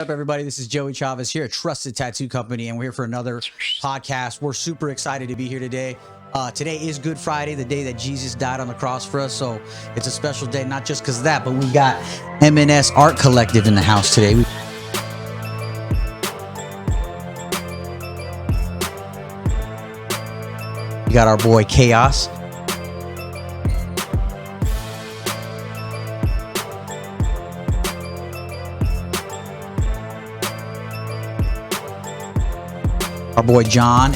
What's up, everybody? This is Joey Chavez here at Trusted Tattoo Company, and we're here for another podcast. We're super excited to be here today. Today is Good Friday, the day that Jesus died on the cross for us, so it's a special day, not just because of that, but we got MNS ArtCollective in the house today. We got our boy Chaos. Our boy John.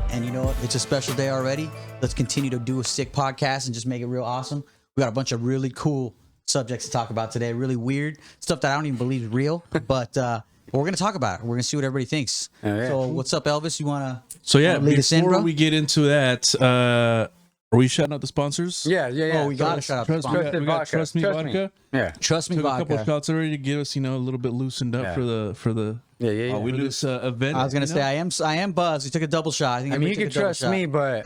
And you know what? It's a special day already. Let's continue to do a sick podcast and just make it real awesome. We got a bunch of really cool subjects to talk about today. Really weird stuff that I don't even believe is real, but we're going to talk about it. We're going to see what everybody thinks. Oh, yeah. So what's up, Elvis? You want to lead us in, bro? Before we get into that, are we shouting out the sponsors? Yeah. Oh, we got to shout out the sponsors. We got Trust Me Vodka. Yeah. Trust Me Took Vodka. a couple shots already to get us, a little bit loosened up for the we do this event. I was gonna say I am buzzed. He took a double shot. I mean, you can trust me, but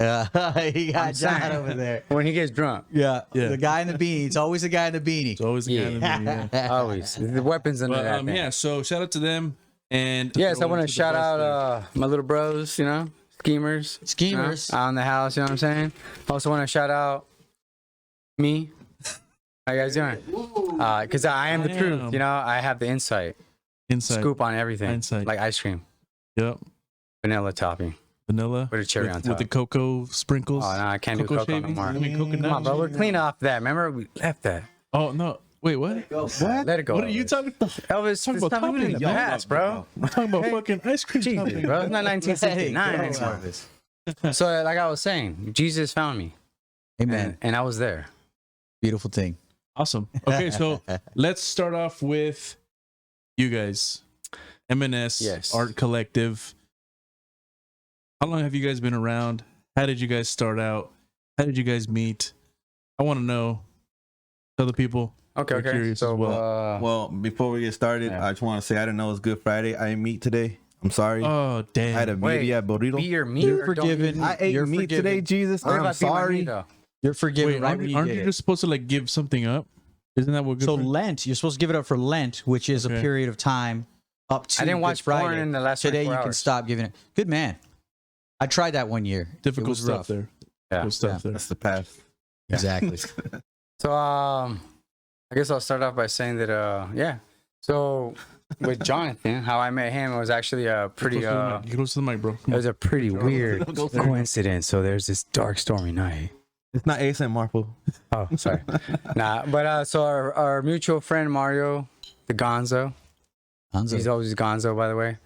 he got John over there when he gets drunk. Yeah, the guy in the beanie. It's always the guy in the beanie. It's always the guy in the beanie. Yeah. Always the weapons under that. Yeah. So shout out to them. And yes, I want to shout out my little bros. Schemers out in the house. You know what I'm saying? Also want to shout out me. How you guys doing? Because I am the truth. I have the insight. Scoop on everything. Like ice cream. Yep. Vanilla topping. Vanilla with a cherry on top. With the cocoa sprinkles. Oh no, I can't do cocoa no more. Come on, bro. We're clean off that. Remember, we left that. Oh no. Wait, what? What? Let it go. What are you talking about? Elvis, talking about topping in the past, bro. I'm talking about fucking ice cream topping, bro. It's not 1969. So, like I was saying, Jesus found me. Amen. And I was there. Beautiful thing. Awesome. Okay, so let's start off with you guys. MNS, yes. ArtCollective. How long have you guys been around? How did you guys start out? How did you guys meet? I want to know. Tell the people. Okay. So, well, before we get started, I just want to say I didn't know it was Good Friday. I didn't meat today. I'm sorry. Oh, damn. I had a meaty at burrito. Be your meat. You're forgiven. I ate meat today, Jesus. I'm sorry. You're forgiven. Wait, aren't you just supposed to give something up? Isn't that what good Friday? Lent, you're supposed to give it up for Lent, which is a period of time up to I didn't watch Friday. porn in the last Today 24 you hours. can stop giving it. Good man. I tried that one year. Difficult stuff rough. there. Yeah. Difficult stuff there. That's the past. Exactly. So, I guess I'll start off by saying that, So, with Jonathan, how I met him was actually a pretty, Get close to the mic, bro. it was a pretty weird coincidence. So, there's this dark, stormy night. It's not ASM Marple. Oh, sorry. So our mutual friend Mario, the Gonzo. He's always Gonzo, by the way.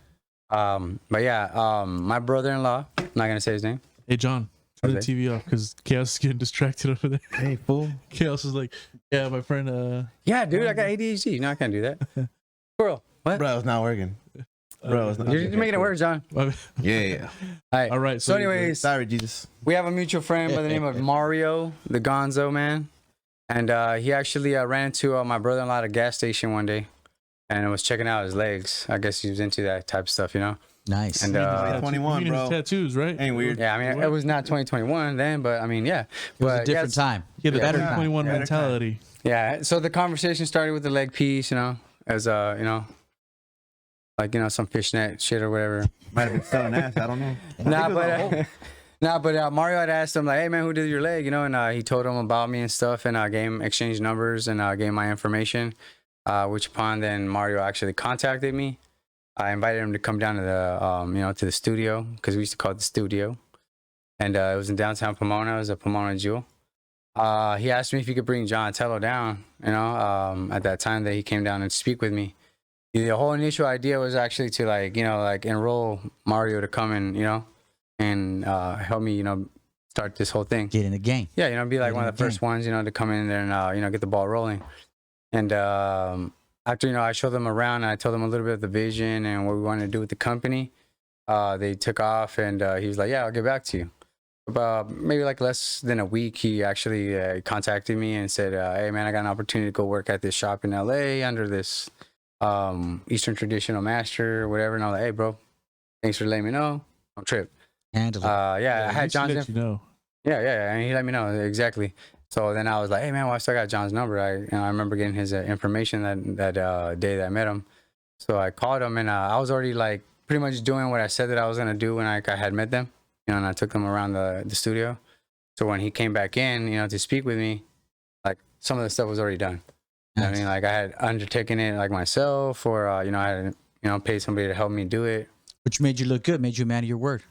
My brother-in-law, I'm not gonna say his name. Hey, John, turn the TV off because Chaos is getting distracted over there. Hey, fool. Chaos is like, yeah, my friend. Yeah, dude, I got ADHD. No, I can't do that. Squirrel. What? Bro, it's not working. Bro, it's not. You're making it work, John. Yeah. All right. So anyways, sorry, Jesus. we have a mutual friend by the name of Mario, the Gonzo man, and he actually ran into my brother-in-law at a gas station one day, and was checking out his legs. I guess he was into that type of stuff, Nice. And 21, bro. Tattoos, right? Ain't weird. yeah, I mean, it was not 2021 then, but I mean, yeah, It was a different time. Yeah, the Better better time. 21 mentality. Yeah, so the conversation started with the leg piece, as some fishnet shit or whatever. Might have been selling ass. I don't know. But Mario had asked him like, "Hey man, who did your leg?" And he told him about me and stuff, and gave him exchanged numbers and gave him my information. Which upon then Mario actually contacted me. I invited him to come down to the to the studio because we used to call it the studio, and it was in downtown Pomona. It was a Pomona Jewel. He asked me if he could bring John Tello down. At that time that he came down and speak with me. The whole initial idea was actually to enroll Mario to come and help me start this whole thing. Get in the game. Yeah, be like one of the first ones to come in there and get the ball rolling. And after I showed them around and I told them a little bit of the vision and what we wanted to do with the company, they took off and he was like, "Yeah, I'll get back to you." About maybe less than a week, he actually contacted me and said, "Hey man, I got an opportunity to go work at this shop in LA under this Eastern traditional master or whatever." And I'm like, "Hey bro, thanks for letting me know. Don't trip." Handle it. Yeah, I had He should John's let you know. Yeah, and he let me know exactly. So then I was like, hey man, well, I still got John's number. I remember getting his information that day that I met him. So I called him, and I was already like pretty much doing what I said that I was gonna do when I had met them, and I took them around the studio. So when he came back in, to speak with me, like some of the stuff was already done. I mean, like I had undertaken it like myself, or I had paid somebody to help me do it. Which made you look good, made you a man of your word.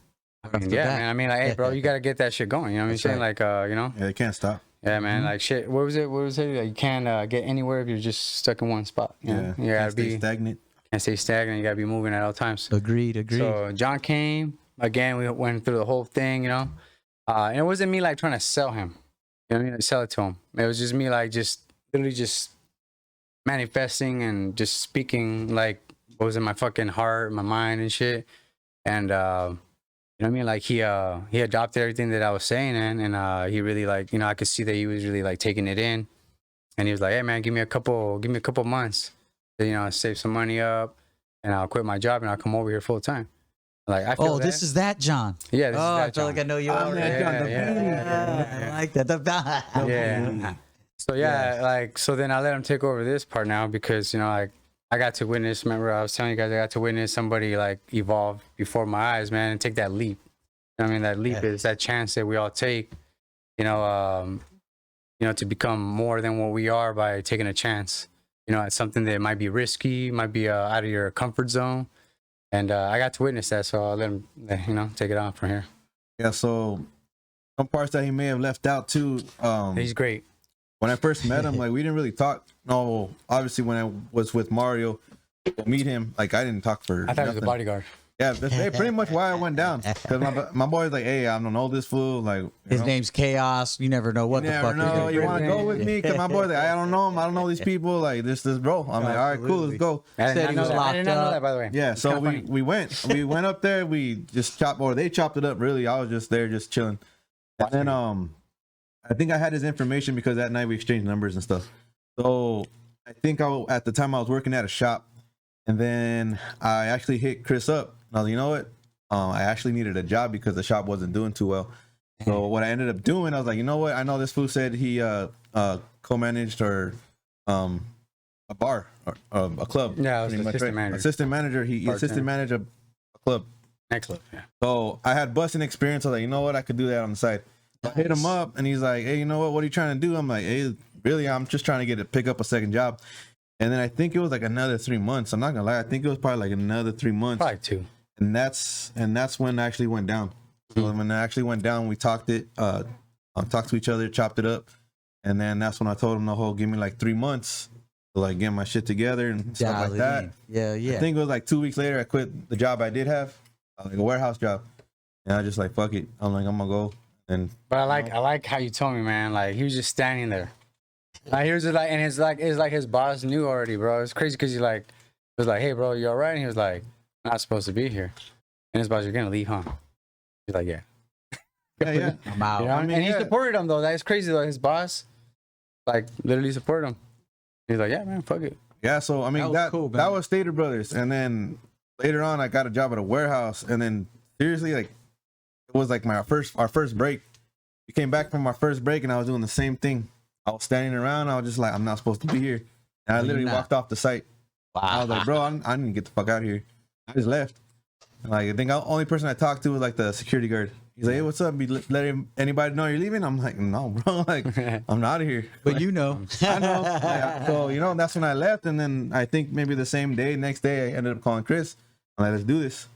I mean, yeah, man. I mean, like, hey, bro, you gotta get that shit going. You know what I'm saying? right. Like, Yeah, they can't stop. Yeah, man. Like, shit. What was it? Like, you can't get anywhere if you're just stuck in one spot. You know? You gotta Can't stay be stagnant. can't stay stagnant. You gotta be moving at all times. Agreed. So John came again. We went through the whole thing, and it wasn't me like trying to sell him. You know what I mean? Like, sell it to him. It was just me like just literally just manifesting and just speaking like what was in my fucking heart, my mind, and shit. And you know what I mean? Like he adopted everything that I was saying, and he really like I could see that he was really like taking it in, and he was like, hey man, give me a couple months, to, save some money up, and I'll quit my job and I'll come over here full time. Like I feel this is that John. yeah, this is I that feel John. like I know you already. Yeah. I like that. Yeah. So so then I let him take over this part now because like I got to witness. Remember, I was telling you guys I got to witness somebody like evolve before my eyes, man, and take that leap. I mean, that leap is that chance that we all take, to become more than what we are by taking a chance. At something that might be risky, might be out of your comfort zone, and I got to witness that. So I'll let him, take it on from here. Yeah. So some parts that he may have left out too. He's great. When I first met him, like we didn't really talk. No, obviously when I was with Mario, to meet him, like I didn't talk for. I thought he was a bodyguard. Yeah, that's pretty much why I went down. Because my boy's like, hey, I don't know this fool. Like His name's Chaos. You never know what the fuck. No, he's you gonna want to go with me? Because my boy's like, I don't know him. I don't know these people. Like this bro. I'm like, all right, cool, let's go. I Said he was locked did not know up. that, by the way. Yeah, It's so kinda funny. we went up there. We just they chopped it up. Really, I was just there, just chilling. And then I think I had his information because that night we exchanged numbers and stuff. So I think at the time I was working at a shop, and then I actually hit Chris up. And I was like, you know what? I actually needed a job because the shop wasn't doing too well. So what I ended up doing, I was like, you know what? I know this fool said he co-managed or a bar or a club. Yeah, I was pretty much, assistant manager. Assistant manager. He assistant manager a club. Excellent. Yeah. So I had busting experience. I was like, you know what? I could do that on the side. I hit him up and he's like, hey, you know what? What are you trying to do? I'm like, hey, really? I'm just trying to pick up a second job. And then I think it was like another 3 months. I'm not gonna lie. I think it was probably like another 3 months. Probably 2. And that's when I actually went down. So when I actually went down, we talked to each other, chopped it up. And then that's when I told him the whole, give me like 3 months to like get my shit together and stuff like that. Yeah. I think it was like 2 weeks later, I quit the job I did have, like a warehouse job. And I just like, fuck it. I'm like, I'm gonna go. And But I like how you told me, man. Like he was just standing there. Like he was just like, and it's like his boss knew already, bro. It's crazy because he was like, hey, bro, you all right? And he was like, not supposed to be here. And his boss, you're gonna leave, huh? He's like, yeah. yeah. I'm out. You know? I mean, and he yeah. supported him though. That's crazy though. His boss, like, literally supported him. He's like, yeah, man, fuck it. Yeah, so I mean That was cool, man. that was Stater Brothers, and then later on I got a job at a warehouse, and then seriously, like it was like our first break. We came back from our first break, and I was doing the same thing. I was standing around. I was just like, I'm not supposed to be here, and I literally walked off the site. I was like, bro, I need to get the fuck out of here. I just left. Like I think the only person I talked to was like the security guard. He's like, hey, what's up? Be letting anybody know you're leaving? I'm like, no, bro. Like I'm out of here. But you know. I know. Yeah. So, that's when I left. And then I think maybe the same day, next day, I ended up calling Chris. I'm like, let's do this.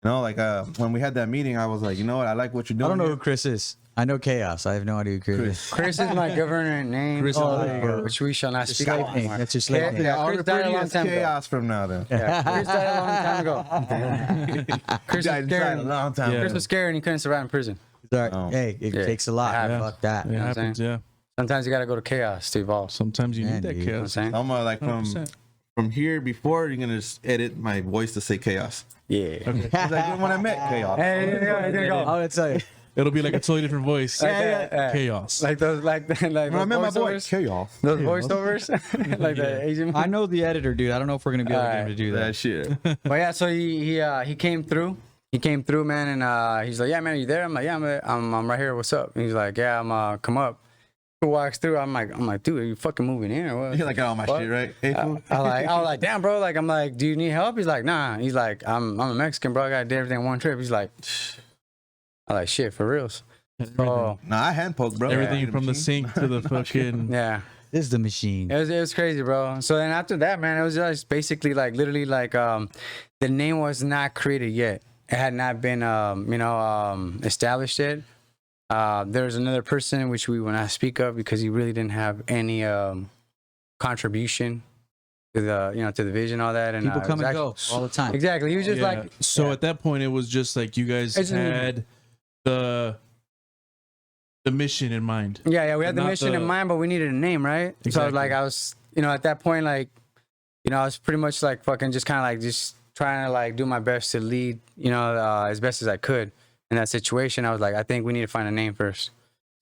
When we had that meeting, I was like, you know what? I like what you're doing. I don't know here. who Chris is. I know Chaos. I have no idea who Chris is. Chris is my government name, Chris which we shall not speak Slave of. name. That's your slave name. Yeah, I'll Chris refer died to a you long as time ago. Chaos from now then. Yeah, Chris died a long time ago. Chris was scared. a long time Yeah. Chris was scared and he couldn't survive in prison. Sorry. Oh. Hey, it Yeah. takes a lot. Yeah. Fuck that. It know what I'm happens, yeah. Sometimes you gotta go to chaos to evolve. Sometimes you Man, need that dude. You know what I'm chaos. saying? I'm like 100%. from here before you're gonna just edit my voice to say chaos. Yeah. It's like when I met Chaos. Hey, there you go. I'm gonna tell you. It'll be like a totally different voice. Chaos. Like those, like When I those met my boy, voiceovers. Chaos. Those voiceovers, like the Asian. I know the editor, dude. I don't know if we're gonna be able to get him to do That that. shit. But yeah, so he came through. he came through, man, and he's like, yeah, man, are you there? I'm like, yeah, I'm right here. What's up? And he's like, yeah, I'm come up. He walks through. I'm like, dude, are you fucking moving in or what? You're like, got all my What? shit, right? Hey, fool. I was like, damn, bro. Like, I'm like, do you need help? He's like, nah. He's like, I'm a Mexican, bro. I got to do everything in one trip. He's like, I like, shit, for reals. So, Nah, I hand poke, bro. Everything Yeah. from the sink to the fucking. yeah. This is the machine. It was crazy, bro. So then after that, man, it was just basically like literally like the name was not created yet. It had not been established yet. There was another person which we will not speak of because he really didn't have any contribution to the vision, all that. And People it come was and go all the time. Exactly. He was just Yeah. like So at that point, it was just like you guys It's just- had the mission in mind. yeah, we had the Not mission the- in mind, but we needed a name, right? So Exactly. like I was, at that point, like, I was pretty much like fucking just kind of like just trying to like do my best to lead, as best as I could in that situation. I was like, I think we need to find a name first.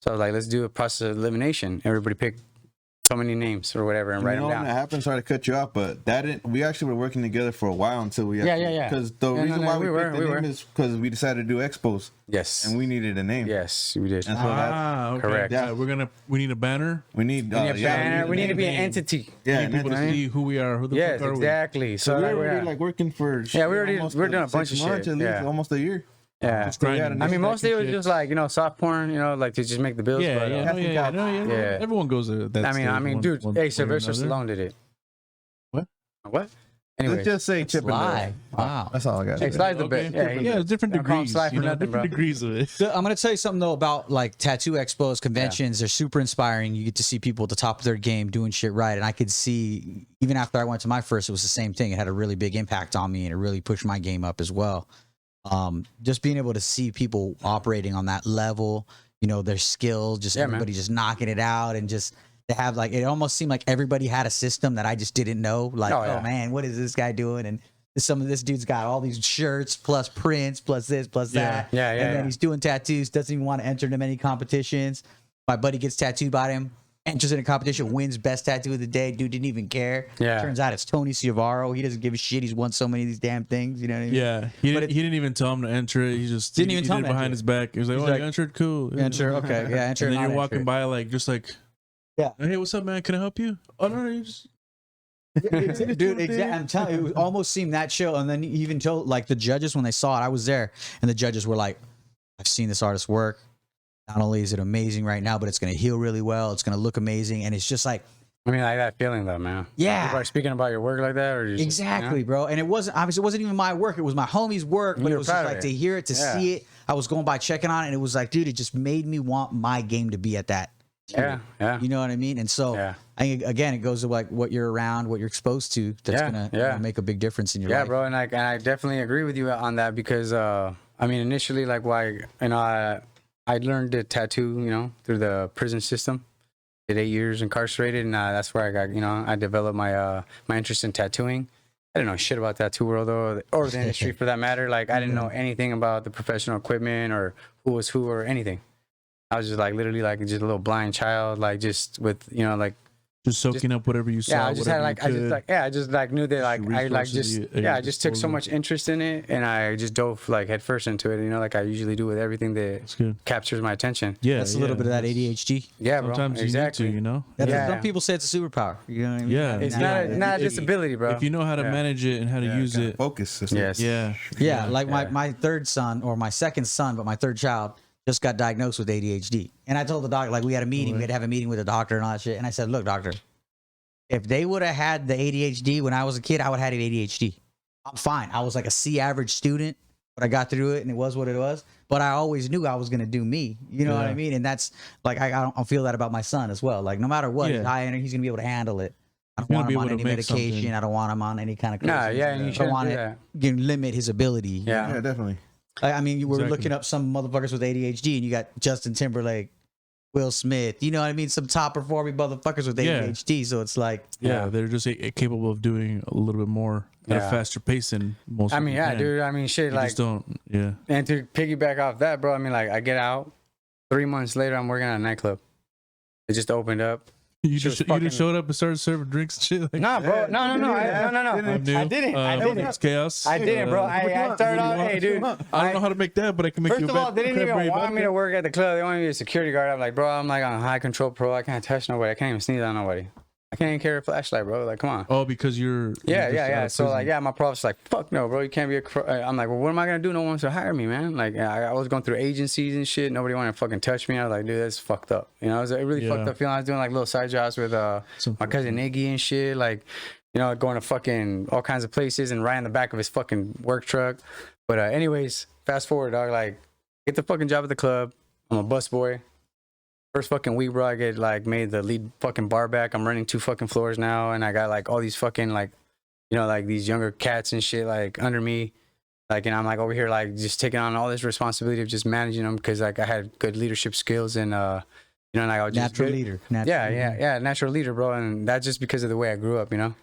So I was like, let's do a process of elimination. Everybody pick so many names or whatever and write them When down. that happened, sorry to cut you off, but that didn't. We actually were working together for a while until we. Yeah. Because the Yeah, reason no, why we we were, picked we the were. name is because we decided to do expos Yes. and we needed a name. Yes, we did. And so that Okay. Correct. Yeah, we need a banner. we need. We need a banner. We need to be an name. entity. Yeah, We and need people to that's- see who we are. Who the Yes, fuck are exactly. So So we like, were we're, already like working for. Yeah, we already- almost we're doing a 6 bunch of months, shit, At least yeah. almost a year. yeah. Just grinding. I mean, mostly it was Shit. just like soft porn, like to just make the bills. Yeah, but, yeah, no, yeah, no, yeah, Yeah. Everyone goes to that. I mean, stage dude, one hey, way or Sylvester another. Stallone did it. What? What? Anyway, Let's just say Chip and Lie. Dale. Wow. That's all I got. Hey, Sly's the Okay. best. Yeah, Yeah, it's different don't call him degrees. Sly for nothing, different bro. degrees of it. So I'm gonna tell you something though about like tattoo expos, conventions. They're super inspiring. You get to see people at the top of their game doing shit right. And I could see even after I went to my first, it was the same thing. It had a really big impact on me, and it really pushed my game up as well. Just being able to see people operating on that level, their skill, just Yeah, man. everybody just knocking it out, and just to have like it almost seemed like everybody had a system that I just didn't know. Like, Oh, yeah. oh man, what is this guy doing? And some of this dude's got all these shirts plus prints plus this plus that. Yeah, And yeah. then he's doing tattoos, doesn't even want to enter into many competitions. My buddy gets tattooed by him, enters in a competition, wins best tattoo of the day. Dude didn't even care. Yeah. Turns out it's Tony Ciavaro. He doesn't give a shit. He's won so many of these damn things. You know what I mean? Yeah, he But didn't, he didn't even tell him to enter it. He just Didn't he, even he tell did him it to behind enter his back. He was like, He's "Oh, like, you entered, cool." Enter. Okay. Yeah. Enter. And then not you're walking enter. by like, just like, Yeah. "Hey, what's up, man? Can I help you?" Oh no, you just Dude, exactly. I'm telling you, it almost seemed that show. And then he even told like the judges when they saw it, I was there, and the judges were like, I've seen this artist work. Not only is it amazing right now, but it's going to heal really well. It's going to look amazing. And it's just like, I mean, like that feeling though, man. Yeah. People are speaking about your work like that, or just, exactly, bro. And it wasn't, obviously, it wasn't even my work. It was my homie's work, but You it were was just proud of like it. to hear it, to Yeah. see it. I was going by checking on it, and it was like, dude, it just made me want my game to be at that. Yeah, yeah. You know what I mean? And so, Yeah. I think, again, it goes to like what you're around, what you're exposed to. That's Yeah, gonna yeah. make a big difference in your Yeah, life. bro, and I definitely agree with you on that because I mean initially like why I learned to tattoo through the prison system. Did 8 years incarcerated, and that's where I got I developed my my interest in tattooing. I didn't know shit about tattoo world or the industry for that matter. Like I didn't know anything about the professional equipment or who was who or anything. I was just like literally like just a little blind child, like just with like. just soaking up whatever you saw. Yeah, I just had whatever you like I just like knew that like Your I like resources just at your yeah I just took so disposal. much interest in it and I just dove like head first into it, like I usually do with everything that That's good. captures my attention. Yeah, That's a little bit of that ADHD. Yeah, bro. Sometimes Exactly. you need to, That- Some Yeah. people say it's a superpower. You know what I mean? Yeah. It's Yeah. not a If- disability, bro. If you know how to Yeah. manage it and how to use Kinda it, Focus. Yes. yeah, Yeah, like Yeah. my third son or my second son, but my third child just got diagnosed with ADHD. And I told the doctor, like we had a meeting, we had to have a meeting with the doctor and all that shit. And I said, look, doctor, if they would have had the ADHD when I was a kid, I would have had ADHD. I'm fine. I was like a C average student, but I got through it and it was what it was. But I always knew I was going to do me. You know what I Yeah. mean? And that's like, I feel that about my son as well. Like no matter what, he's Yeah. high energy, he's going to be able to handle it. I don't gonna want be him on able to any make medication. something. I don't want him on any kind of Nah, crazy. yeah, and you I shouldn't want do it that. you limit his ability. Yeah. Yeah, definitely. I mean, you were Exactly. looking up some motherfuckers with ADHD, and you got Justin Timberlake, Will Smith. You know what I mean? Some top performing motherfuckers with Yeah. ADHD. So it's like, yeah, they're just capable of doing a little bit more at a Yeah. faster pace than most. I mean, people yeah, can. dude. I mean, shit. You Like, just don't. Yeah, and to piggyback off that, bro. I mean, like, I get out. 3 months later, I'm working at a nightclub. It just opened up. You She was just you fucking- just showed up and started serving drinks and shit. Like, Nah, bro. No. I'm new. I didn't. Chris Kaos. I didn't, bro. I started off, hey, dude. I don't know how to make that, but I can make First you a of all, they didn't even cranberry want me vodka. to work at the club. They wanted me to be a security guard. I'm like, bro, I'm like on high control pro. I can't touch nobody. I can't even sneeze on nobody. I can't even carry a flashlight, bro. Like, come on. Oh, because you're Yeah. just So out of like, prison. my prof's like, fuck no, bro. You can't be I'm like, well, what am I gonna do? No one wants to hire me, man. Like, I was going through agencies and shit. Nobody wanted to fucking touch me. I was like, dude, that's fucked up. You know, it was a really fucked up feeling. I was doing like little side jobs with my cousin Iggy and shit. Like, you know, going to fucking all kinds of places and riding the back of his fucking work truck. But anyways, fast forward, dog. Like, get the fucking job at the club. I'm a busboy. First fucking week, bro, I get like made the lead fucking bar back. I'm running 2 fucking floors now, and I got like all these fucking like, you know, like these younger cats and shit like under me, like, and I'm like over here like just taking on all this responsibility of just managing them because like I had good leadership skills and you know, like I was just Natural good. leader. Yeah, natural leader, bro, and that's just because of the way I grew up, you know,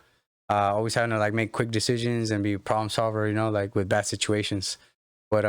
always having to like make quick decisions and be a problem solver, you know, like with bad situations. But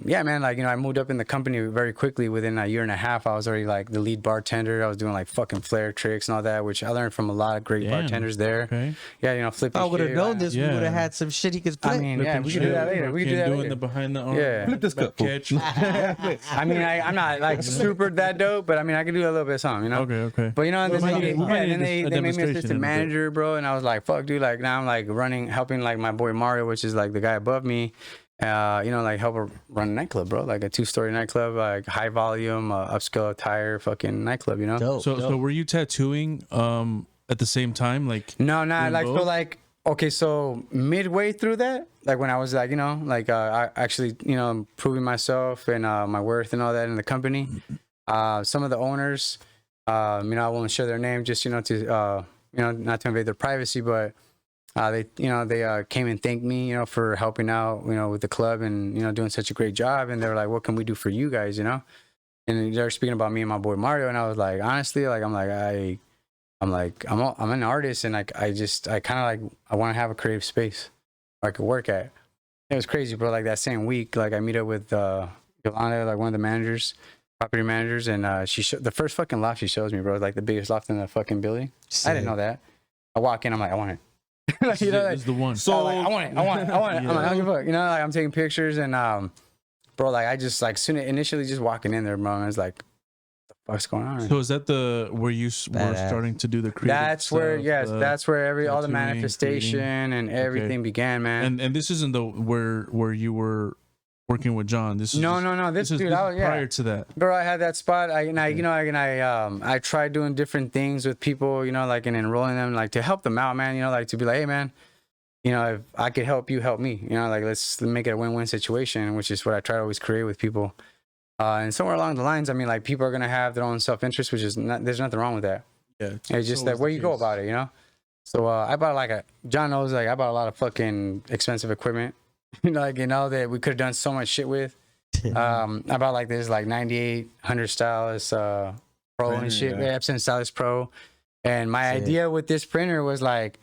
yeah, man, like, you know, I moved up in the company very quickly. Within a year and a half, I was already like the lead bartender. I was doing like fucking flare tricks and all that, which I learned from a lot of great Damn. bartenders there. Okay. Yeah, you know, flipping. I would have shit, known this. We Yeah. would have had some shit he could play. I mean, yeah, we Flipping can do that shit, later. We can fucking do that doing later. the behind the arm. Yeah. Flip this cup, fool. catch. I mean, I'm not like super that dope, but I mean, I can do a little bit of something, you know. Okay. But you know, and Well, then, we might need then they a made me demonstration assistant in a bit. manager, bro, and I was like, fuck, dude, like now I'm like helping like my boy Mario, which is like the guy above me. You know, like help her run a nightclub, bro, like a 2-story nightclub, like high volume, upscale attire, fucking nightclub, you know. Dope. So were you tattooing at the same time? Like No, doing like so both? like okay, so midway through that, like when I was like, you know, like I actually, you know, proving myself and my worth and all that in the company. Some of the owners, you know, I won't share their name, just you know to you know, not to invade their privacy, but they came and thanked me, you know, for helping out, you know, with the club and you know doing such a great job, and they were like, what can we do for you guys, you know? And they're speaking about me and my boy Mario, and I was like, honestly, like I'm an artist, and like I kind of like I want to have a creative space where I could work at. It was crazy, bro. Like that same week, like I meet up with Yolanda, like one of the managers, property managers, and the first fucking loft she shows me, bro, is like the biggest loft in the fucking building. I didn't know that. I walk in, I'm like, I want it. Like, you know, like, is the one. so like, I want it. I'm like, I don't give a fuck. You know, like I'm taking pictures and bro, like I just like initially just walking in there, bro, and I was like, what the fuck's going on? So is that where you were Badass. starting to do the creative That's where, stuff, yes, that's where all the tattooing, manifestation and everything began, man. and this isn't where you were working with John. This is No. This is Dude, I was, yeah. prior to that. Bro, I had that spot. I tried doing different things with people, you know, like and enrolling them, like to help them out, man. You know, like to be like, hey, man, you know, if I could help you, help me. You know, like let's make it a win-win situation, which is what I try to always create with people. And somewhere along the lines, I mean, like people are gonna have their own self-interest, which is there's nothing wrong with that. Yeah, It's just that where you go about it, you know. So I bought John knows, like I bought a lot of fucking expensive equipment, like you know that we could have done so much shit with. I bought like this like 9800 Stylus Pro Printer, and shit, yeah. Epson Stylus Pro, and my Sick. idea with this printer was like,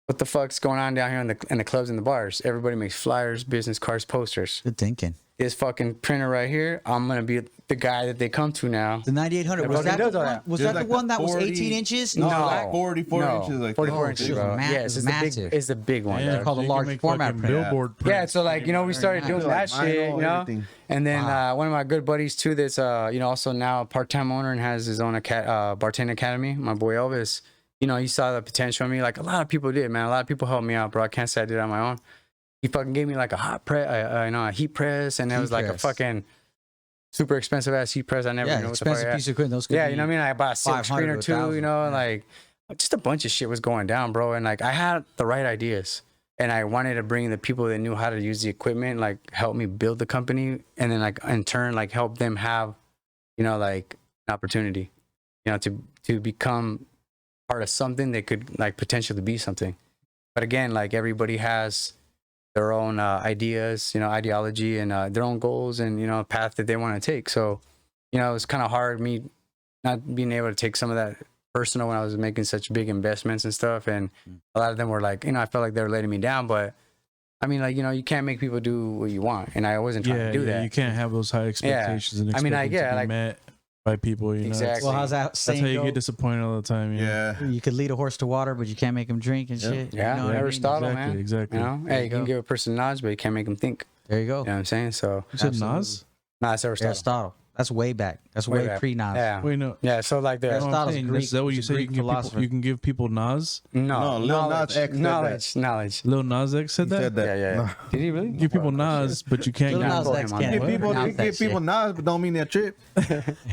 what the fuck's going on down here in the clubs and the bars? Everybody makes flyers, business cards, posters. Good thinking. This fucking printer right here, I'm gonna be the guy that they come to now. The 9800 That was fucking that the does all one? that. Was There's that like the one the that was 40 18 inches? No. like 44 inches, like 44 that. inches, shit was bro. ma- Yes, it's the massive. big. It's the big one. Yeah, dog. called a so you large can make format fucking print. billboard Yeah, prints. so like, you know, we started doing that shit, you know. Everything. And then Wow. one of my good buddies too, that's you know, also now a part-time owner and has his own bartending academy. My boy Elvis, you know, he saw the potential in me. Like a lot of people did, man. A lot of people helped me out, bro. I can't say I did it on my own. He fucking gave me like a hot press, a heat press, and it Heat was like a press. fucking super expensive ass heat press. I never Yeah, know what the fuck. expensive piece of equipment. Those could Yeah, be, you know what I mean? I bought a silk 500 screen or to two, 1,000, you know, yeah. like just a bunch of shit was going down, bro. And like I had the right ideas, and I wanted to bring the people that knew how to use the equipment, like help me build the company, and then like in turn, like help them have, you know, like an opportunity, you know, to become part of something that could like potentially be something. But again, like everybody has their own ideas, you know, ideology and their own goals and, you know, path that they want to take. So, you know, it was kind of hard me not being able to take some of that personal when I was making such big investments and stuff. And a lot of them were like, you know, I felt like they were letting me down, but I mean, like, you know, you can't make people do what you want. And I wasn't trying to do that. You can't have those high expectations and I mean, expect them to be like, met. by people. You know, Exactly. Well, how's that That's saying how you go? get disappointed all the time. You know? Yeah. You could lead a horse to water, but you can't make him drink and shit. Yeah, You know what I mean? Aristotle, Exactly, man. exactly. You know, There hey, you you can go. give a person knowledge, but you can't make them think. There you go. You know what I'm saying? So, You said Absolutely. Nas? nah, it's Aristotle. Aristotle. That's way back. That's way, back. pre-Nas. Yeah. Wait, no. Yeah, so like the No, I'm Aristotle's saying, Greek. is that what He's you a say? Greek philosopher. You can give people Nas? no, Lil Nas knowledge, X said knowledge. Lil Nas X said He that? said that. Yeah. Did he really? Give people Nas, but you can't Lil give Nas quote X him on can't that. Give word people, pronounce that give people shit. Nas, but don't mean that trip.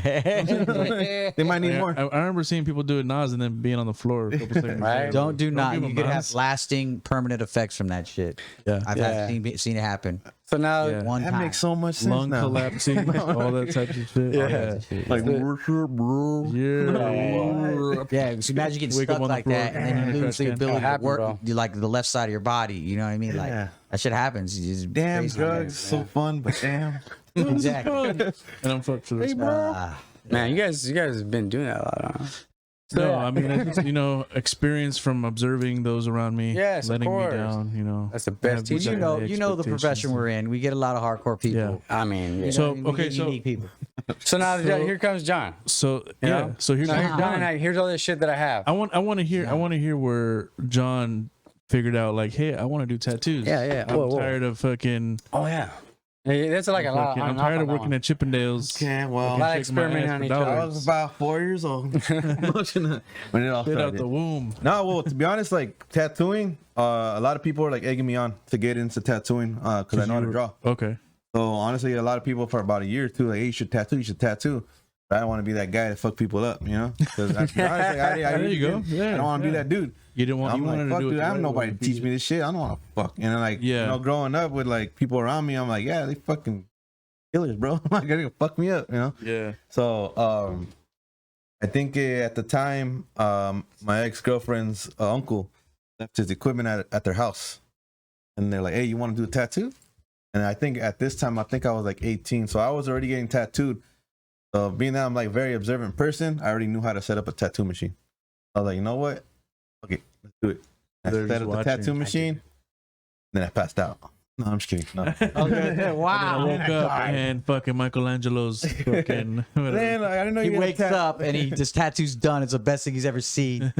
They might need more. I remember seeing people do it Nas and then being on the floor a couple seconds. Right. later. Don't do not. give You him could have Nas. lasting, permanent effects from that shit. Yeah. I've seen it happen So now, Yeah. one That time. makes so much sense Lung now. collapsing, all that type of shit. Yeah. Like, bro. Yeah. Yeah, so imagine getting Wake up stuck on the like floor. that, and then you lose the Trash can. ability to happened, work, bro. like the left side of your body. You know what I mean? Like Yeah. that shit happens. It's just Damn, crazy. drugs, so fun, but damn. Exactly. And I'm fucked for this. man, you guys have been doing that a lot, huh? No, I mean, I just, experience from observing those around me, Yes, of letting me course. down. That's the best have teacher. You know, high you know the profession expectations. we're in. We get a lot of hardcore people. Yeah. I mean, yeah. You So, know what I mean? We okay, get so- unique people. So now So- here comes John. So You yeah, know? so here's Now here's John. John, and here's all this shit that I have. I want to hear where John figured out like, hey, I want to do tattoos. Yeah. I'm tired of fucking. Oh yeah. Hey, that's like a lot. I'm tired of working at Chippendales. Okay, well, A lot of Shaking my experimenting ass on for each other. I dollars. was about 4 years old when it all Get out the started. womb. No, well, to be honest, like tattooing, a lot of people are like egging me on to get into tattooing because I know how to draw. Okay. So honestly, a lot of people for about a year or two, like, hey, you should tattoo. But I don't want to be that guy that fuck people up, you know? Because honestly, I There really you go. didn't. Yeah, I don't want to yeah. be that dude. You didn't want. I'm You like, wanted fuck, to do it. dude, the I have right nobody way. to teach me this shit. I don't want to fuck. And then, like, Yeah. you know, growing up with like people around me, I'm like, yeah, they fucking killers, bro. Like, they're gonna fuck me up, you know? Yeah. So, I think at the time, my ex-girlfriend's uncle left his equipment at their house. And they're like, hey, you want to do a tattoo? And I think at this time, I was like 18. So I was already getting tattooed. So being that I'm like a very observant person, I already knew how to set up a tattoo machine. I was like, you know what? Okay, let's do it. I They're set just up the watching. tattoo machine. Then I passed out. No, I'm just kidding. No. Okay. I Wow. woke up and fucking Michelangelo's fucking. Then I didn't know He you wakes up and his tattoo's done. It's the best thing he's ever seen.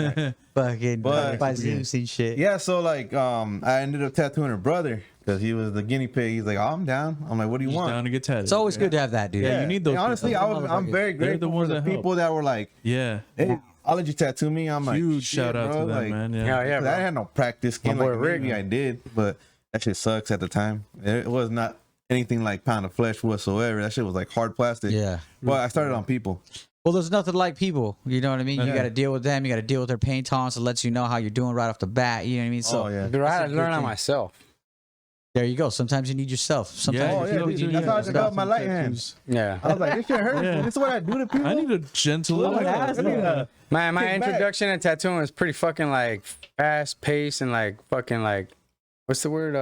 Fucking But- by Zeus and shit. Yeah, so like I ended up tattooing her brother because he was the guinea pig. He's like, oh, I'm down. I'm like, what do you Just want? down to get tatted. It's always good to have that, dude. Yeah, you need those And honestly, people. I'm very They're the grateful ones for the that help. people that were like, Yeah. hey, I'll let you tattoo me. I'm like, Huge shit, shout out bro, to them, like, man. Yeah, Yeah. yeah, 'cause bro. I had no practice skin. My boy Like Rick, maybe I did, but that shit sucks at the time. It was not anything like pound of flesh whatsoever. That shit was like hard plastic. Yeah. But I started on people. Well, there's nothing like people. You know what I mean? You Yeah. got to deal with them. You got to deal with their pain tolerance. It lets you know how you're doing right off the bat. You know what I mean? So Oh yeah. Dude, I had to That's a learn good on thing. myself. there you go. Sometimes you need yourself. Sometimes Oh, you yeah, feel dude, you need that's how I yourself. developed my light hand. Yeah. I was like, this shit hurts. Yeah. This is what I do to people. I need a gentle little. Well, hand. that's- Yeah. My Kick back. introduction to tattooing was pretty fucking like fast paced and like fucking like what's the word?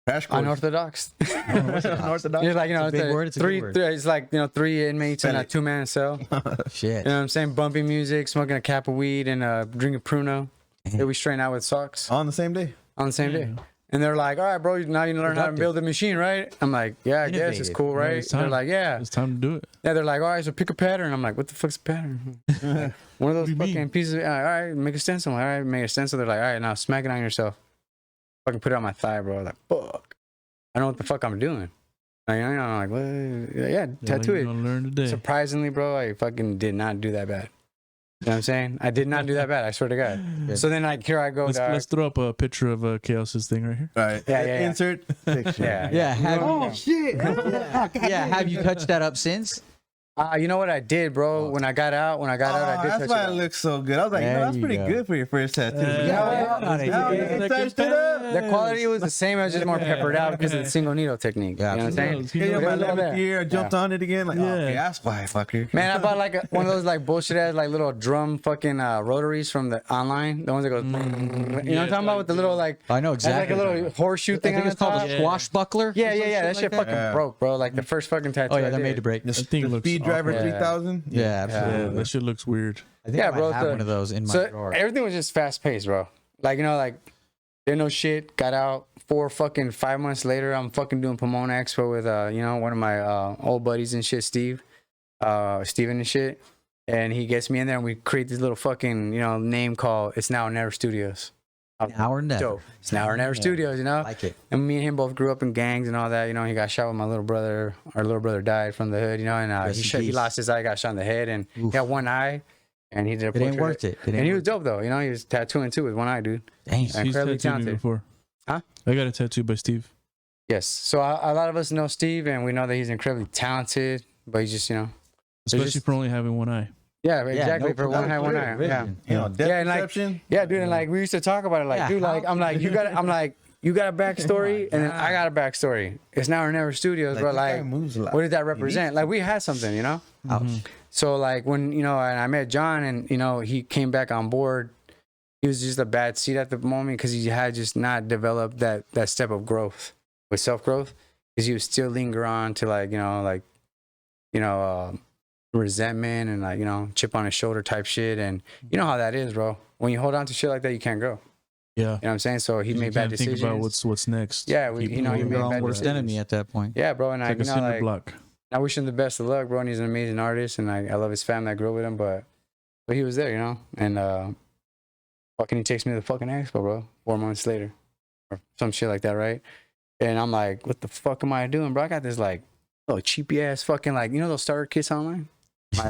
Crash course. Unorthodox. Unorthodox. It's like, you know, It's a big word, it's a good three, word. it's like, you know, 3 inmates in Spell a it. 2-man cell. You Shit. know what I'm saying? Bumping music, smoking a cap of weed, and drinking Pruno. They we straighten out with socks On the same day. on the same day. And they're like, all right, bro, now you learn how to Productive. build the machine, right? I'm like, yeah, I guess it's Innovative. cool, Yeah, right? it's time. They're like, yeah. It's time to do it. Yeah, they're like, all right, so pick a pattern. I'm like, what the fuck's a pattern? One of those do you mean? fucking pieces. All right, make a stencil. All right, make a stencil. They're like, all right, now smack it on yourself. Fucking put it on my thigh, bro. Like, fuck. I know what the fuck I'm doing. Like, you know, I'm like, what? Yeah, tattoo You're it. gonna learn today. Surprisingly, bro, I fucking did not do that bad. You know what I'm saying? I did not do that bad. I swear to God. Good. So then, like, here I go. Let's throw up a picture of Chaos's thing right here. All right. Yeah. Insert picture. Yeah. Yeah. Have, Oh shit. yeah. Have you touched that up since? You know what I did, bro? When I got out, I did That's touch why it it up. looks so good. I was like, There that's you pretty go. good for your first tattoo. Yeah, yeah. Touched it up. The quality was the same. I was just more peppered out because of the single needle technique. Yeah, You know what I'm saying? absolutely. Yeah, But my it was over 11th there. year, I jumped on it again. Like, oh, Yeah. okay, that's why, fucker. Man, I bought like one of those like bullshit ass like little drum fucking rotaries from the online. The ones that go, you know what I'm talking about with the little like, I know has like exactly. a little horseshoe I thing think on it's the called top. a swashbuckler. Yeah. That shit fucking Yeah. broke, bro. Like the first fucking tattoo. Oh yeah, I they're did. made to break. The, thing the looks Speed Driver awful. 3000. Yeah, Yeah, absolutely. that shit looks weird. I think Yeah, I might bro, have so- one of those in my So drawer. everything was just fast paced, bro. Like, you know, like didn't know shit. Got out 5 months later. I'm fucking doing Pomona Expo with one of my old buddies and shit, Steve. Steven and shit. And he gets me in there, and we create this little fucking, name called It's Now or Never Studios. Now or never. Dope. It's Now or Never Studios, Like it. And me and him both grew up in gangs and all that. He got shot with my little brother. Our little brother died from the hood, and Rest in he peace. lost his eye, got shot in the head, and he had one eye, and he did a It ain't portrait. worth it. And he was dope, though. He was tattooing, too, with one eye, dude. Damn. He's Incredibly tattooed me talented. before. Huh? I got a tattoo by Steve. Yes. So a lot of us know Steve, and we know that he's incredibly talented, but he's just, Especially just- for only having one eye. Yeah, exactly. no for one eye, one clear eye. vision. Yeah. Depth Yeah, and like- perception. Yeah, dude, and like we used to talk about it, like, Yeah, dude, like how- I'm like, you got a backstory, and then I got a backstory. It's Now or Never Studios, bro. this guy Like, moves a lot. what does that represent? Like, we had something, Ouch. So like when and I met John, and he came back on board. He was just a bad seed at the moment because he had just not developed that step of growth with self growth, because he was still linger on to resentment and chip on his shoulder type shit, and you know how that is, bro. When you hold on to shit like that, you can't grow. Yeah. You know what I'm saying? So he You made bad can't decisions. think about what's next. Yeah, Keep he moving. made Your own bad worst decisions. enemy at that point. Yeah, bro, and It's like a cinder block. I wish him the best of luck, bro. And he's an amazing artist, and I love his family. I grew up with him, but he was there, and fucking he takes me to the fucking expo, bro. 4 months later, or some shit like that, right? And I'm like, what the fuck am I doing, bro? I got this like little cheapy ass fucking those starter kits online.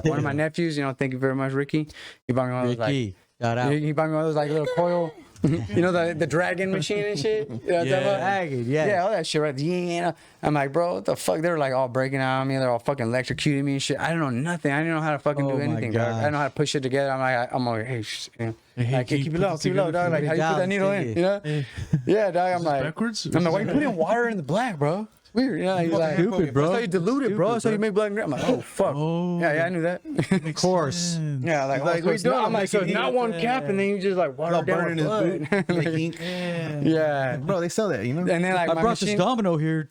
One of my nephews, thank you very much, Ricky. He bought me one of those like Ricky, shout out. he bought me one of those like little coil, the dragon machine and shit. You know what I'm talking about? Dragon, yeah. Yeah, all that shit, right? Yeah, I'm like, bro, what the fuck? They were like all breaking out on me. They're all fucking electrocuting me and shit. I don't know nothing. I didn't know how to fucking Oh do my anything, dog. I gosh. don't know how to push it together. I'm like, hey, like, can you keep it put low, this keep it low, together dog. for Like, me? how you put that needle in? Hey. You know? Hey, Yeah, dog. I'm is this like, backwards? I'm like, why you putting water in the black, bro? It's weird. He's like, Stupid, bro. That's how you dilute it, bro. That's how you make blood and grit. I'm like, oh fuck. Oh, Yeah, I knew that. of course. Yeah, like, He's like, so what it's you doing? not, I'm like, so it's Making not ink. one cap, and then you just like water All down burning his with boot. blood. Make ink. Yeah. Bro, they sell that, And then like I my brought this machine, domino here.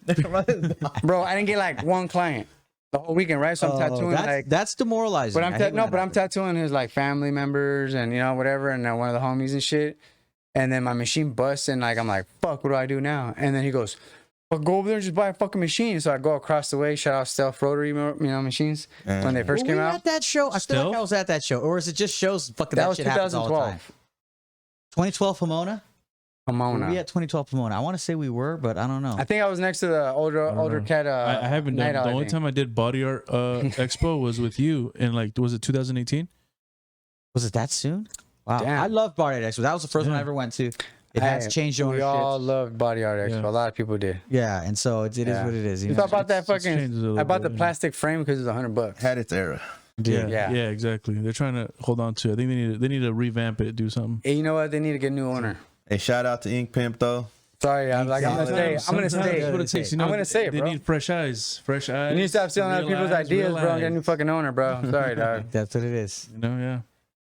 bro, I didn't get like one client the whole weekend, right? So I'm tattooing that's demoralizing. but I hate when that I'm happens. tattooing his like family members and whatever, and one of the homies and shit. And then my machine busts, and like I'm like, fuck, what do I do now? And then he goes, well, go over there and just buy a fucking machine. So I go across the way. Shout out Stealth Rotary, machines when they first Were came we out. at that show? I feel Still? like I was at that show, or is it just shows? Fucking That that, was shit happens all the time. 2012. 2012 Pomona. Were Pomona. we at 2012 Pomona? I want to say we were, but I don't know. I think I was next to the older know. cat. I haven't done. Night The Owl, I only think. time I did body art expo was with you in was it 2018? Was it that soon? Wow. Damn. I love Body Art Expo. That was the first one I Yeah. ever went to. It has Hey, changed We ownership. all loved Body Art Expo. Yeah. A lot of people did. Yeah, and so it is Yeah. what it is. You So I know? bought that It's changed a fucking. little I bought the bit, yeah. plastic frame because it was $100. Had its era. Dude. Yeah. Yeah, exactly. They're trying to hold on to it. I think they need to revamp it, do something. Hey, you know what? They need to get a new owner. Hey, shout out to Ink Pimp though. Sorry, I'm gonna Sometimes- stay. I'm gonna Sometimes stay. That's what it takes. I'm gonna say it, They bro. need fresh eyes. Fresh eyes. You need to stop stealing other people's ideas, bro. And get a new fucking owner, bro. Sorry, dog. That's what it is. You know, yeah.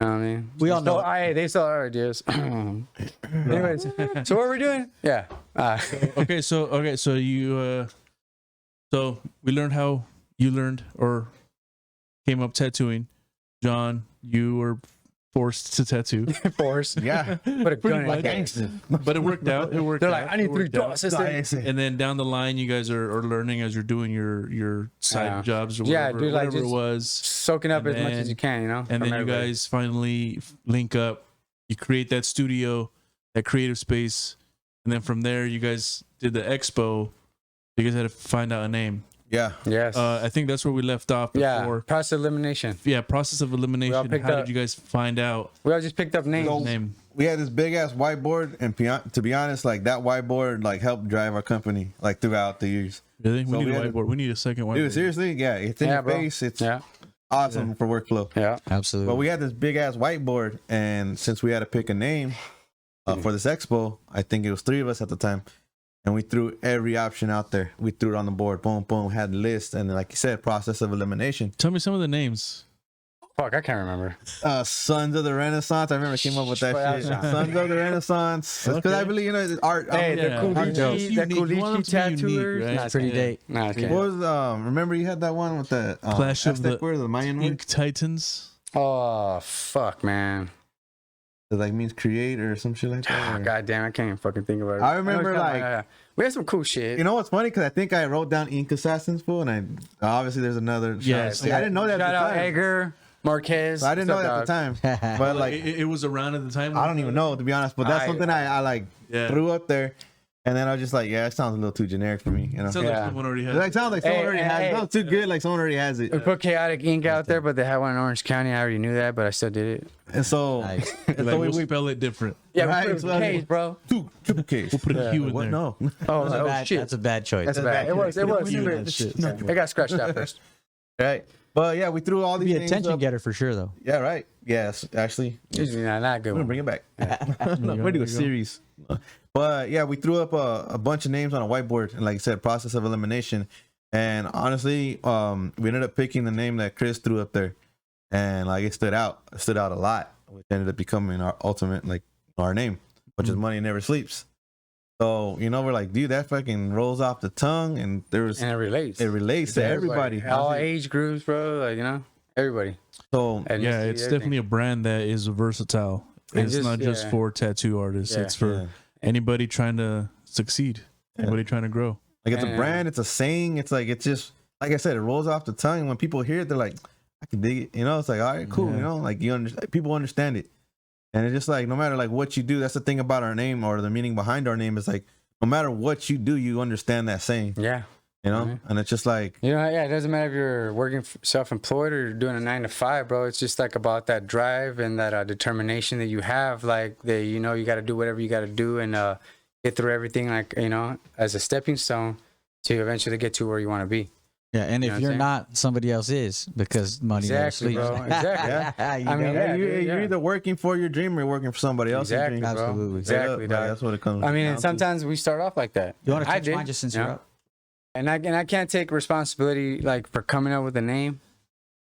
You know what I mean? We all know. They stole our ideas. Anyways, so what are we doing? Yeah. Okay, so you so we learned how you learned or came up tattooing. John, you were forced to tattoo. Force. Yeah. Put a gun in much. it. But it worked out. It worked They're out. like, I need It 3 worked out. dollars, sister. And then down the line, you guys are learning as you're doing your side Yeah. jobs or Yeah, whatever, dude, like, whatever it just was. Soaking up And as much then- as you can, And from then you everybody. guys finally link up. You create that studio, that creative space, and then from there, you guys did the expo. You guys had to find out a name. Yeah. Yes. I think that's where we left off yeah. before. Process elimination. Yeah, process of elimination. picked How up- did you guys find out We all just picked up names. So- name? We had this big ass whiteboard, and to be honest, like that whiteboard like helped drive our company like throughout the years. Really? So We need we a had to- whiteboard. We need a second whiteboard. Dude, seriously, yeah, it's in Yeah, your bro. face. It's Yeah. awesome for workflow. Yeah. Absolutely. But we had this big ass whiteboard, and since we had to pick a name for this expo, I think it was 3 of us at the time, and we threw every option out there. We threw it on the board, boom, boom, had a list, and like you said, process of elimination. Tell me some of the names. Fuck, I can't remember. Sons of the Renaissance. I remember I came up with that Well, shit. that was- Sons of the Renaissance. Because Okay. I believe it's art. Hey, the Yeah. Kulichi, jokes. the Unique. You want them Kulichi to be unique, tattooers. right? Nah, It's pretty okay. date. Nah, okay. What was remember you had that one with the Clash of Aztec the word, the Mayan word? Ink Titans. Oh fuck, man. It like means create or some shit like that. or- God damn, I can't even fucking think about it. I remember, know it's like- kinda we had some cool shit. You know what's funny? Because I think I wrote down Ink Assassins, fool, and I obviously there's another. Yes. I didn't know that Shout at the out time. Edgar Marquez. So I didn't know What's that up, at the time. But like, it was around at the time. I don't even know, to be honest. But that's something I like Yeah. threw up there, and then I was just like, yeah, it sounds a little too generic for me. You know, It sounds Yeah. like someone already it had. like, sounds like someone Hey, already hey, has it. hey. It sounds too good, like someone already has it. We put Chaotic Ink out there, but they had one in Orange County. I already knew that, but I still did it. And so, Nice. and Like, so we'll we spell it different. Yeah, Right, we put so- K's, bro. triple case. We'll put a Q in What? there. No. Oh, That's a oh bad, shit. that's a bad choice. That's bad. It was. It was. Q in that shit. It got scratched out first. Right. But yeah, we threw all these Be a names attention up. getter for sure, though. Yeah, right. Yes, actually. Usually not a good I'm gonna one. bring it back. There you Way to go, go. series. But yeah, we threw up a bunch of names on a whiteboard, and like I said, process of elimination. And honestly, we ended up picking the name that Chris threw up there, and like it stood out. It stood out a lot, which ended up becoming our ultimate, like our name, which is Money Never Sleeps. So you know, we're like, dude, that fucking rolls off the tongue, and there was And it relates. it relates to everybody. All age groups, bro. Like, you know, everybody. So And Yeah, you see it's everything. definitely a brand that is versatile. And It's just- not just yeah. for tattoo artists. Yeah. It's for yeah. anybody trying to succeed. Anybody trying to grow. Like it's a Yeah. brand, it's a saying. It's like it's just like I said, it rolls off the tongue. When people hear it, they're like, I can dig it. You know, it's like, all right, cool. Yeah. You know, like people understand it, and it's just like no matter like what you do. That's the thing about our name or the meaning behind our name is like no matter what you do, you understand that saying. Yeah. You know, Mhm. and it's just like You know, yeah, it doesn't matter if you're working self-employed or you're doing a 9 to 5, bro. It's just like about that drive and that determination that you have. Like, that you know, you got to do whatever you got to do and get through everything, like, you know, as a stepping stone to eventually get to where you want to be. Yeah, and You if know what you're I'm not, somebody else is because money never Exactly, sleeps. bro. Exactly. Yeah, you I mean, know? yeah, you, dude, you're yeah. either working for your dream or you're working for somebody else's Exactly, dream. bro. Absolutely. Exactly, Like, dog. that's what it comes. I mean, down and to. sometimes we start off like that. You want to I touch did, mine just since you you're know? up? And I can't take responsibility like for coming up with a name.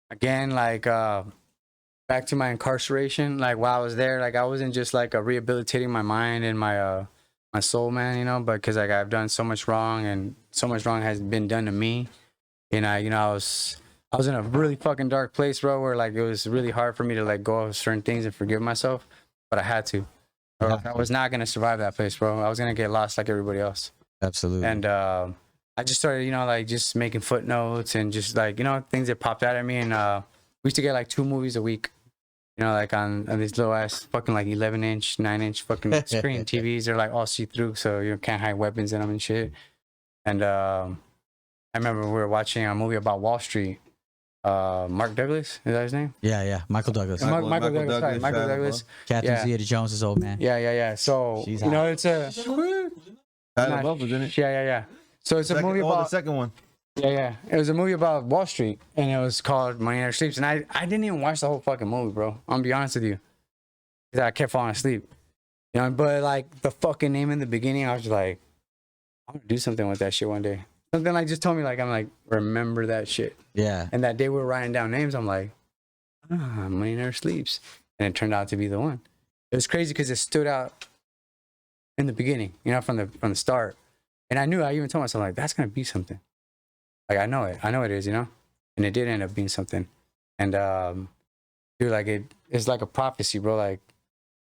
Again, like back to my incarceration, like while I was there, like I wasn't just like rehabilitating my mind and my my soul, man, you know, but because like I've done so much wrong and so much wrong has been done to me. And I was in a really fucking dark place, bro, where like it was really hard for me to let go of certain things and forgive myself, but I had to. Or else I was not gonna survive that place, bro. I was gonna get lost like everybody else. Absolutely. And I just started, you know, like just making footnotes and just like, you know, things that popped out at me. And we used to get like 2 movies a week, you know, like on these little ass fucking like 11-inch, 9-inch fucking screen TVs. They're like all see through, so you can't hide weapons in them and shit. And I remember we were watching a movie about Wall Street. Mark Douglas, is that his name? yeah, Michael Douglas. Michael Douglas, sorry, Douglas, Michael yeah, Douglas. Catherine yeah. Zeta-Jones' old man. Yeah. So, She's you know, hot. it's a. Shia LaBeouf was in it. Yeah. So it's a movie the about. second one. Yeah. It was a movie about Wall Street, and it was called Money Never Sleeps. And I didn't even watch the whole fucking movie, bro. I'm gonna be honest with you, because I kept falling asleep. You know, but like the fucking name in the beginning, I was just like, I'm gonna do something with that shit one day. Something like just told me like I'm like remember that shit. Yeah. And that day we were writing down names, I'm like, Money Never Sleeps, and it turned out to be the one. It was crazy because it stood out in the beginning, you know, from the start. And I knew, I even told myself like, that's gonna be something. Like I know it is, you know, and it did end up being something. And dude, like it's like a prophecy, bro. Like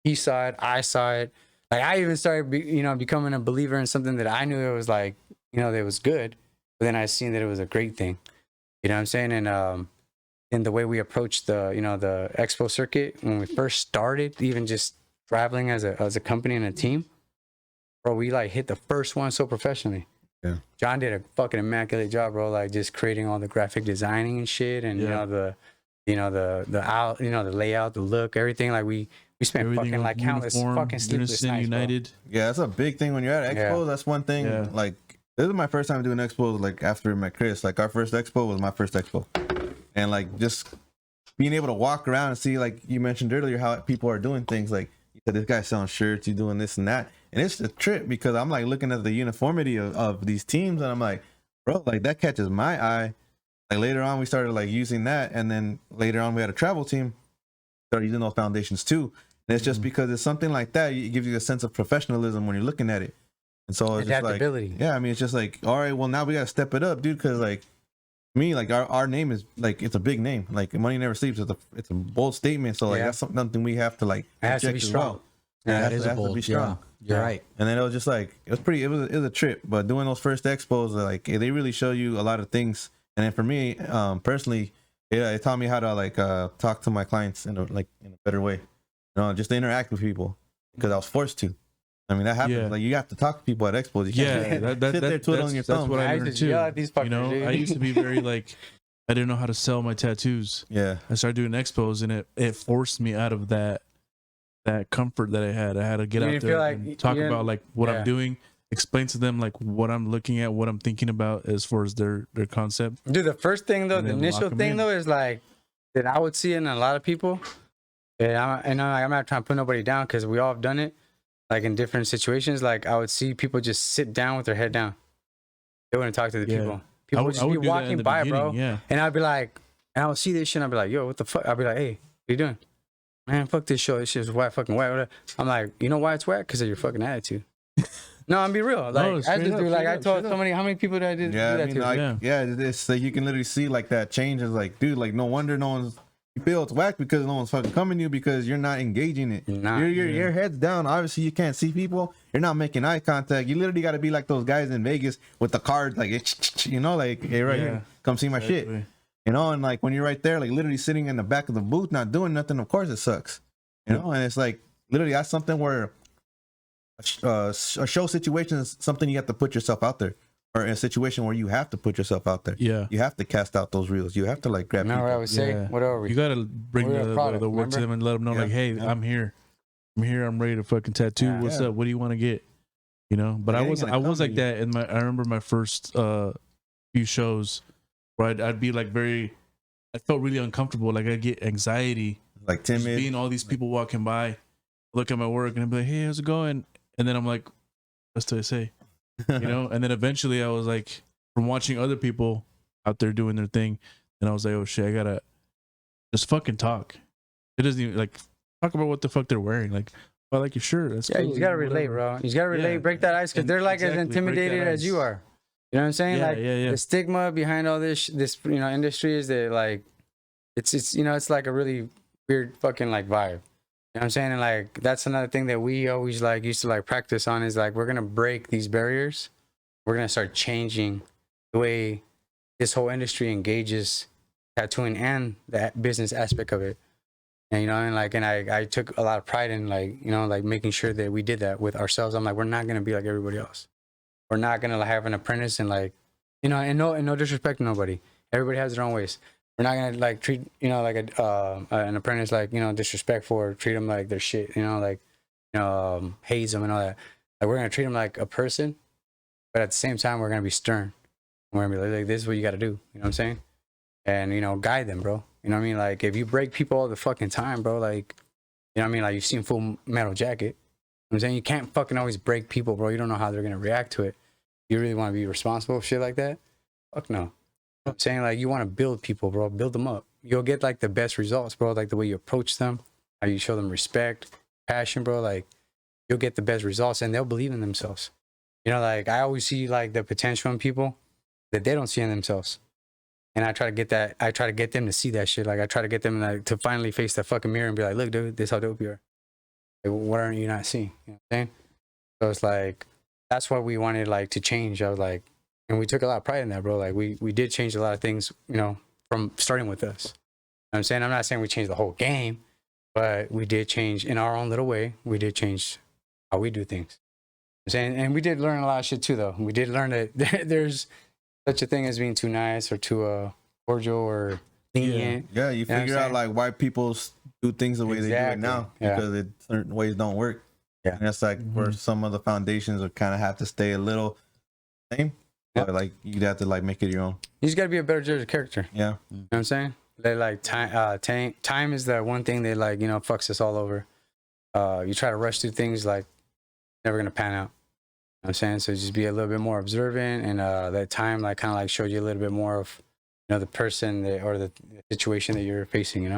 he saw it, I saw it. Like I even started, becoming a believer in something that I knew it was like, you know, that it was good, but then I seen that it was a great thing. You know what I'm saying? And in the way we approached the expo circuit when we first started, even just traveling as a company and a team, bro, we like hit the first one so professionally. Yeah. John did a fucking immaculate job, bro. Like just creating all the graphic designing and shit, and the layout, the look, everything. Like we spent Everything fucking like countless uniform, fucking sleepless Unison, nights, bro. United. Yeah, that's a big thing when you're at expos. Yeah. That's one thing. Yeah. Like this is my first time doing expos. Like after I met Chris, like our first expo was my first expo, and like just being able to walk around and see, like you mentioned earlier, how people are doing things. Like you said, this guy's selling shirts, you doing this and that, and it's a trip because I'm like looking at the uniformity of these teams, and I'm like, bro, like that catches my eye. Like later on, we started like using that, and then later on, we had a travel team started using those foundations too. And it's just because it's something like that, it gives you a sense of professionalism when you're looking at it. And so it's just like, Adaptability. yeah, I mean, it's just like, all right, well, now we got to step it up, dude, because like me, like our name is like it's a big name. Like Money Never Sleeps. It's a bold statement. So like Yeah. that's something we have to like It has to be project as strong. well. Yeah, that it is has a to be bold. strong. Yeah, you're right. And then it was just like it was a trip. But doing those first expos, like they really show you a lot of things. And then for me, personally, it taught me how to like talk to my clients in a better way. Just to interact with people because I was forced to. I mean that happens. Yeah. Like you have to talk to people at expos. You can't Yeah, sit there twiddling your that's thumbs. what I I learned used to too. yell at these fuckers, You know, dude. I used to be very like, I didn't know how to sell my tattoos. Yeah. I started doing expos, and it forced me out of that comfort that I had. I had to get You out didn't there feel like and you talk didn't- about like what yeah. I'm doing, explain to them like what I'm looking at, what I'm thinking about as far as their concept. Dude, the first thing though, And the then initial lock 'em thing in. though is like that I would see in a lot of people. And I'm not trying to put nobody down because we all have done it. Like in different situations, like I would see people just sit down with their head down. They wouldn't talk to the Yeah. people. People would just be do that in walking the by, bro. beginning, Yeah. And I'd be like, and I would see this shit and I'd be like, yo, what the fuck? I'd be like, hey, what you doing? Man, fuck this show. This shit's whack, fucking whack. I'm like, you know why it's whack? Because of your fucking attitude. No, I'm be real. Like, I straight just up, do, like, straight I up, told straight so many, how many people did I do Yeah, that I mean, to? like, Yeah. it's like you can literally see like that change. Is like, dude, like no wonder no one's you feel it's whack because no one's fucking coming to you because you're not engaging it. You're not. Your head's down. Obviously, you can't see people. You're not making eye contact. You literally got to be like those guys in Vegas with the cards, like like hey, right Yeah. here, come see my shit. Exactly. And like when you're right there, like literally sitting in the back of the booth, not doing nothing. Of course, it sucks. And it's like literally that's something where a show situation is something you have to put yourself out there, or in a situation where you have to put yourself out there. Yeah. You have to cast out those reels. You have to like grab Remember what I people. would say? Yeah. What are we? You gotta bring We're a product, the work to remember? them and let them know, Yeah. like, hey, Yeah. I'm here. I'm ready to fucking tattoo. Yeah. What's Yeah. up? What do you want to get? You know. But They I ain't was gonna I was come to like you. that in my. I remember my first few shows where I'd be like I felt really uncomfortable. Like I'd get anxiety. Like Just timid. being all these people walking by, look at my work, and I'd be like, hey, how's it going? And then I'm like, what's do I say? You know. And then eventually I was like, from watching other people out there doing their thing, and I was like, oh shit, I gotta just fucking talk. It doesn't even like talk about what the fuck they're wearing. Like, I like your shirt. That's Yeah, cool, you just gotta relate, whatever. bro. You just gotta relate, Yeah. break that ice, because And they're like exactly, as break that intimidated as ice. you are. You know what I'm saying? Yeah, Like yeah. the stigma behind all this industry is that like it's it's like a really weird fucking like vibe. You know what I'm saying? And like that's another thing that we always like used to like practice on is like we're gonna break these barriers. We're gonna start changing the way this whole industry engages tattooing and that business aspect of it. And and I took a lot of pride in like making sure that we did that with ourselves. I'm like, we're not gonna be like everybody else. We're not gonna like, have an apprentice and like and no disrespect to nobody. Everybody has their own ways. We're not gonna like treat like an apprentice like disrespectful or treat them like their shit. Haze them and all that. Like we're gonna treat them like a person, but at the same time we're gonna be stern. We're gonna be like this is what you gotta do. You know what I'm saying? And guide them, bro. You know what I mean? Like if you break people all the fucking time, bro, like you know what I mean? Like you've seen Full Metal Jacket. You know what I'm saying? You can't fucking always break people, bro. You don't know how they're gonna react to it. You really want to be responsible for shit like that? Fuck no. I'm saying like you want to build people, bro. Build them up. You'll get like the best results, bro. Like the way you approach them, how you show them respect, passion, bro. Like you'll get the best results, and they'll believe in themselves. Like I always see like the potential in people that they don't see in themselves, and I try to get that. I try to get them to see that shit. Like I try to get them like to finally face the fucking mirror and be like, look, dude, this is how dope you are. Like, what aren't you not seeing? You know what I'm saying? So it's like that's what we wanted like to change. I was like. And we took a lot of pride in that, bro. Like we did change a lot of things, from starting with us. You know what I'm saying? I'm not saying we changed the whole game, but we did change in our own little way. We did change how we do things. You know what I'm saying? And we did learn a lot of shit too, though. We did learn that there's such a thing as being too nice or too cordial or lenient. Yeah, you know what I'm figure out saying? like why people do things the way they do it Exactly. now Yeah. because certain ways don't work. Yeah. And that's like where some of the foundations will kind of have to stay a little same. Yep. But like you'd have to like make it your own. You just gotta be a better judge of character. Yeah. You know what I'm saying? They like time is the one thing that like fucks us all over. You try to rush through things like never gonna pan out. You know what I'm saying? So just be a little bit more observant, and that time like kind of like showed you a little bit more of the person or the situation that you're facing.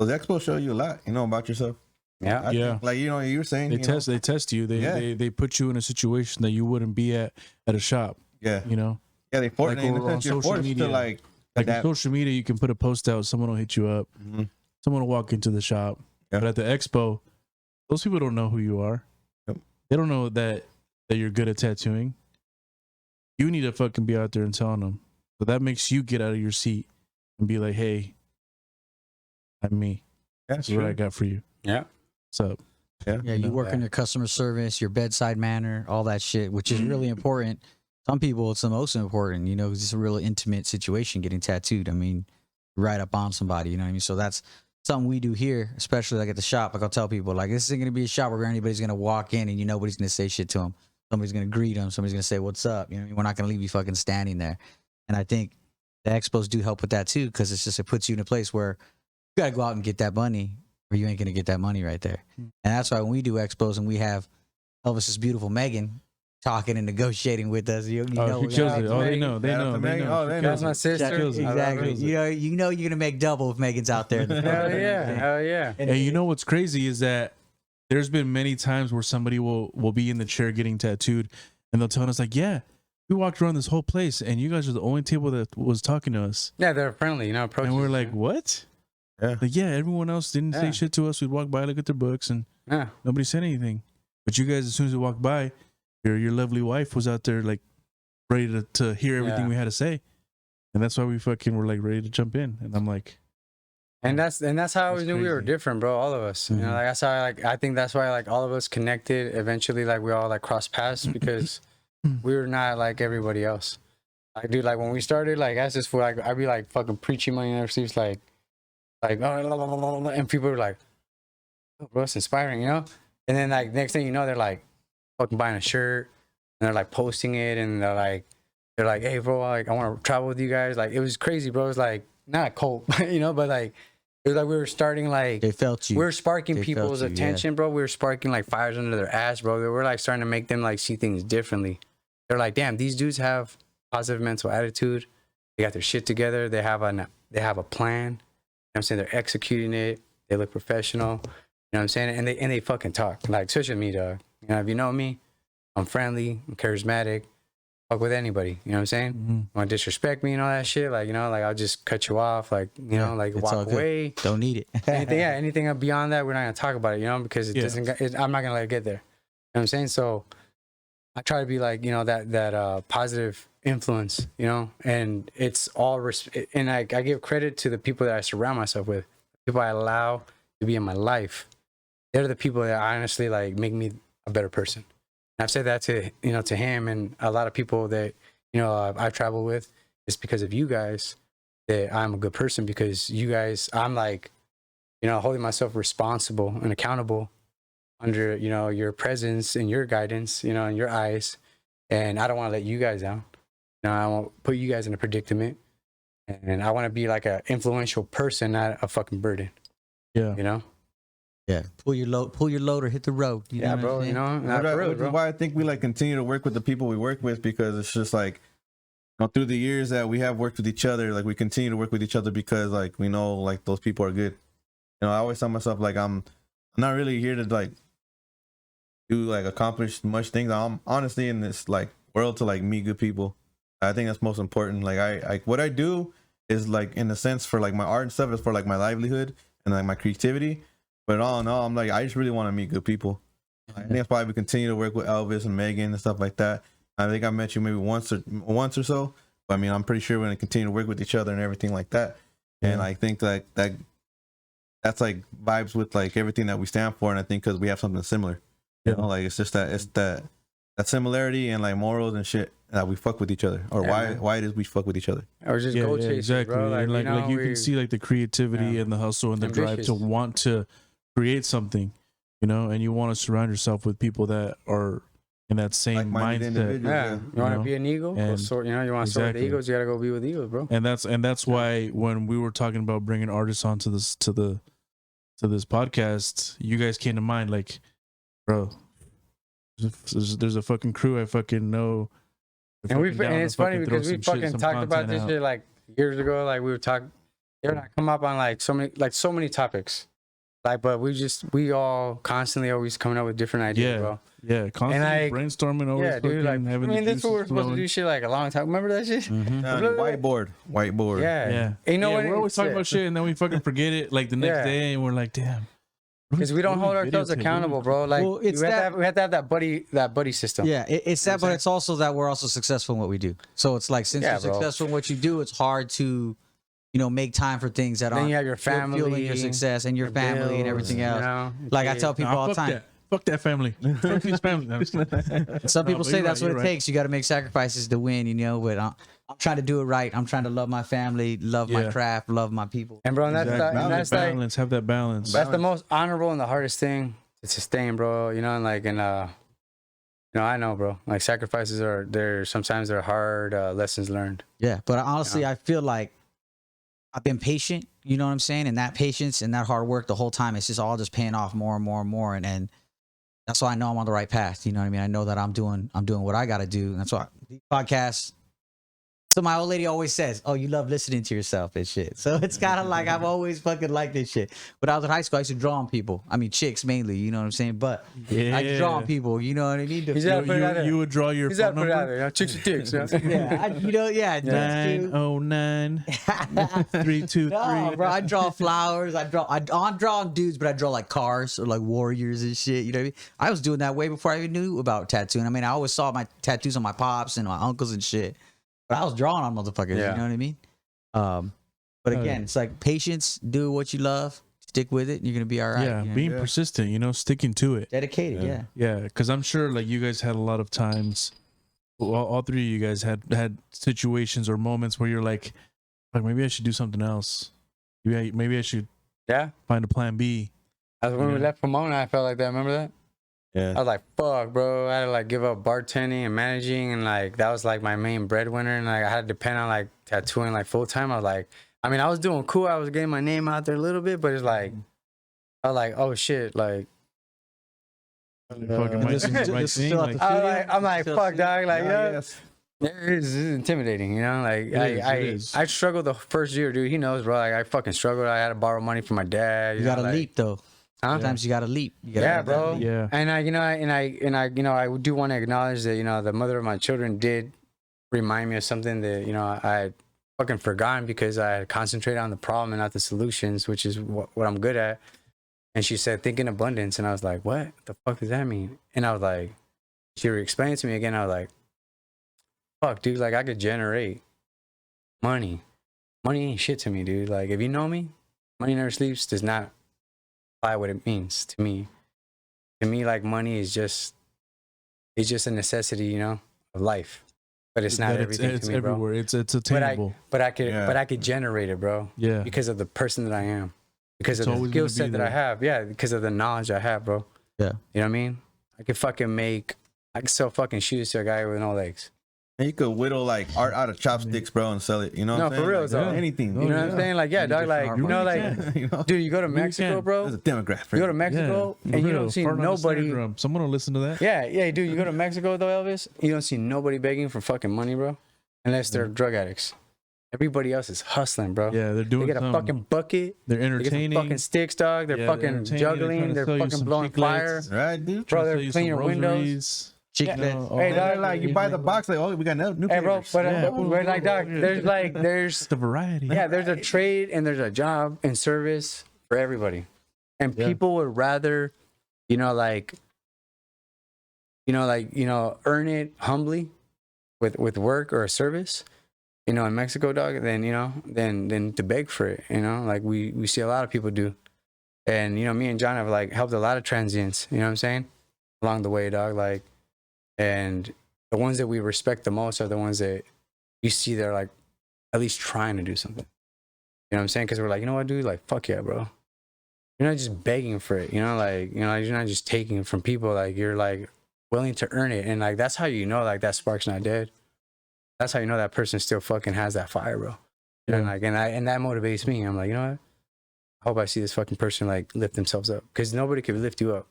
So the expo show you a lot, about yourself. Yeah. I Yeah. think, like you were saying. They you know, test you. Yeah. They put you in a situation that you wouldn't be at a shop. Yeah. You know. Yeah, they force Like in on the sense you're social forced media. to like Like on adapt. social media, you can put a post out, someone will hit you up, Mhm. someone will walk into the shop. Yeah. But at the expo, those people don't know who you are. Yep. They don't know that you're good at tattooing. You need to fucking be out there and telling them. So that makes you get out of your seat and be like, hey, I'm me. Yeah, This is what I true. got for you. Yeah. What's up? Yeah, you know? work on your customer service, your bedside manner, all that shit, which is really important. Some people, it's the most important, you know, 'cause it's a real intimate situation getting tattooed. I mean, right up on somebody, you know what I mean? So that's something we do here, especially like at the shop. Like I'll tell people, like, this isn't going to be a shop where anybody's going to walk in and nobody's going to say shit to them. Somebody's going to greet them. Somebody's going to say, what's up? You know what I mean? We're not going to leave you fucking standing there. And I think the expos do help with that too, because it puts you in a place where you got to go out and get that money, or you ain't going to get that money right there. And that's why when we do expos and we have Elvis's beautiful Megan talking and negotiating with us, you know, she kills it. Oh, they Megan. know. They Shout out know. to They Megan. know. Oh, they She know. kills That's my it. sister. kills it. exactly. Kills it. You know you're gonna make double if Megan's out there. Hell yeah. Hell yeah. And you know what's crazy is that there's been many times where somebody will be in the chair getting tattooed, and they'll tell us like, yeah, we walked around this whole place, and you guys are the only table that was talking to us. Yeah, they're friendly, you know. And we're like, what? Yeah. Like, yeah, everyone else didn't say Yeah. shit to us. We'd walk by, look at their books, and yeah. nobody said anything. But you guys, as soon as we walked by, your lovely wife was out there like ready to hear everything Yeah. we had to say. And that's why we fucking were like ready to jump in. And I'm like, And that's how I always knew we were crazy. different, bro. All of us, you know, like that's how I think that's why like all of us connected. Eventually, like we all like crossed paths because we were not like everybody else. Like, dude, like when we started, like as this fool, like I'd be like fucking preaching money in their sleeves, like oh, blah, blah, blah, blah, blah, and people were like, oh, bro, it's inspiring, you know. And then like next thing you know, they're like fucking buying a shirt and they're like posting it and they're like, hey, bro, like I want to travel with you guys. Like it was crazy, bro. It was like not a cult, you know, but like it was like we were starting like They felt you. we were sparking They people's felt you, yeah. attention, bro. We were sparking like fires under their ass, bro. They were like starting to make them like see things differently. They're like, damn, these dudes have positive mental attitude. They got their shit together. They have a plan. You know what I'm saying? They're executing it. They look professional. You know what I'm saying? And they fucking talk. Like especially me, dog. You know, if you know me, I'm friendly, I'm charismatic. Fuck with anybody. You know what I'm saying? Want to disrespect me and all that shit? Like, you know, like I'll just cut you off. Like, you know, like it's all walk good. away. Don't need it. Anything beyond that, we're not gonna talk about it, you know, because it Yeah. doesn't. I'm not gonna let it get there. You know what I'm saying? So I try to be like, you know, that positive influence, you know, and it's all and I give credit to the people that I surround myself with, people I allow to be in my life. They're the people that honestly like make me a better person. And I've said that to to him and a lot of people that I travel with. It's because of you guys that I'm a good person, because you guys, I'm like, holding myself responsible and accountable under, your presence and your guidance, in your eyes. And I don't want to let you guys down. I won't put you guys in a predicament. And I want to be like an influential person, not a fucking burden. Yeah. Yeah, pull your load or hit the road. You know what I'm bro. saying? Which is why I think we like continue to work with the people we work with, because it's just like, through the years that we have worked with each other, like we continue to work with each other because like we know like those people are good. I always tell myself like I'm not really here to like do like accomplish much things. I'm honestly in this like world to like meet good people. I think that's most important. Like I what I do is like in a sense for like my art and stuff is for like my livelihood and like my creativity. But all in all, I'm like, I just really want to meet good people. I think that's why we continue to work with Elvis and Megan and stuff like that. I think I met you maybe once or so. But I mean, I'm pretty sure we're going to continue to work with each other and everything like that. And I think like that's like vibes with like everything that we stand for. And I think because we have something similar, like it's just that similarity and like morals and shit that we fuck with each other, or why it is we fuck with each other. Or just go chase, exactly. bro. And like you can see like the creativity and the hustle and the drive ambitious. to want to create something, and you want to surround yourself with people that are in that same Like-minded mindset. individuals. Yeah, you want to be an eagle? Go And- sort, you want to sort with the exactly. eagles, you got to go be with eagles, bro. And that's why when we were talking about bringing artists onto this to this podcast, you guys came to mind. Like, bro, there's a fucking crew I fucking know. And it's funny throw because we some shit, fucking some talked about content this out. shit like years ago. Like we were talking, they were not come up on like so many topics. Like, but we all constantly always coming up with different ideas, Yeah. bro. Yeah, constantly like, brainstorming, always Yeah, dude. Like, fucking I having mean, the this is what we're juices supposed to flowing. do shit like a long time. Remember that shit? Whiteboard. Yeah. Yeah. And you know Yeah, what? we're always talking about shit, and then we fucking forget it like the next Yeah. day, and we're like, damn. Because we don't hold Really ourselves videotape, accountable, really. bro. Like, Well, it's we that- have to have that buddy system. Yeah, it's that, but it's also that we're also successful in what we do. So it's like, since Yeah, you're bro. successful in what you do, it's hard to, make time for things that Then aren't you have your family, fueling your success and your family and bills, everything you else. know? Like I tell people Nah, all the fuck time. that. Fuck that family. Fuck his family. No, I'm just kidding. Some No, people but say you're that's right, what you're it right. takes. You got to make sacrifices to win, but I'm trying to do it right. I'm trying to love my family, love my Yeah. craft, love my people. And bro, and that's Exactly. and that's like balance. Have that balance. that's the most honorable and the hardest thing to sustain, bro. I know, bro. Like, sacrifices sometimes they're hard lessons learned. Yeah, but honestly, I feel like I've been patient. You know what I'm saying? And that patience and that hard work the whole time, it's just all just paying off more and more and more. And that's why I know I'm on the right path. You know what I mean? I know that I'm doing what I got to do. And that's why these podcasts. So my old lady always says, "Oh, you love listening to yourself and shit." So it's kind of like I've always fucking liked this shit. When I was in high school, I used to draw on people. I mean, chicks mainly. You know what I'm saying? But I could draw on people. You know what I mean? He's gotta put it out there. You would draw your He's phone got to put it out number. there. You know, chicks and dicks. You know? Yeah, that's 909 too. 323. No, bro, I draw flowers. I don't draw on dudes, but I draw like cars or like warriors and shit. You know what I mean? I was doing that way before I even knew about tattooing. I mean, I always saw my tattoos on my pops and my uncles and shit, but I was drawing on motherfuckers. Yeah. You know what I mean? But again, it's like patience. Do what you love. Stick with it. And you're gonna be all right. Yeah, you know? being persistent, sticking to it. Dedicated. Yeah. Yeah, because I'm sure like you guys had a lot of times. Well, all three of you guys had situations or moments where you're like maybe I should do something else. Maybe I should Yeah. find a plan B. That's when we Yeah. left Pomona. I felt like that. Remember that? I Yeah. was like, fuck, bro. I had to like give up bartending and managing, and like that was like my main breadwinner, and like I had to depend on like tattooing like full time. I was like, I mean, I was doing cool. I was getting my name out there a little bit, but it's like, I was like, oh shit, like. Fucking this is- my this is thing, still like, at the I'm like, Still fuck, dog. Like, Yeah, yeah, yes. this is intimidating, Like, It is. I struggled the first year, dude. He knows, bro. Like, I fucking struggled. I had to borrow money from my dad. You gotta like, leap though. Huh? Sometimes you gotta leap. You gotta Yeah, let that bro. leap. yeah. And I do want to acknowledge that, the mother of my children did remind me of something that, I had fucking forgotten because I had concentrated on the problem and not the solutions, which is what I'm good at. And she said, think in abundance. And I was like, what the fuck does that mean? And I was like, she explained it to me again. I was like, fuck, dude, like I could generate money. Money ain't shit to me, dude. Like, if you know me, money never sleeps does not apply what it means to me. To me, like, money is just a necessity, of life. But it's not That everything it's to me, everywhere. bro. It's attainable. But I Yeah. could generate it, bro. Yeah. Because of the person that I am. Because It's of the always skill gonna be set that I there. have. Yeah, because of the knowledge I have, bro. Yeah. You know what I mean? I could sell fucking shoes to a guy with no legs. And you could whittle like art out of chopsticks, bro, and sell it. You know No, what I'm for saying? real, Like, though. anything. You know what I'm saying? Like, yeah, Many dog, different like, art You really like, can. you know? dude, you go to really Mexico, can. bro. There's a demographic. You go to Mexico Yeah. and For you real. don't see Fart on the snare nobody. drum. Someone will listen to that. Yeah, dude, you go to Mexico though, Elvis, you don't see nobody begging for fucking money, bro. Unless they're drug addicts. Everybody else is hustling, bro. Yeah, they're They doing get a some, fucking bucket. they're They get some entertaining. fucking sticks, dog. They're Yeah, they're fucking entertaining. They're juggling. trying to They're sell you fucking some blowing fire. chiclets. Right, dude? Bro, Trying to they're sell you cleaning some your windows. rosaries. Chick You know, all Hey, that. dog, They're like, you buy the box, like, oh, we got new Hey, bro, flavors. but Yeah. we're like, dog, there's It's the variety. yeah, there's a trade and there's a job and service for everybody. And Yeah. people would rather, earn it humbly with work or a service, in Mexico, dog, than to beg for it, like we see a lot of people do. And, me and John have like helped a lot of transients, you know what I'm saying? Along the way, dog, like, and the ones that we respect the most are the ones that you see they're like at least trying to do something. You know what I'm saying? Because we're like, you know what, dude? Like, fuck yeah, bro. You're not just begging for it, you're not just taking it from people. Like, you're like willing to earn it. And like, that's how you know, like, that spark's not dead. That's how you know that person still fucking has that fire, bro. Yeah. And like, and that motivates me. I'm like, you know what? I hope I see this fucking person like lift themselves up, because nobody can lift you up.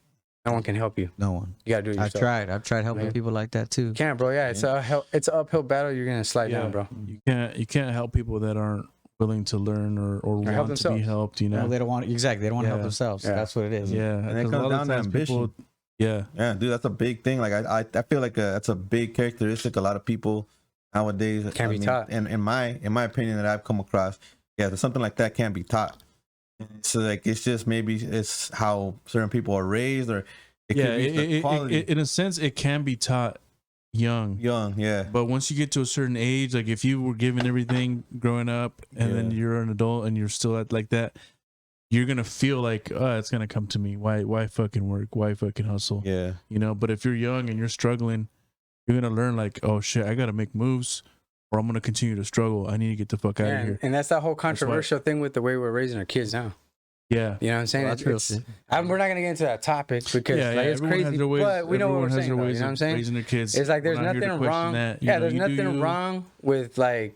No one can help you. No one. You gotta do it yourself. I've tried helping Man. people like that too. You can't, bro. Yeah, it's an uphill battle. You're gonna slide down, bro. You can't help people that aren't willing to learn or want help to be themselves. helped, you No, know. they don't want exactly. They don't want to help Yeah. themselves. Yeah. That's what it is. Yeah, And it 'cause a comes lot of down to times ambition. people- yeah, Yeah, dude, that's a big thing. Like I feel like that's a big characteristic. A lot of people nowadays Can't be taught. And in my opinion, that I've come across, yeah, something like that can't be taught. So like it's just maybe it's how certain people are raised, or it yeah. could be the quality. In a sense, it can be taught young. Young, yeah, But once you get to a certain age, like if you were given everything growing up and then Yeah. you're an adult and you're still at like that, you're gonna feel like, oh, it's gonna come to me. Why fucking work? Why fucking hustle? yeah, You know. But if you're young and you're struggling, you're gonna learn like, oh shit, I gotta make moves, or I'm gonna continue to struggle. I need to get the fuck out of here. And that's that whole why- controversial thing with the way we're raising our kids now. Yeah. You know what I'm saying? Well, that's real It's- shit. we're not gonna get into that topic because Yeah, like, it's everyone crazy. has their ways, but we know what we're everyone has saying. their Though, ways you know what I'm of saying? raising their kids. It's like We're there's not here to nothing question wrong. that. You Yeah, know, there's you do nothing you. wrong with like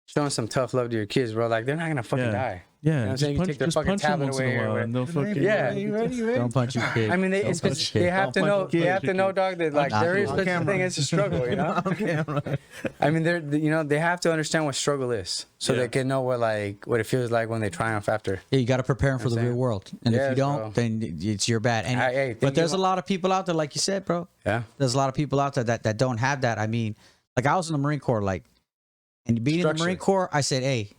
showing some tough love to your kids, bro. Like they're not gonna fucking Yeah. die. Yeah, You know what I'm saying? You take their fucking punch them tablet once in away a or while what- and they'll fucking Yeah. You ready? Don't punch your kid. I mean, Don't it's punch because your they kid. have to Don't know. punch your They kid. have to know, dog, that like Not there is on such a camera. thing as a struggle. You know. Okay, right. I mean, they have to understand what struggle is, so Yeah. they can know what it feels like when they triumph after. Yeah, you got to prepare them for I'm the saying. real world, and if Yes, you don't, bro. then it's your bad. And, Hey, but think there's you a lot of people out there, like you said, bro. Yeah. There's a lot of people out there that don't have that. I mean, like I was in the Marine Corps, like, and being in the Structure. Marine Corps, I said, hey,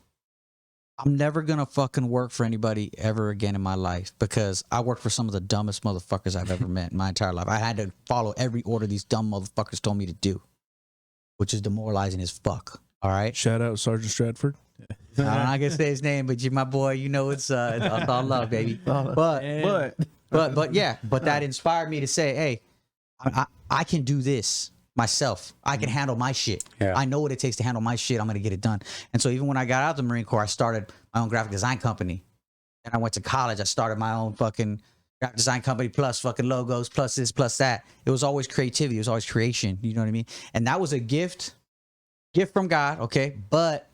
I'm never gonna fucking work for anybody ever again in my life because I worked for some of the dumbest motherfuckers I've ever met in my entire life. I had to follow every order these dumb motherfuckers told me to do, which is demoralizing as fuck. All right. Shout out Sergeant Stratford. I'm not gonna say his name, but you, my boy, you know it's all love, baby. But that inspired me to say, hey, I can do this myself. I can handle my shit. Yeah. I know what it takes to handle my shit. I'm gonna get it done. And so even when I got out of the Marine Corps, I started my own graphic design company. And I went to college. I started my own fucking graphic design company, plus fucking logos, plus this, plus that. It was always creativity. It was always creation. You know what I mean? And that was a gift from God. Okay, but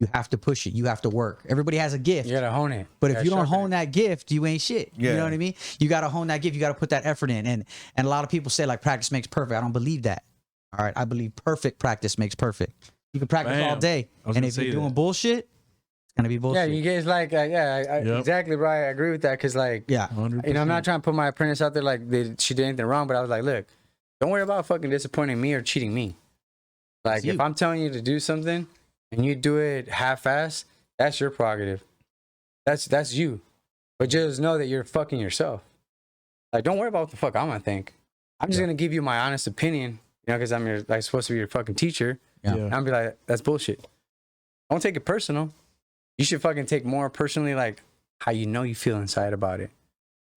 you have to push it. You have to work. Everybody has a gift. You gotta hone it. But if gotta you don't sharpen hone it. that gift, you ain't shit. You Yeah. know what I mean? You got to hone that gift. You got to put that effort in. And a lot of people say like practice makes perfect. I don't believe that. All right. I believe perfect practice makes perfect. You can practice all Bam. day. I was And gonna if you're say doing that. bullshit, it's going to be Yeah, bullshit. you guys like Yep. exactly right. I agree with that because like Yeah. 100%. you know I'm not trying to put my apprentice out there like she did anything wrong, but I was like, look, don't worry about fucking disappointing me or cheating me. Like It's if you. I'm telling you to do something and you do it half-assed, that's your prerogative. That's you. But just know that you're fucking yourself. Like don't worry about what the fuck I'm gonna think. I'm just gonna give you my honest opinion, you know, because I'm your like supposed to be your fucking teacher. Yeah. Yeah. And I'll be like, that's bullshit. Don't take it personal. You should fucking take more personally, like how you know you feel inside about it.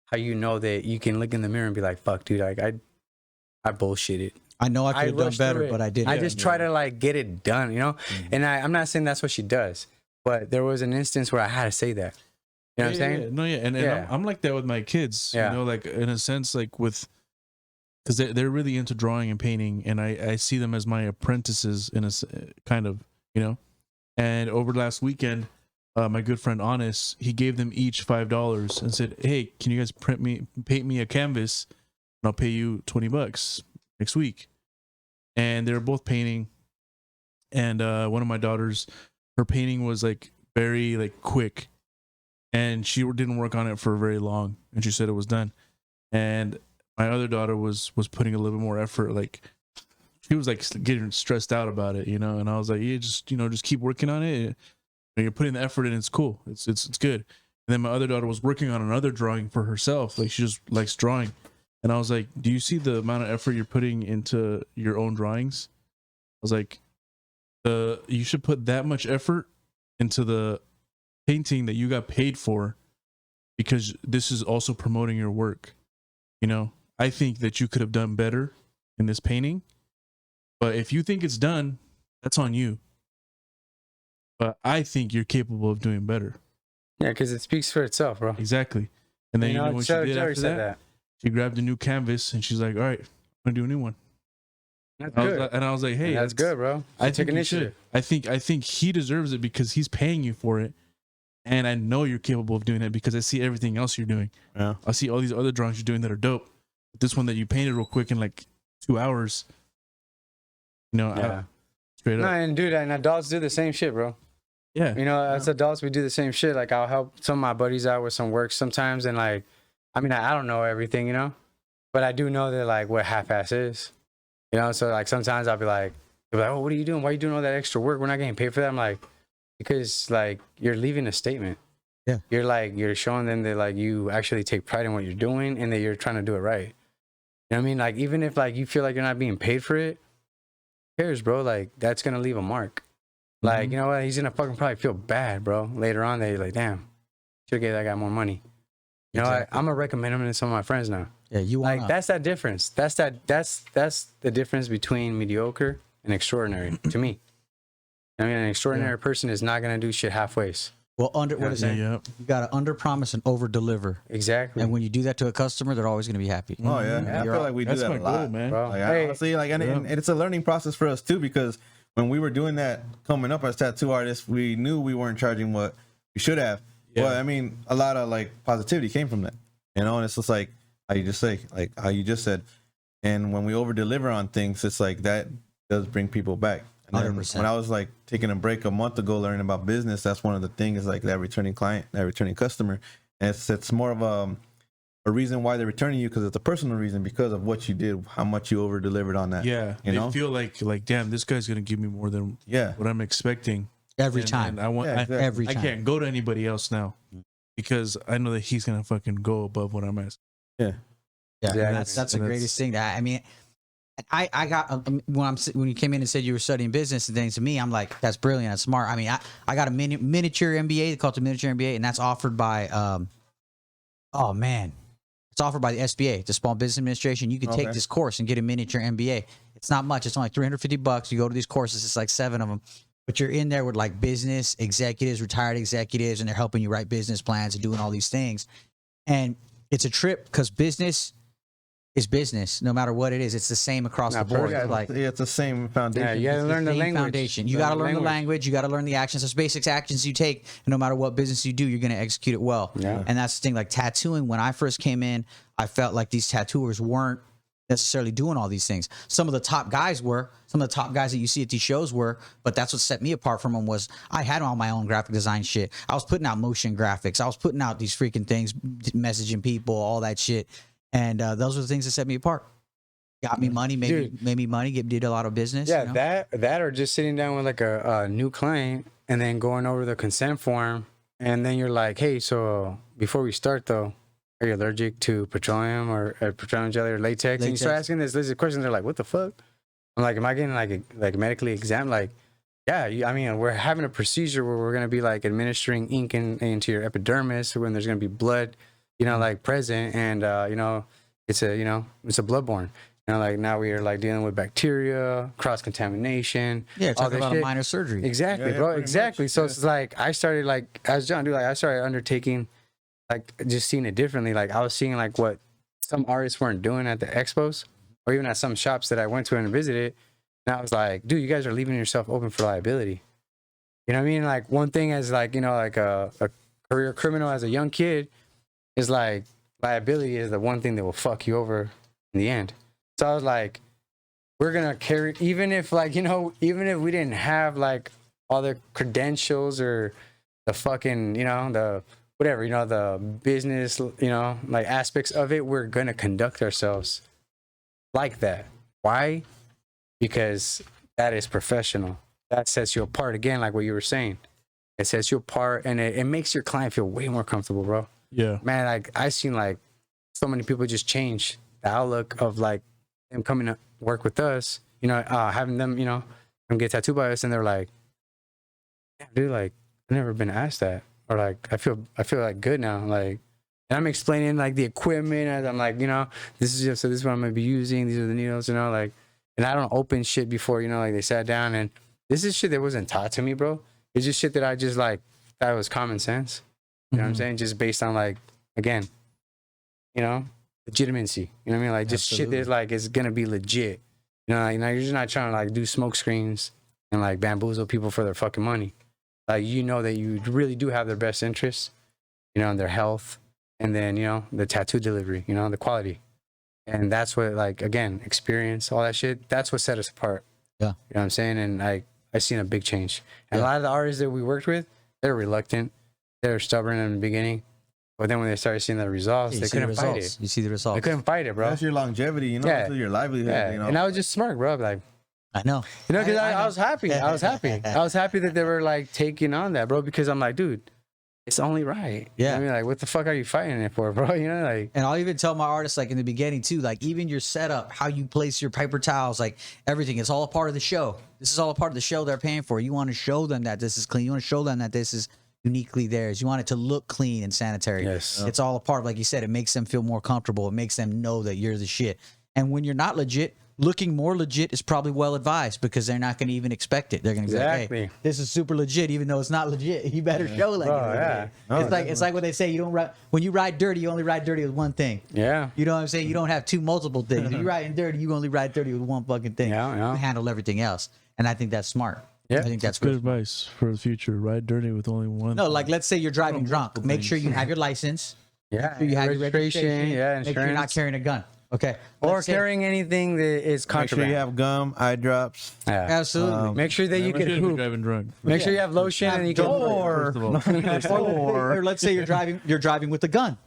How you know that you can look in the mirror and be like, fuck, dude, like I bullshitted. I know I could have done rushed through better, it. but I didn't. I just try to like get it done, you know? And I'm not saying that's what she does, but there was an instance where I had to say that. You know what I'm saying? Yeah. No, yeah, and Yeah. I'm like that with my kids. Yeah. You know, like in a sense, like with, because they're really into drawing and painting, and I see them as my apprentices in a kind of, you know. And over last weekend, my good friend Honest, he gave them each $5 and said, "Hey, can you guys paint me a canvas, and I'll pay you $20 next week." And they were both painting, and one of my daughters, her painting was like very like quick, and she didn't work on it for very long, and she said it was done. And my other daughter was putting a little bit more effort, like she was like getting stressed out about it, you know. And I was like, yeah, just keep working on it. You're putting the effort in. It's cool. It's good. And then my other daughter was working on another drawing for herself. Like she just likes drawing. And I was like, do you see the amount of effort you're putting into your own drawings? I was like, you should put that much effort into the painting that you got paid for, because this is also promoting your work. You know, I think that you could have done better in this painting, but if you think it's done, that's on you. But I think you're capable of doing better. Yeah, because it speaks for itself, bro. Exactly. And then you know what she did Jerry after said that? She grabbed a new canvas and she's like, all right, I'm gonna do a new one. That's I was good. like, and I was like, hey, That's good, bro. I Take think you should. initiative. I think he deserves it because he's paying you for it. And I know you're capable of doing it because I see everything else you're doing. Yeah. I see all these other drawings you're doing that are dope. This one that you painted real quick in like 2 hours. You know, Yeah. straight No, up. and dude, and adults do the same shit, bro. Yeah. You know, as adults, we do the same shit. Like, I'll help some of my buddies out with some work sometimes. And, like, I mean, I don't know everything, you know? But I do know that, like, what half-ass is. You know? So, like, sometimes I'll be like, oh, what are you doing? Why are you doing all that extra work? We're not getting paid for that. I'm like, because, like, you're leaving a statement. Yeah. You're showing them that, like, you actually take pride in what you're doing and that you're trying to do it right. You know what I mean? Like, even if, like, you feel like you're not being paid for it, who cares, bro? Like, that's going to leave a mark. Like, you know what? He's going to fucking probably feel bad, bro. Later on, they're like, damn, should have gave that guy more money. You know, I'm going to recommend him to some of my friends now. Yeah, you want Like, that's that difference. That's the difference between mediocre and extraordinary to me. I mean, an extraordinary person is not going to do shit halfways. well what is that? Yeah. You got to under promise and over deliver. Exactly. And when you do that to a customer, they're always going to be happy. Oh yeah, I feel like we do That's that my a lot, goal, man. Bro. Like, Hey, honestly, like, and it's a learning process for us too, because when we were doing that coming up as tattoo artists, we knew we weren't charging what we should have. Yeah. Well, I mean, a lot of like positivity came from that, you know, and it's just like how you just said. And when we over deliver on things, it's like that does bring people back. And then 100%. when I was like taking a break a month ago learning about business, that's one of the things, like that returning client, that returning customer. And it's more of a reason why they're returning you, because it's a personal reason, because of what you did, how much you over delivered on that. Yeah. You They know? feel like damn, this guy's gonna give me more than Yeah. what I'm expecting. Every And time. I want Yeah, exactly. Every I time. can't go to anybody else now because I know that he's gonna fucking go above what I'm asking. Yeah. Yeah, Exactly. that's the And that's- greatest thing. That I mean, I got when you came in and said you were studying business and things, to me, I'm like, that's brilliant, that's smart. I mean, I got a miniature MBA, they call it the miniature MBA, and that's offered by oh man, it's offered by the SBA, the Small Business Administration. You can take Okay. this course and get a miniature MBA. It's not much. It's only like $350. You go to these courses. It's like 7 of them. But you're in there with like business executives, retired executives, and they're helping you write business plans and doing all these things. And it's a trip because business is business, no matter what it is. It's the same across Nah, the board. perfect. Like, Yeah, it's the same foundation. Yeah, you gotta it's learn the same language. foundation. You got to learn the language. You got to learn the actions. Those basic actions you take, and no matter what business you do, you're going to execute it well. Yeah. And that's the thing. Like tattooing, when I first came in, I felt like these tattooers weren't necessarily doing all these things. Some of the top guys were. Some of the top guys that you see at these shows were. But that's what set me apart from them was I had all my own graphic design shit. I was putting out motion graphics. I was putting out these freaking things, messaging people, all that shit. And those were the things that set me apart. Got me money, made me money, did a lot of business. Yeah, you know? that or just sitting down with like a new client and then going over the consent form, and then you're like, hey, so before we start though, are you allergic to petroleum or petroleum jelly or latex? And you start asking this list of questions. They're like, what the fuck? I'm like, am I getting like medically examined? Like, yeah, I mean, we're having a procedure where we're gonna be like administering ink into your epidermis when there's gonna be blood, you know, like present, and you know, it's a bloodborne. You know, like now we are like dealing with bacteria, cross contamination. Yeah, all talking this about a shit. minor surgery. Exactly, Yeah, bro. pretty Exactly. much, So yeah. it's like I started like as John, dude, like I started undertaking, like just seeing it differently. Like I was seeing like what some artists weren't doing at the expos, or even at some shops that I went to and visited. And I was like, dude, you guys are leaving yourself open for liability. You know what I mean? Like one thing as like, you know, like a career criminal as a young kid is like liability is the one thing that will fuck you over in the end. So I was like, we're gonna carry, even if like, you know, even if we didn't have like all the credentials or the fucking, you know, the whatever, you know, the business, you know, like aspects of it, we're gonna conduct ourselves like that. Why? Because that is professional. That sets you apart. Again, like what you were saying, it sets you apart, and it makes your client feel way more comfortable, bro. Yeah. Man, like I seen like so many people just change the outlook of like them coming to work with us, you know, having them, you know, come get tattooed by us, and they're like, yeah, dude, like I've never been asked that, or like I feel like good now, like. And I'm explaining like the equipment as I'm like, you know, this is what I'm gonna be using. These are the needles, you know, like, and I don't open shit before, you know, like they sat down, and this is shit that wasn't taught to me, bro. It's just shit that I just like thought was common sense. You know what I'm saying? Just based on like, again, you know, legitimacy. You know what I mean? Like just shit that's like is gonna be legit. You know, like, you're just not trying to like do smoke screens and like bamboozle people for their fucking money. Like you know that you really do have their best interests, you know, and their health. And then, you know, the tattoo delivery, you know, the quality. And that's what, like, again, experience, all that shit, that's what set us apart. Yeah. You know what I'm saying? And, like, I seen a big change. And a lot of the artists that we worked with, they're reluctant, they're stubborn in the beginning, but then when they started seeing the results, You they see the couldn't fight results. it. You see the They results. couldn't fight it, bro. That's your longevity, you know. Yeah. That's your livelihood, Yeah, you know. and I was just smart, bro. Like, I know. you know, because I I know. was happy. I was happy. I was happy that they were like taking on that, bro. Because I'm like, dude, it's only right. Yeah. I mean, like, what the fuck are you fighting it for, bro? You know, like, And I'll even tell my artists, like in the beginning too, like even your setup, how you place your paper towels, like everything, it's all a part of the show. This is all a part of the show they're paying for. You want to show them that this is clean. You want to show them that this is uniquely theirs. You want it to look clean and sanitary. Yes. It's all a part, like you said, it makes them feel more comfortable. It makes them know that you're the shit. And when you're not legit, looking more legit is probably well advised because they're not going to even expect it. They're going to be like, Exactly. hey, this is super legit, even though it's not legit. You better show like Bro, it. yeah. It's like what they say. You don't ride when you ride dirty. You only ride dirty with one thing. yeah. You know what I'm saying? You don't have two multiple things. If you're riding dirty, you only ride dirty with one fucking thing. Yeah, yeah. You handle everything else, and I think that's smart. Yeah. I think that's Good good. advice for the future. Ride dirty with only one. No, like let's say you're driving drunk. multiple Make things. sure you have your license. Yeah. Make sure you have your registration. Yeah, Make sure you're not insurance. carrying a gun. Okay. Or Let's say- carrying anything that is Make sure contraband. you have gum, eye drops. yeah. Absolutely. Make sure that you You can should be hoop. driving drunk. Make sure you have lotion and you can. First of all. or let's say you're driving with a gun.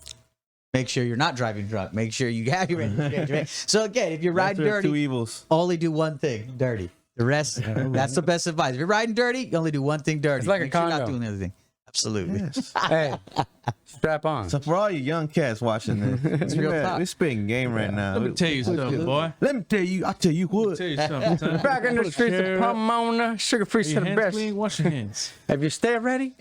Make sure you're not driving drunk. Make sure you have your registration. So again, if you're riding Lesser of two dirty, evils. only do one thing: dirty. The rest, that's the best advice. If you're riding dirty, you only do one thing dirty. It's like a Make sure you're not condom. doing the other thing. Absolutely. Yes. Hey, strap on. So for all you young cats watching this, real we're talk. spitting game right now. Let me tell you something, boy. Let me tell you. I'll tell you what. Tell you something. son. Back in the Put a streets chair of up, Pomona, sugar free your to the hands best. clean, wash your hands. If you stay ready,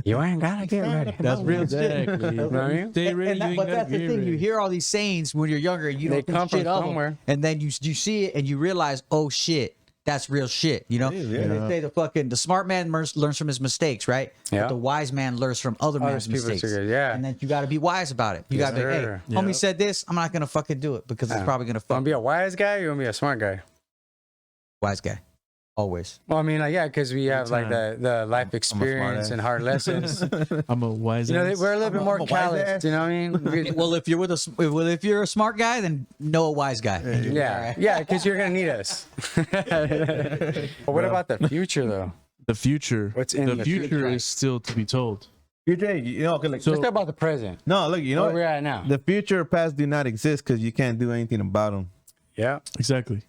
you ain't gotta get ready. That's real Exactly. know what I mean? Stay ready. And that, you but ain't that's gotta the get thing. You ready. hear all these sayings when you're younger, and you They don't think come from shit of them. somewhere. And then you see it, and you realize, oh shit, that's real shit. You know, It is, yeah. And they say the smart man learns from his mistakes, right? Yeah. But the wise man learns from other man's people's mistakes. mistakes, yeah. And then you got to be wise about it. You Yes, got to be, hey, sir. homie Yeah. said this, I'm not gonna fucking do it because it's Yeah. probably gonna Wanna fuck be a wise guy or you wanna be a smart guy? wise guy, always. Well, I mean, like, yeah, because we have like the life experience ass. and hard lessons. I'm a wise You know, ass. we're a little bit more I'm a wise callous. ass. You know what I mean? Well, if you're if you're a smart guy, then know a wise guy. Yeah, yeah, because you're gonna need us. But what about the future, though? The future. What's in the future future? is still to be told. Future, you know, 'cause like, So- Let's talk about the present. no, look, you know, Where we're at now. the future or past do not exist because you can't do anything about them. Yeah. Exactly.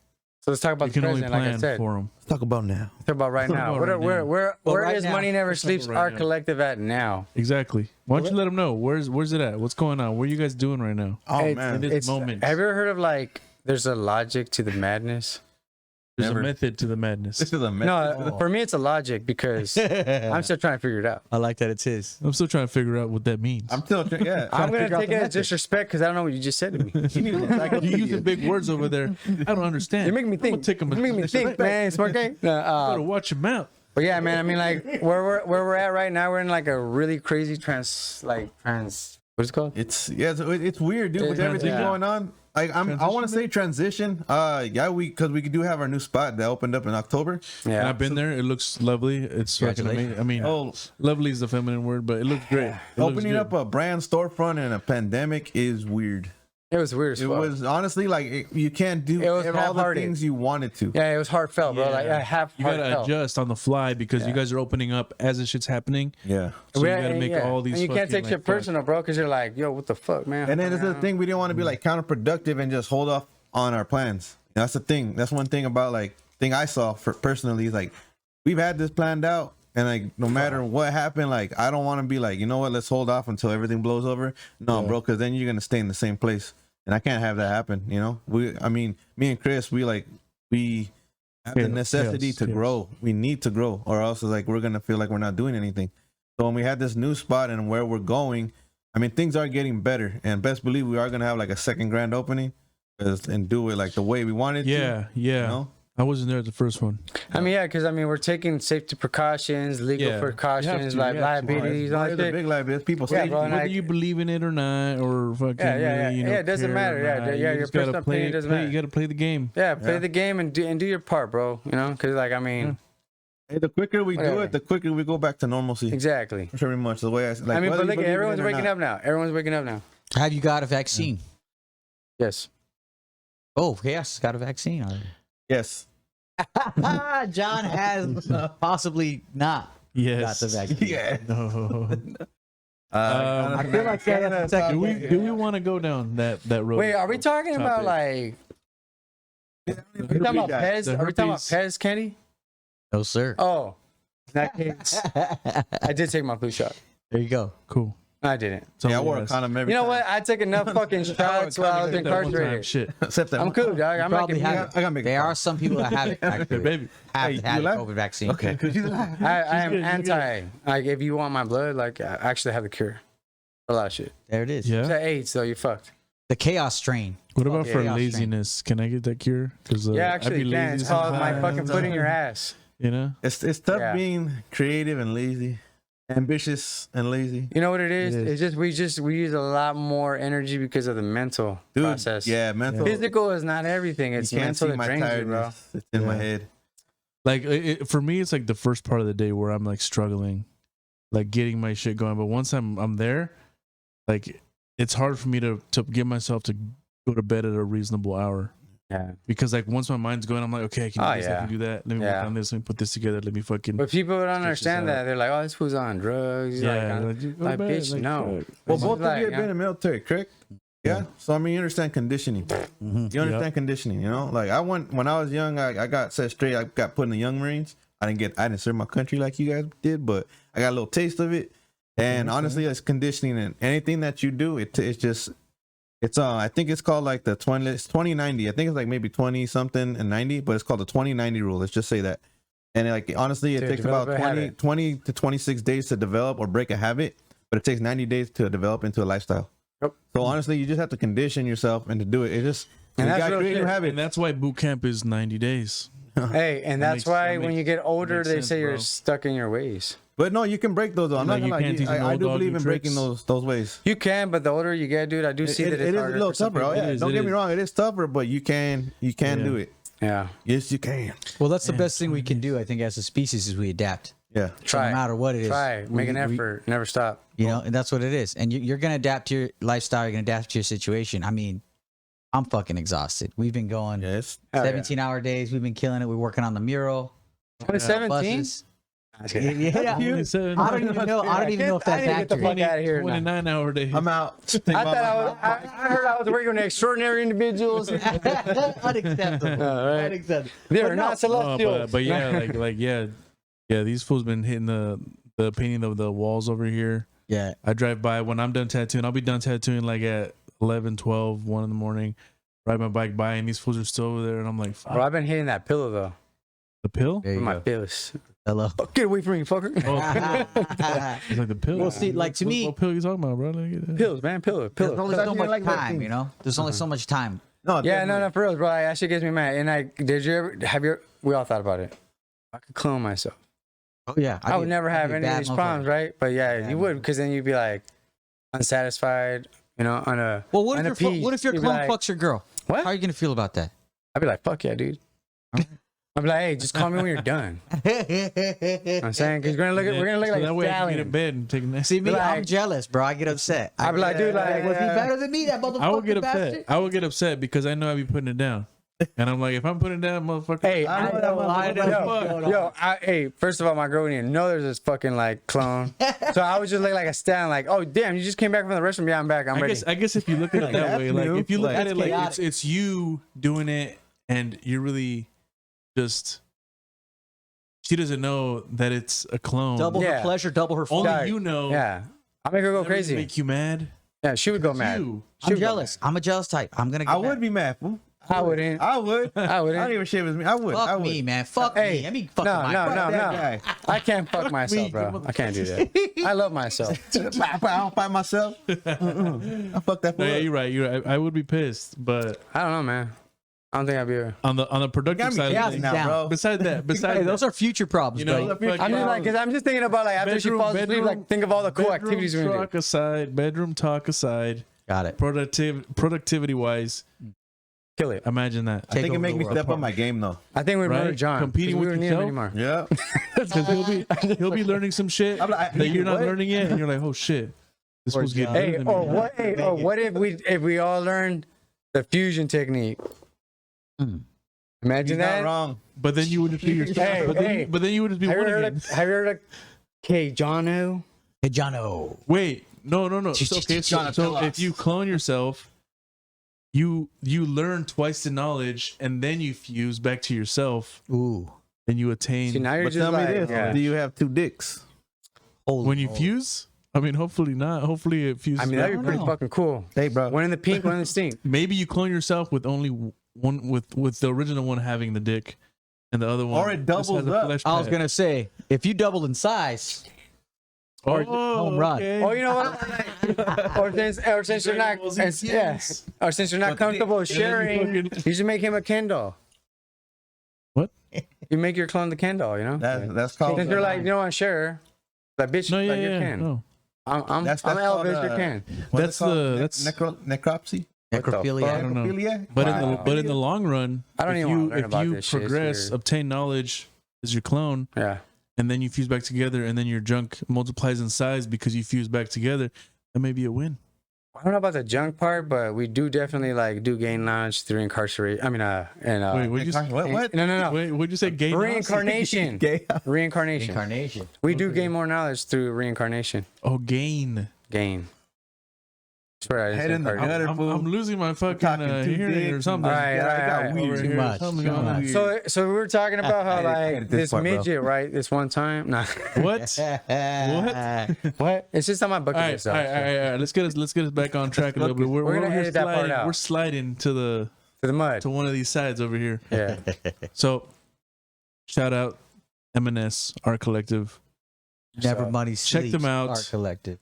So let's talk about You the can only present. Like I plan said, for them. Let's talk about now. talk about right now. about What right now. where Well, right is now- Money Never Let's talk Sleeps about right Art now. Collective at now? Exactly. Why don't you let them know? Where's it at? What's going on? What are you guys doing right now? Oh It's- man, this moment. Have you ever heard of like there's a logic to the madness? There's Never. a method to the madness. this is a mess. No, for me it's a logic because I'm still trying to figure it out. I like that it's his. I'm still trying to figure out what that means. I'm still, yeah. I'm gonna figure out take the it as method. disrespect because I don't know what you just said to me. You need an You're encyclopedia. using big words over there. I don't understand. You're making me think. Take them. You're making me think, man. Smart guy. Better watch your mouth. But yeah, man. I mean, like where we're at right now, we're in like a really crazy trans. What is it called? It's it's weird, dude. With Yeah. everything Yeah. going on, like I want to say transition. Yeah, because we do have our new spot that opened up in October. And Yeah. I've been there. It looks lovely. It's fucking amazing. I mean, Oh, lovely is the feminine word, but it looks great. It looks opening good. up a brand storefront in a pandemic is weird. It was weird as It fuck. was honestly like you can't do It was all the half-hearted. things you wanted to. Yeah, it was heartfelt, bro. Like Yeah. half You gotta heartfelt. adjust on the fly because you guys are opening up as this shit's happening. Yeah. So you gotta make all these. And you can't fucking, take like, shit personal, bro, because you're like, yo, what the fuck, man? And then this is the thing, we didn't want to be like counterproductive and just hold off on our plans. And that's the thing. That's one thing about like thing I saw for personally is like we've had this planned out. And like no matter what happened, like I don't want to be like, you know what, let's hold off until everything blows over. No, bro, because then you're gonna stay in the same place. And I can't have that happen, you know. I mean, me and Chris, we have the necessity to grow. We need to grow, or else it's like we're gonna feel like we're not doing anything. So when we had this new spot and where we're going, I mean, things are getting better, and best believe we are gonna have like a second grand opening, and do it like the way we wanted to. Yeah, yeah. You know? I wasn't there at the first one. I mean, yeah, because I mean, we're taking safety precautions, legal Yeah. precautions, You have like to. liabilities, all that There's a shit. big liability. People Yeah, say, bro, and Whether I- you believe in it or not, or fucking, Yeah, yeah, really, you know, yeah, it doesn't care matter. or Yeah, not, yeah, you your just gotta personal play opinion it- doesn't play- matter. You got to play the game. Yeah, play Yeah. the game and do your part, bro. You know, because like I mean, hey, the quicker we do Whatever. it, the quicker we go back to normalcy. exactly. Pretty much the way I like. I mean, whether but you look, believe in it everyone's or waking not. up now. Everyone's waking up now. Have you got a vaccine? Yes. Oh, yes, got a vaccine already. Yes. John has possibly not Yes. got the vaccine. Yeah. No. I feel like that's the second. Do we want to go down that road? Wait, are we talking about Topic. like? Are we talking about Pez? The Are we talking about herpes. Pez, Kenny? No, sir. Oh, in that case, I did take my flu shot. There you go. Cool. I didn't. So Yeah, I wore a condom every You know time. what? I took enough fucking shots while I was That one time, incarcerated. shit. Except that I'm one. cool, dog. I'm not Probably getting. have it. I gotta make There a are some people that have it. Actually, Baby. have Hey, had you the laugh? COVID vaccine. Okay. Cause you laugh. I am good, she's good. anti. Like, if you want my blood, like, I actually have the cure. A lot of shit. There it is. It's Yeah. that AIDS, though. You're fucked. The chaos strain. What about yeah, for yeah. laziness? Can I get that cure? Because Yeah, actually, you can. It's called my fucking foot in your ass. You know. It's tough Yeah. being creative and lazy, ambitious and lazy. You know what it is? It is. It's just we use a lot more energy because of the mental Dude, process. yeah, mental. Physical is not everything. It's you can't mental see that my drains you, bro. tiredness. It's in my Yeah. head. Like for me, it's like the first part of the day where I'm like struggling, like getting my shit going. But once I'm there, like it's hard for me to get myself to go to bed at a reasonable hour. Yeah. Because like once my mind's going, I'm like, okay, I can do Oh, this, I yeah. can do that. Let me work Yeah. on this. Let me put this together. Let me fucking. But people don't this understand out. that. They're like, oh, this fool's on drugs. He's yeah, like, like, you go to like, bed, bitch, like, no. fuck. Well, It's both of like, you have yeah. been in the military, correct? Yeah. So I mean, you understand conditioning. Mhm. You understand conditioning. You know, like when I was young, I got set straight. I got put in the Young Marines. I didn't serve my country like you guys did, but I got a little taste of it. And honestly, it's conditioning, and anything that you do, it's I think it's called like it's 2090. I think it's like maybe 20 something and 90, but it's called the 2090 rule. Let's just say that. And like honestly, it To takes develop about a 20 habit. 20 to 26 days to develop or break a habit, but it takes 90 days to develop into a lifestyle. Yep. So honestly, you just have to condition yourself and to do it. It just And you that's gotta real create new shit. habits. And that's why boot camp is 90 days. Hey, and That that's makes- why that when makes- you get older, makes they sense, say you're bro. stuck in your ways. But no, you can break those. Though. I'm Like, not you gonna can't lie. teach an I old do dog believe new in breaking tricks. those ways. You can, but the older you get, dude, I do see that It it's is a harder little for some tougher. Oh, people. yeah. It is, Don't it get me is. wrong. It is tougher, but you can Yeah. do it. Yeah. Yes, you can. Well, that's the Yeah, best thing we can do, I think, as a species, is we adapt. Yeah. So Try. no matter what it is. Try. Make an effort. Never stop. You know, and that's what it is. And you're gonna adapt to your lifestyle. You're gonna adapt to your situation. I mean, I'm fucking exhausted. We've been going Yes. Hell yeah. 17-hour days. We've been killing it. We're working on the mural. 2017? Buses. Yeah. Yeah. Only seven- I don't even know. I don't even know if I that's need to get the accurate. fuck out of here. now. 29-hour day. I'm out. I thought I heard I was working with extraordinary individuals. Unacceptable. All right. Unacceptable. They're But no, not Oh, celestials. but yeah, yeah. These fools been hitting the painting of the walls over here. Yeah. I drive by when I'm done tattooing. I'll be done tattooing like at 11, 12, 1 in the morning. Ride my bike by, and these fools are still over there, and I'm like, fuck. Bro, I've been hitting that pillow though. The pill? There you With my go. pills. Hello. Fuck, get away from me, fucker. It's like the pill. Well, see, like, to me- what pill you talking about, bro? Like, Pills, man, pillow. There's only so I much like time, vaccines. you know. There's only so much time. No, Yeah, no, for real, bro. That shit gets me mad. And we all thought about it. I could clone myself. Oh yeah. I would never have any of these problems, right? But yeah, Bad you would, because then you'd be like unsatisfied, you know, on a. Well, what if unappeased. what if your You'd be clone like, fucks your girl? What? How are you gonna feel about that? I'd be like, fuck yeah, dude. I'd be like, hey, just call me when you're done. I'm saying, because we're gonna look so like that a way I can get in stallion. bed and take a nap. See me, I'm Like- jealous, bro. I get upset. I'd be like, dude, like, was he better than me? That motherfucker. I would get upset. bastard? I would get upset because I know I'd be putting it down. And I'm like, if I'm putting it down, motherfucker. hey, I know. yo, hey, first of all, my girl didn't even know there's this fucking like clone. So I was just like a stand, like, oh damn, you just came back from the restroom. Yeah, I'm back. I'm ready. I guess if you look at it that That's way, like new. if you look Like, at it like chaotic. it's you doing it and you're really just she doesn't know that it's a clone. Double Yeah. her pleasure, double her fun. Only Dog. you know. Yeah, I'll make her go That would crazy. Make you mad. Yeah, she would go It's mad. you. She I'm would go jealous. I'm a jealous type. I'm gonna get I mad. would be mad. Fool. I wouldn't. I would. I I wouldn't. don't even shit with me. I would. I Fuck would. me, man. Fuck Hey, me. I mean, fuck no, my no, girl. no, that no. guy. I can't fuck myself, me, bro. you I can't do that. I love myself. I don't fight myself. I fuck that No, fool. yeah, up. you're right. You're right. I would be pissed, but I don't know, man. I don't think I'd be a... on the productive Got me side, of chaos things, now, now, bro. bro. besides that, Hey, those are future problems, you know, buddy. fucking I'm just like, because I'm just thinking about like after she falls asleep, like think of all the cool bedroom activities we're gonna talk do. aside, bedroom talk aside, Got it. productivity wise, Kill it. imagine that. I think Take it over make the me world. step up my game though. I think we'd Right? murder John. Competing 'cause we with don't need him yourself? anymore. Yeah. Because he'll be learning some shit I'm like, that you're not what? learning yet, and you're like, oh shit, this Poor was getting John. better Hey, than oh me. what? Hey, oh what if we all learned the fusion technique? Mm. Imagine He's not that. wrong. But then you would just be yourself. Hey, but then you would just be Have you one heard again. of, have you heard of Hey Jono? Hey, Jono. Wait, no. So, okay, so if you clone yourself, you learn twice the knowledge, and then you fuse back to yourself, Ooh. and you attain. See, now you're But just tell like, me this: yeah. do you have 2 dicks? Holy when you moly. fuse, I mean, hopefully not. Hopefully it fuses. I mean, that'd be back. pretty know. fucking cool. Hey, bro. One in the pink, one in the stink. Maybe you clone yourself with only one, with the original one having the dick, and the other one. Or it just has doubles a up. flesh I was pad. gonna say, if you doubled in size, Oh, home run. okay. Oh, you know what? or since you're not, Variables and yeah, skins. or since you're not comfortable sharing, you should make him a Ken doll. What? You make your clone the Ken doll, you know? That's called. Since you're like, you don't want to share, that bitch, No, yeah, like you're yeah. Ken. No. I'm That's called, Elvis, you're Ken. That's necropsy. necrophilia. I don't know. Necrophilia? But Wow. in the long run, I don't if even wanna you learn about this shit, it's progress, weird. obtain knowledge as your clone, Yeah. and then you fuse back together, and then your junk multiplies in size because you fuse back together, that may be a win. I don't know about the junk part, but we do definitely like do gain knowledge through incarceration. I mean, Wait, what'd you say? What? no. Wait, what'd you say? Gay Reincarnation. Gay. Reincarnation. Incarnation. We do gain more knowledge through reincarnation. Oh, gain. Gain. I swear I didn't Head say in the incarnation. gutter, fool. I'm losing my fucking talking too hearing big, or too something. All right, Yeah, it got all right. weird. Over Too here, much. something Too going much. weird. So we were talking about how like edit this this part, bro. midget, right? This one time, nah. What? What? It's just on my bucket All right, list. all though, right, all right. Let's get us back on track a little bit. We're gonna here edit that part sliding. out. We're sliding To the mud. to one of these sides over here. Yeah. So, shout out MNS ArtCollective. Never money Check sleeps. them out. Art Collective.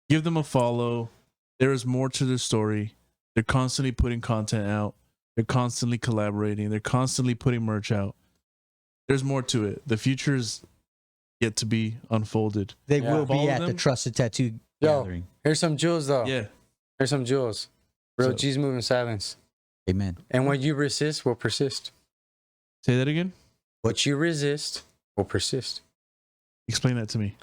Give them a follow. There is more to their story. They're constantly putting content out. They're constantly collaborating. They're constantly putting merch out. There's more to it. The future is yet to be unfolded. They Yeah. will be Follow at the them. Trusted Tattoo Yo. Gathering. Here's some jewels though. Yeah. Here's some jewels. Real So- G's move in silence. Amen. And what you resist will persist. Say that again. What you resist will persist. Explain that to me.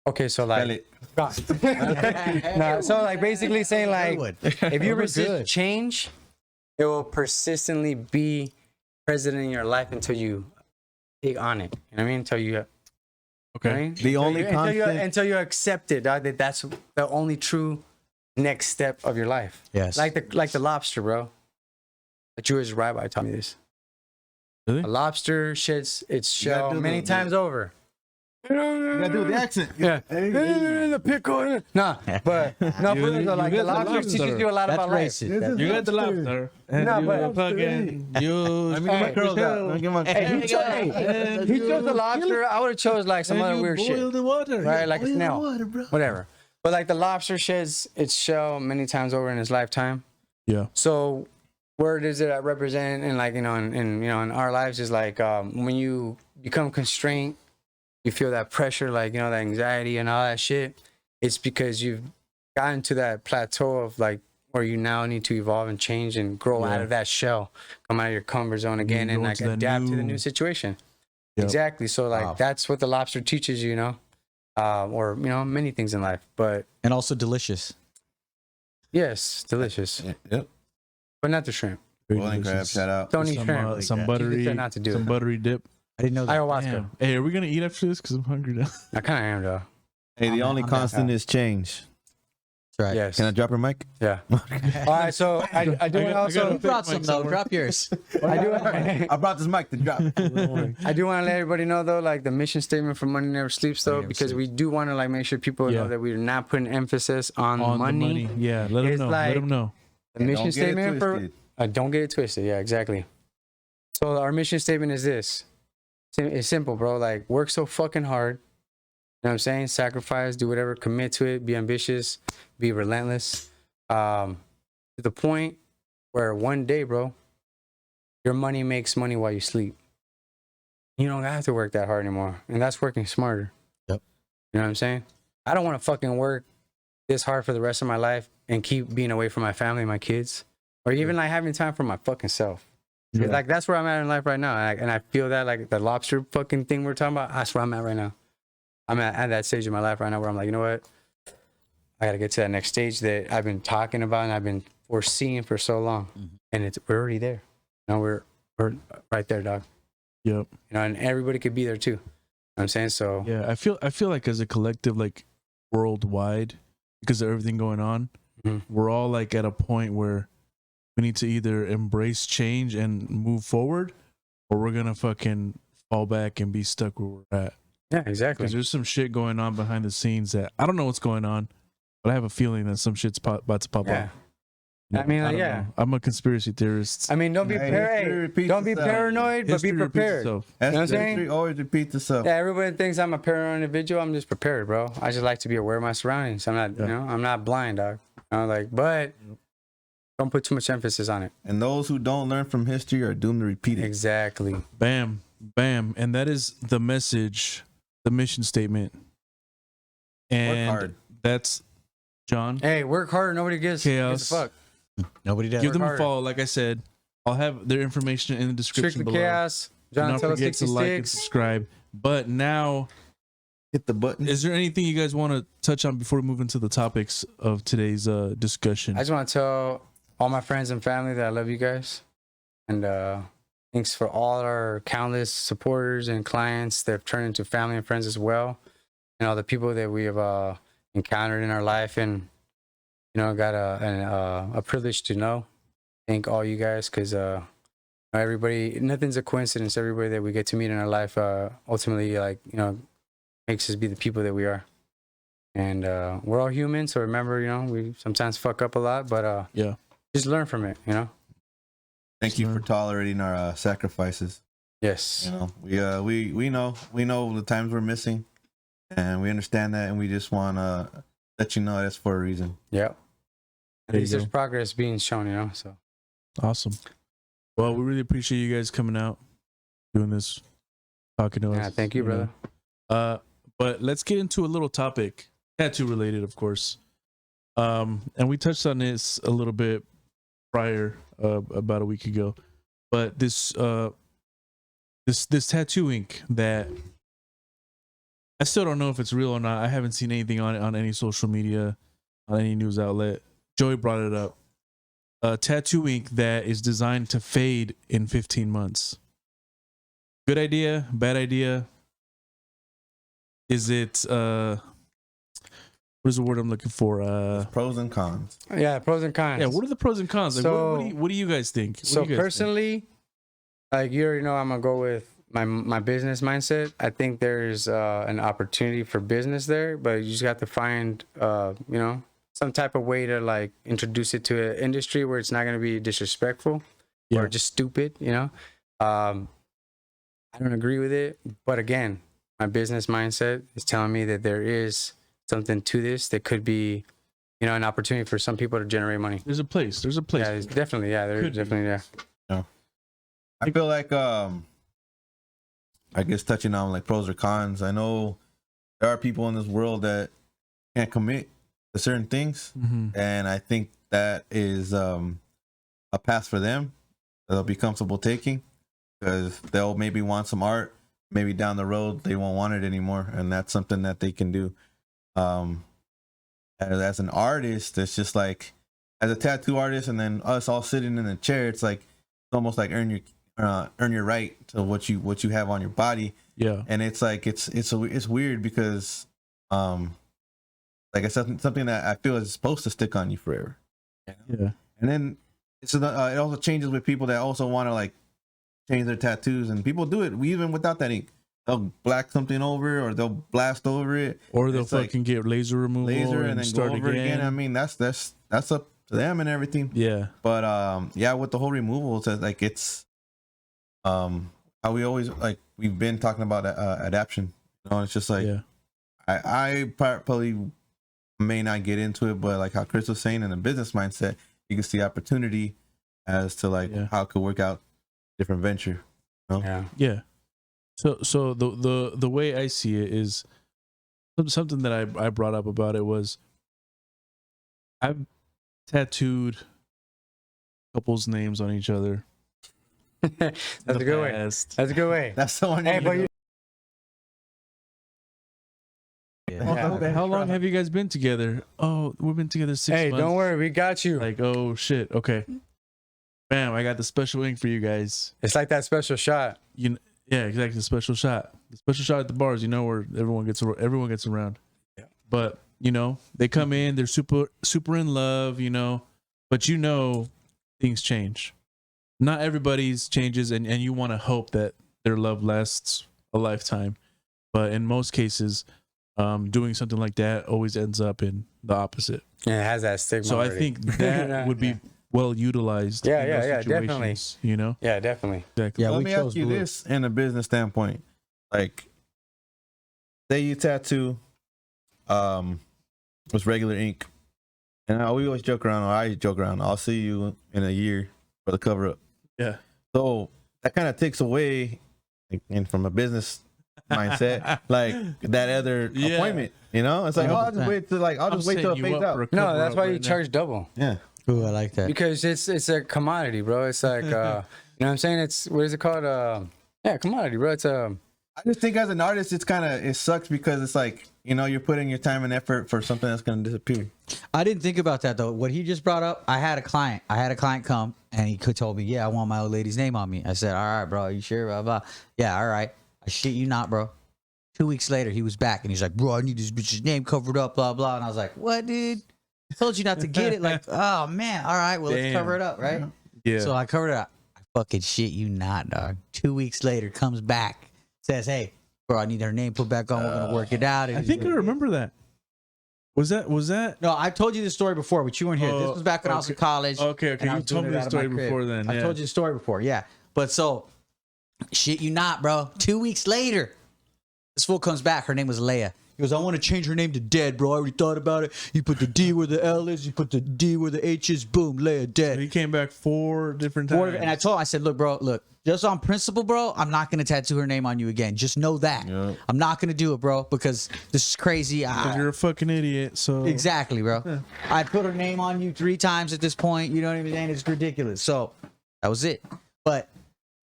Okay, so Spell like, it. no, so like basically saying like, Good. if you Those are resist good. change, it will persistently be present in your life until you take on it. You know what I mean? Until you, Okay. right? The only constant. until you accept it, dog, that that's the only true next step of your life. Yes. Like the lobster, bro. The Jewish rabbi taught me this. Really? A lobster sheds its You gotta shell do many the- times over. You gotta do the accent. Yeah. The pickle. Nah, but no, You- for real, though, like you the got the lobster lobster. teaches you a lot That's about life. racist. That's You got the lobster. No, you but- fucking you. Let me get my curls out. Let me get my Hey, he chose the lobster. I would have chose like some other weird shit, the water. right? Like a Boil the snail, water, bro. whatever. But like the lobster sheds its shell many times over in his lifetime. Yeah. So where does it represent? And like in our lives is like when you become constrained, you feel that pressure, like that anxiety and all that shit. It's because you've gotten to that plateau of like where you now need to evolve and change and grow out Yeah. of that shell, come out of your comfort zone again, go and like into that adapt to the new- new situation. Yep. Exactly. So like Wow. that's what the lobster teaches you, or many things in life. But and also delicious. yes, delicious, Yep. but not the shrimp. Very Boiling crab, delicious. shout out. Don't eat Some, shrimp. some You buttery, said not to do some it. buttery dip. I didn't know that. Ayahuasca. Damn. Hey, are we gonna eat after this? Cause I'm hungry now. I kind of am though. Hey, the only I'm down. constant is change. That's right. Yes. Can I drop her mic? Yeah. All right. So I do I want got- to also. You brought some though. Drop yours. I do. I brought this mic to drop. I do want to let everybody know though, like the mission statement for Money Never Sleeps though, Money Never because Sleeps. we do want to like make sure people Yeah. know that we're not putting emphasis on, On money. the money. Yeah. Let them It's know. like- Let them know. The mission Don't get it statement for twisted. don't get it twisted. Yeah, exactly. So our mission statement is this. It's simple, bro. Like work so fucking hard. You know what I'm saying? Sacrifice, do whatever, commit to it, be ambitious, be relentless. To the point where one day, bro, your money makes money while you sleep. You don't have to work that hard anymore. And that's working smarter. Yep. You know what I'm saying? I don't want to fucking work this hard for the rest of my life and keep being away from my family, my kids, or even like having time for my fucking self. Yeah. Like that's where I'm at in life right now. And I feel that like the lobster fucking thing we're talking about, that's where I'm at right now. I'm at that stage of my life right now where I'm like, you know what? I got to get to that next stage that I've been talking about and I've been foreseeing for so long. Mhm. And we're already there. Now we're or right there, dog. Yep. You know, and everybody could be there too. You know what I'm saying? So Yeah, I feel like as a collective, like worldwide, because of everything going on, Mhm. we're all like at a point where we need to either embrace change and move forward, or we're gonna fucking fall back and be stuck where we're at. yeah, exactly. Because there's some shit going on behind the scenes that I don't know what's going on, but I have a feeling that some shit's about to pop Yeah. up. I mean, don't yeah. know. I'm a conspiracy theorist. I mean, don't be Hey, paranoid. history repeats Don't be itself. paranoid, but History be repeats prepared. itself. That's know what I'm saying? history always repeats itself. Yeah, everybody thinks I'm a paranoid individual. I'm just prepared, bro. I just like to be aware of my surroundings. I'm not, Yeah. you know, I'm not blind, dog. But don't put too much emphasis on it. And those who don't learn from history are doomed to repeat it. Exactly. Bam, bam, and that is the message, the mission statement. And hard. that's John. Hey, work hard. Nobody gives Chaos. a fuck. Nobody does. Give them a hard. follow. Like I said, I'll have their information in the description Strictly below. Chaos. Do John not Tell forget to like and 66. subscribe. But now, Hit the button. is there anything you guys want to touch on before we move into the topics of today's discussion? I just want to tell all my friends and family that I love you guys. And thanks for all our countless supporters and clients that have turned into family and friends as well. And all the people that we have encountered in our life and, you know, got a privilege to know. Thank all you guys because everybody, nothing's a coincidence. Everybody that we get to meet in our life ultimately, like, you know, makes us be the people that we are. And we're all human. So remember, you know, we sometimes fuck up a lot, but Yeah. just learn from it, you know? Thank you for tolerating our sacrifices. Yes. You know, we know the times we're missing, and we understand that, and we just want to let you know that's for a reason. Yep. At There you least there's go. progress being shown, you know? So Awesome. Well, we really appreciate you guys coming out, doing this, talking to us. yeah, thank you, brother. know. But let's get into a little topic, tattoo related, of course. And we touched on this a little bit prior, about a week ago. But this tattoo ink that I still don't know if it's real or not. I haven't seen anything on it on any social media, on any news outlet. Joey brought it up. Tattoo ink that is designed to fade in 15 months. Good idea? Bad idea? Is it what is the word I'm looking for? Pros and cons. Yeah, pros and cons. Yeah, what are the pros and cons? Like, So- what do you guys think? What So do you guys personally, like you already know, I'm gonna go with my business mindset. I think there's an opportunity for business there, but you just got to find you know, some type of way to like introduce it to an industry where it's not gonna be disrespectful Yeah. or just stupid. You know, I don't agree with it, but again, my business mindset is telling me that there is something to this that could be, you know, an opportunity for some people to generate money. There's a place. There's a place. Yeah, it's definitely. Yeah, there's Could be. definitely. Yeah. I feel like I guess touching on like pros or cons. I know there are people in this world that can't commit to certain things, Mhm. and I think that is a path for them that they'll be comfortable taking, because they'll maybe want some art. Maybe down the road they won't want it anymore, and that's something that they can do. As an artist, it's just like, as a tattoo artist, and then us all sitting in a chair, it's like it's almost like earn your right to what you have on your body. Yeah. And it's like it's weird because like it's something that I feel is supposed to stick on you forever. Yeah. And then it also changes with people that also want to like change their tattoos, and people do it even without that ink. They'll black something over, or they'll blast over it, Or they'll It's like fucking get laser removal and then go start over it again. I mean, that's up to them and everything. Yeah. But yeah, with the whole removal, it's like it's how we always like we've been talking about adaptation. You know, it's just like Yeah. I probably may not get into it, but like how Chris was saying, in a business mindset, you can see opportunity as to like Yeah. how it could work out different venture. Yeah. Yeah. So the way I see it is something that I brought up about it was I've tattooed couples' names on each other. That's a good way. past. That's a good way. That's the one. Hey, but you, How long have you guys been together? Oh, we've been together 6 hey, months. don't worry, we got you. Like, oh shit. Okay. Bam! I got the special ink for you guys. It's like that special shot. Yeah, exactly. The special shot. The special shot at the bars. Where everyone gets around. Yeah. But they come in. They're super in love. But things change. Not everybody's changes, and you want to hope that their love lasts a lifetime. But in most cases, doing something like that always ends up in the opposite. Yeah, it has that stigma. So already. I think that would be well utilized. Yeah, in those definitely. situations, Yeah, definitely. Exactly. Yeah, Let we me chose ask you blue. this in a business standpoint. Like, say you tattoo with regular ink. And we always joke around, or I joke around, I'll see you in a year for the cover up. Yeah. So that kind of takes away, and from a business mindset, like that other Yeah. appointment. It's like, I'll just 100%. wait till I'll just wait till it fades out. No, that's why you charge double. Yeah. Ooh, I like that. Because it's a commodity, bro. It's like you know what I'm saying? It's what is it called? Commodity, bro. It's I just think as an artist, it sucks because it's like, you're putting your time and effort for something that's going to disappear. I didn't think about that though. What he just brought up, I had a client come and he told me, yeah, I want my old lady's name on me. I said, all right, bro, you sure? Blah, blah. Yeah, all right. I shit you not, bro. 2 weeks later, he was back and he's like, bro, I need this bitch's name covered up, blah, blah. And I was like, what, dude? I told you not to get it. Like, oh man, all right, well, let's cover it up, right? Yeah. So I covered it up. I fucking shit you not, dog. 2 weeks later, comes back, says, hey, bro, I need her name put back on. We're gonna work it out. I think I remember that. Was that? No, I told you this story before, but you weren't here. This was back when I was in college. Okay. and I You was told doing me it the out of my story crib. before then. I Yeah. told you the story before, yeah. But so, shit you not, bro. 2 weeks later, this fool comes back. Her name was Leia. He goes, I want to change her name to Dead, bro. I already thought about it. You put the D where the L is. You put the D where the H is. Boom, Leia, Dead. He came back 4 different times. And I told him, I said, look, bro, just on principle, bro, I'm not going to tattoo her name on you again. Just know that. Yep. I'm not going to do it, bro, because this is crazy. Because you're a fucking idiot. So Exactly, bro. I put her name on you 3 times at this point. You know what I'm saying? It's ridiculous. So that was it. But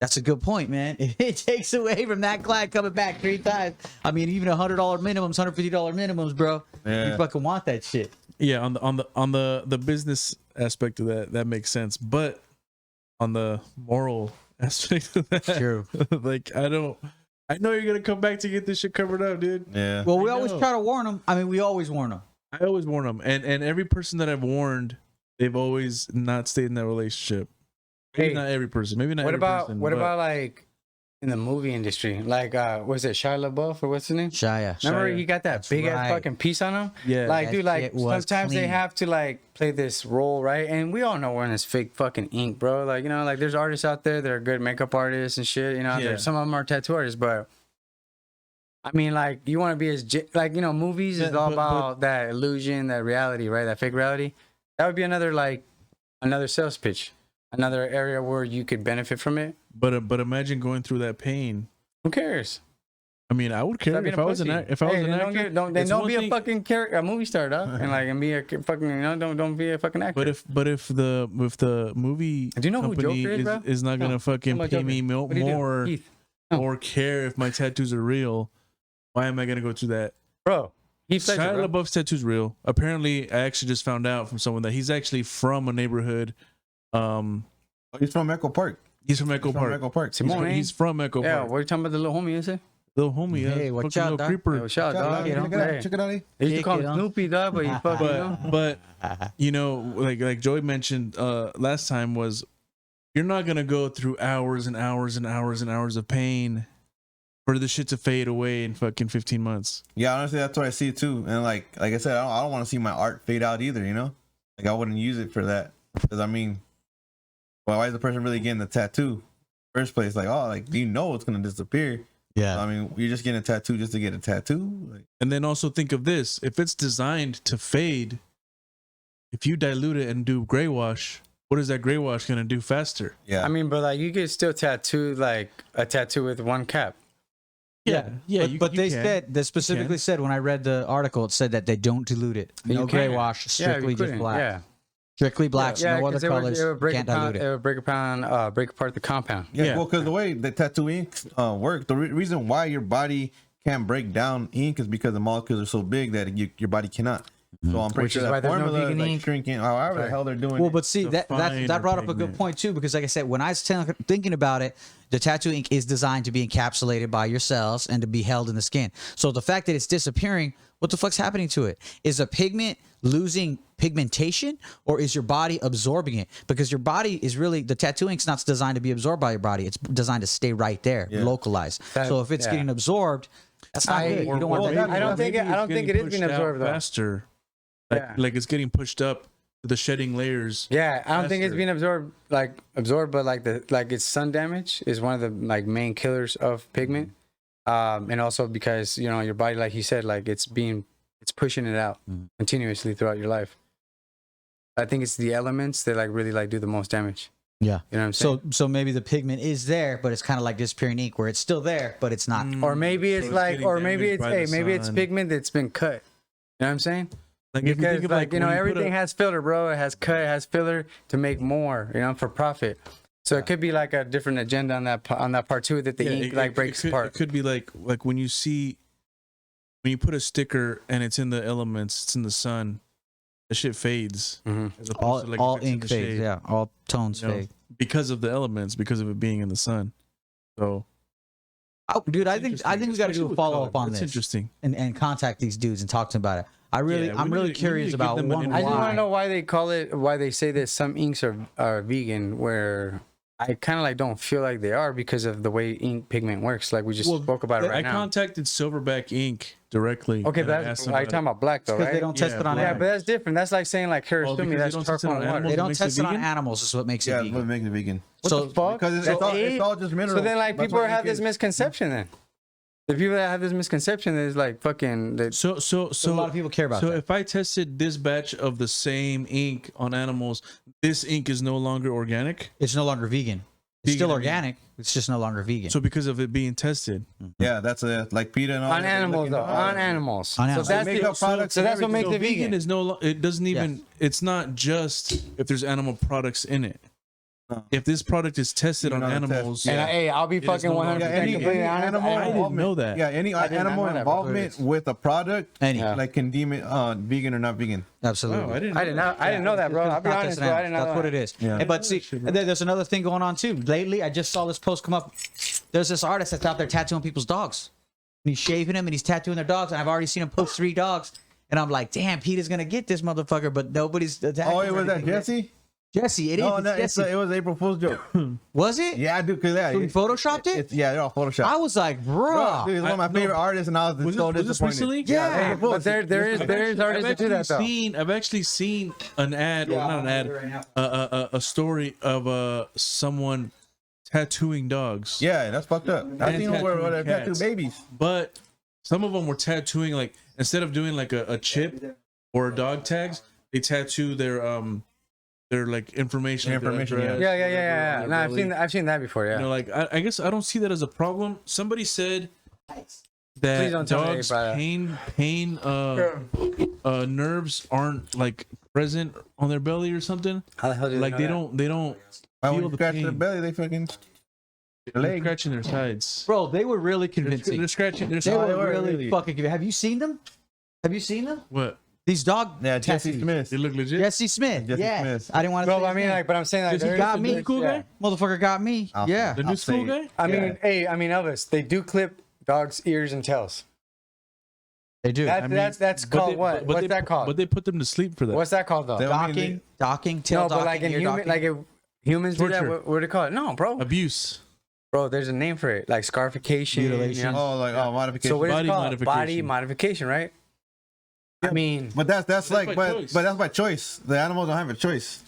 that's a good point, man. It takes away from that client coming back 3 times. I mean, even $100 minimums, $150 minimums, bro. Yeah. You fucking want that shit. yeah, on the business aspect of that makes sense, but on the moral aspect of that, True. like I know you're gonna come back to get this shit covered up, dude. Yeah. Well, we I always know. try to warn them. I mean, we always warn them. I always warn them, and every person that I've warned, they've always not stayed in that relationship. Maybe Hey, not every person. Maybe not. what every about person, what but- about like in the movie industry? Like was it Shia LaBeouf or what's his name? Shia. Remember Shia. he got that That's big ass right. fucking piece on him? Yeah. Like, That dude, like shit was sometimes they clean. have to like play this role, right? And we all know we're in this fake fucking ink, bro. Like, like there's artists out there that are good makeup artists and shit. Yeah. There's some of them are tattoo artists, but I mean, like, you want to be as movies is Yeah, all but- about that illusion, that reality, right? That fake reality. That would be another sales pitch, another area where you could benefit from it. But imagine going through that pain. Who cares? I mean, I would care Stop being if a I was pussy. an Hey, actor. then don't It's one be a thing- fucking character, a movie star, dog, and be a fucking don't be a fucking actor. But if the movie Do you know who company Joker is, bro? is not gonna No. fucking Talk about pay Joker. me What do you do? more Heath. No. or care if my tattoos are real, why am I gonna go through that? Bro, Heath Ledger, Shia bro. LaBeouf's tattoo's real. Apparently, I actually just found out from someone that he's actually from a neighborhood. He's from Echo Park. He's from Echo Park. Echo Park. Simone, He's from Echo yeah, Park. what are you talking about? The little homie, is it? Little homie, Hey, watch fucking out, little dog. creeper. Yo, shout out, dog. it out. Hey. Check it out. They used to Kick call it him on. Snoopy, dog, but he fucking, But like Joey mentioned last time was you're not gonna go through hours and hours and hours and hours of pain for the shit to fade away in fucking 15 months. Yeah, honestly, that's what I see too. And like I said, I don't want to see my art fade out either. Like I wouldn't use it for that because I mean, well, why is the person really getting the tattoo? First place, do you know it's gonna disappear? Yeah. I mean, you're just getting a tattoo just to get a tattoo. Like, And then also think of this: if it's designed to fade, if you dilute it and do gray wash, what is that gray wash gonna do faster? yeah, I mean, but you could still tattoo like a tattoo with one cap. Yeah. But they can. said, they specifically said when I read the article, it said that they don't dilute it. You No gray can't. wash, Yeah, strictly you just couldn't. black. Yeah, Strictly blacks, yeah, no other 'cause colors. It would break Can't apart, dilute it. it would break apart the compound. yeah. yeah. Well, because the way the tattoo inks work, the reason why your body can't break down ink is because the molecules are so big that your body cannot. So I'm pretty Which sure is why that there's no formula is vegan like ink. shrinking, however the hell they're doing Well, it. but see To that find that or brought up a good pigment. point too, because like I said, when I was thinking about it, the tattoo ink is designed to be encapsulated by your cells and to be held in the skin. So the fact that it's disappearing, what the fuck's happening to it? Is a pigment losing pigmentation, or is your body absorbing it? Because your body is really, the tattoo ink's not designed to be absorbed by your body. It's designed to stay right there, localized. So if it's getting absorbed, that's not good. You don't want that. I don't think it- Maybe I don't it's think getting it is being pushed out absorbed, though. faster. Yeah. Like it's getting pushed up to the shedding layers. Yeah, I don't think it's faster. being absorbed, but like it's sun damage is one of the like main killers of pigment, and also because your body, like he said, like it's pushing it out continuously throughout your life. I think it's the elements that like really like do the most damage. Yeah. You know what I'm saying? So maybe the pigment is there, but it's kind of like disappearing ink, where it's still there, but it's not. Or maybe it's So it's like, getting or maybe damaged it's by the maybe it's sun. pigment that's been cut. You know what I'm saying? Like if you Because think of like when you put everything a- has filler, bro. It has cut, it has filler to make more, for profit. So it could be like a different agenda on that part too, that the Yeah, ink like breaks could, apart. It could be like when you put a sticker and it's in the elements, it's in the sun, the shit fades. Mm-hmm. As opposed All, to, like, all if it's in ink the fades. shade, Yeah. All tones you know, fade. because of the elements, because of it being in the sun. So, Oh, dude, I it's think interesting, we got to do especially a with follow up color. on That's this interesting. and contact these dudes and talk to them about it. I'm we really need to curious give about them an one. I just want why. to know why they say that some inks are vegan, where I kind of like don't feel like they are because of the way ink pigment works. Like we just spoke about it right I now. contacted Silverback Ink directly. Okay, and I but asked are them you about talking about black though, Because right? they don't test Yeah, it on black. Yeah, but animals. that's different. That's like saying like because Karasumi, they that's don't test it charcoal on and water. animals. They What don't makes it test it on vegan? animals. Is what makes it Yeah, vegan. what makes it vegan. What So- the fuck? Because it's, So it's all just minerals. So then, like, That's people what have ink this is. misconception. Then the people that have this misconception is like fucking. So a lot of people care about So that. if I tested this batch of the same ink on animals, this ink is no longer organic. It's no longer vegan. It's Vegan, still I mean. organic. It's just no longer vegan. So because of it being tested, Yeah, that's like PETA and all on that, animals looking though, at on it. animals. On So animals. that's They make the, up products so and that's what makes so it vegan vegan. is no. It doesn't even. It's not just if there's animal products in it. No. If this product is tested on Even on the test, animals, And yeah. hey, I'll be is fucking no 100 longer Yeah, any completely honest. animal I didn't involvement. know that. Yeah, any I did not animal know that, involvement with a product, Any. Yeah. like can deem it vegan or not vegan. Absolutely. wow, I didn't. I did not. I didn't know that, bro. I'll be Not honest, testing bro. I animals. didn't know That's that. what it is. Yeah. Hey, but see, and then there's another thing going on too. Lately, I just saw this post come up. There's this artist that's out there tattooing people's dogs. And he's shaving them and he's tattooing their dogs. And I've already seen him post 3 dogs. And I'm like, damn, Peter's gonna get this motherfucker, but nobody's attacking. Oh, it was that Jesse? Jesse, it is. No, It's no, Jesse. it was April Fool's joke. Was it? Yeah, dude, cause yeah, So he photoshopped it? Yeah, they're all photoshopped. I was like, Bro, bruh. dude, he's one of my favorite artists, and I was so this disappointed. recently? Yeah. April But Fool's. there is artists that do that though. I've actually seen an ad, or not an ad, a story of someone tattooing dogs. Yeah, that's fucked up. I've And seen them where tattooing they tattoo cats. babies. But some of them were tattooing, like, instead of doing like a chip or dog tags, they tattoo their like information. like, their Information, address, Yeah. their No, belly. I've seen that before. Yeah. You know, like I guess I don't see that as a problem. Somebody said Please that don't tell me dogs' about that. pain nerves aren't like present on their belly or something. How the hell do Like they don't Why when feel you the scratch their pain. belly, they fucking the They're leg. scratching their sides. Bro, they were really They're convincing. scratching their They sides. were really really. fucking convincing. Have you seen them? Have you seen them? What? These dog Yeah, Jesse tattoos. Smith. They look legit. Jesse Smith. Jesse yeah. Smith. I didn't want to Bro, say I his mean, name. like, but I'm saying like, Does he there got is- me? there's- Cool yeah. guy? Motherfucker got me. I'll- Yeah. The I'll new say school it. guy? I Yeah. mean, hey, I mean Elvis. They do clip dogs' ears and tails. They do. That, I mean, that's but called they- what? but What's they- that called? But they put them to sleep for that. What's that called though? They- I mean, docking, docking, tail No, docking, but like in ear human, docking. like if humans do that, Torture. what do they call it? No, bro. Abuse. Bro, there's a name for it, like scarification. Mutilation. Oh, like modification. So what is Body it called? modification. Body modification, right? I mean, but that's like, by but choice. that's by choice. The animals don't have a choice.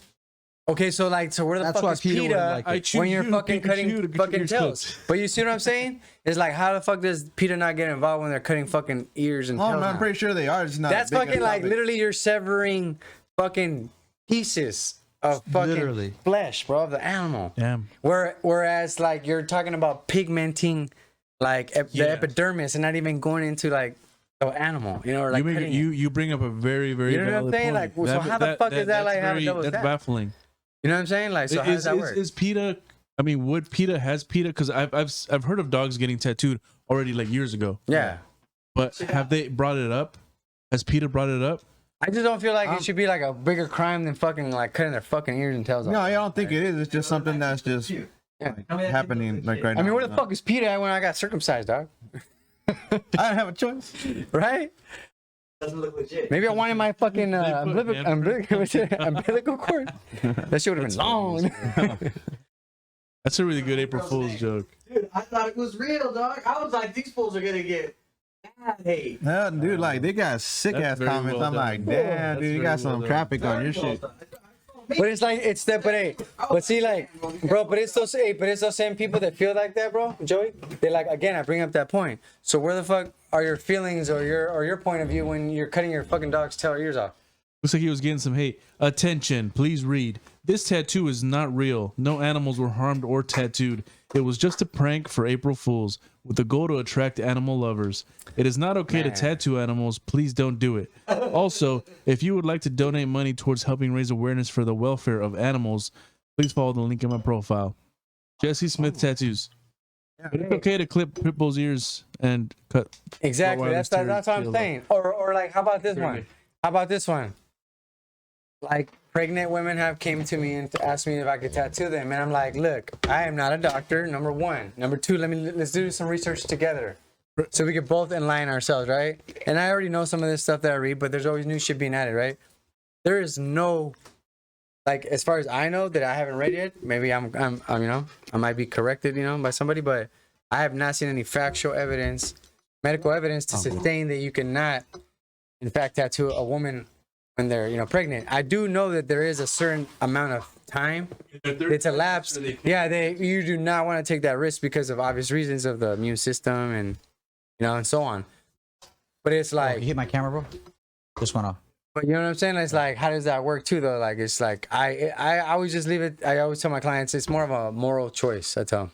okay, so like, so where the That's fuck why is Peter wouldn't PETA like it. I choose when you're you, fucking Pikachu, to cutting get your fucking ears tails? clipped. But you see what I'm saying? It's like, how the fuck does PETA not get involved when they're cutting fucking ears and Oh, tails? I'm now? pretty sure they are. It's not. That's a big fucking like topic. literally you're severing fucking pieces of fucking Literally. flesh, bro, of the animal. Damn. Whereas like you're talking about pigmenting like the Yeah. epidermis and not even going into like the animal, you know, or like you, make, cutting you bring up a very, very You know what I'm valid saying? point. Like, so how the fuck is that, like, that's how very- double that's that? baffling. You know what I'm saying? Like, so how does that work? Is PETA? I mean, would PETA has PETA? Because I've heard of dogs getting tattooed already like years ago. Yeah. But have they brought it up? Has PETA brought it up? I just don't feel like it should be like a bigger crime than fucking like cutting their fucking ears and tails off. No, I don't think it is. It's just something that's just happening like right now. I mean, where the fuck is Peter at when I got circumcised, dog? I didn't have a choice. Right? Doesn't look legit. Maybe I wanted my fucking umbilical cord. That shit would have been long. That's a really good April Fool's joke. Dude, I thought it was real, dog. I was like, these fools are gonna get bad hate. Yeah, dude, like they got sick That's ass very comments. well I'm done. like, damn, That's dude, you very got some well done. traffic on your shit. But it's like it's that, but see, like, bro, but it's those same people that feel like that, bro, Joey. They like again, I bring up that point. So where the fuck are your feelings or your point of view when you're cutting your fucking dog's tail or ears off? Looks like he was getting some hate. Attention, please read. This tattoo is not real. No animals were harmed or tattooed. It was just a prank for April Fools with the goal to attract animal lovers. It is not okay to tattoo animals. Please don't do it. Also, if you would like to donate money towards helping raise awareness for the welfare of animals, please follow the link in my profile. Jesse Smith Tattoos. But it's okay to clip Pitbull's ears and cut. Exactly. Rottweiler's That's what I'm tail saying. Or like, how about this one? How about this one? Like pregnant women have came to me and asked me if I could tattoo them, and I'm like, look, I am not a doctor. Number one. Number two, let's do some research together, so we can both enlighten ourselves, right? And I already know some of this stuff that I read, but there's always new shit being added, right? There is no, like, as far as I know that I haven't read yet. Maybe I'm you know, I might be corrected, you know, by somebody, but I have not seen any factual evidence, medical evidence to sustain that you cannot, in fact, tattoo a woman when they're, you know, pregnant. I do know that there is a certain amount of time it's elapsed. Yeah, you do not want to take that risk because of obvious reasons of the immune system and, you know, and so on. But it's like, You hit my camera, bro? Just went off. but you know what I'm saying? It's like, how does that work too, though? Like, it's like, I always just leave it. I always tell my clients it's more of a moral choice. I tell them.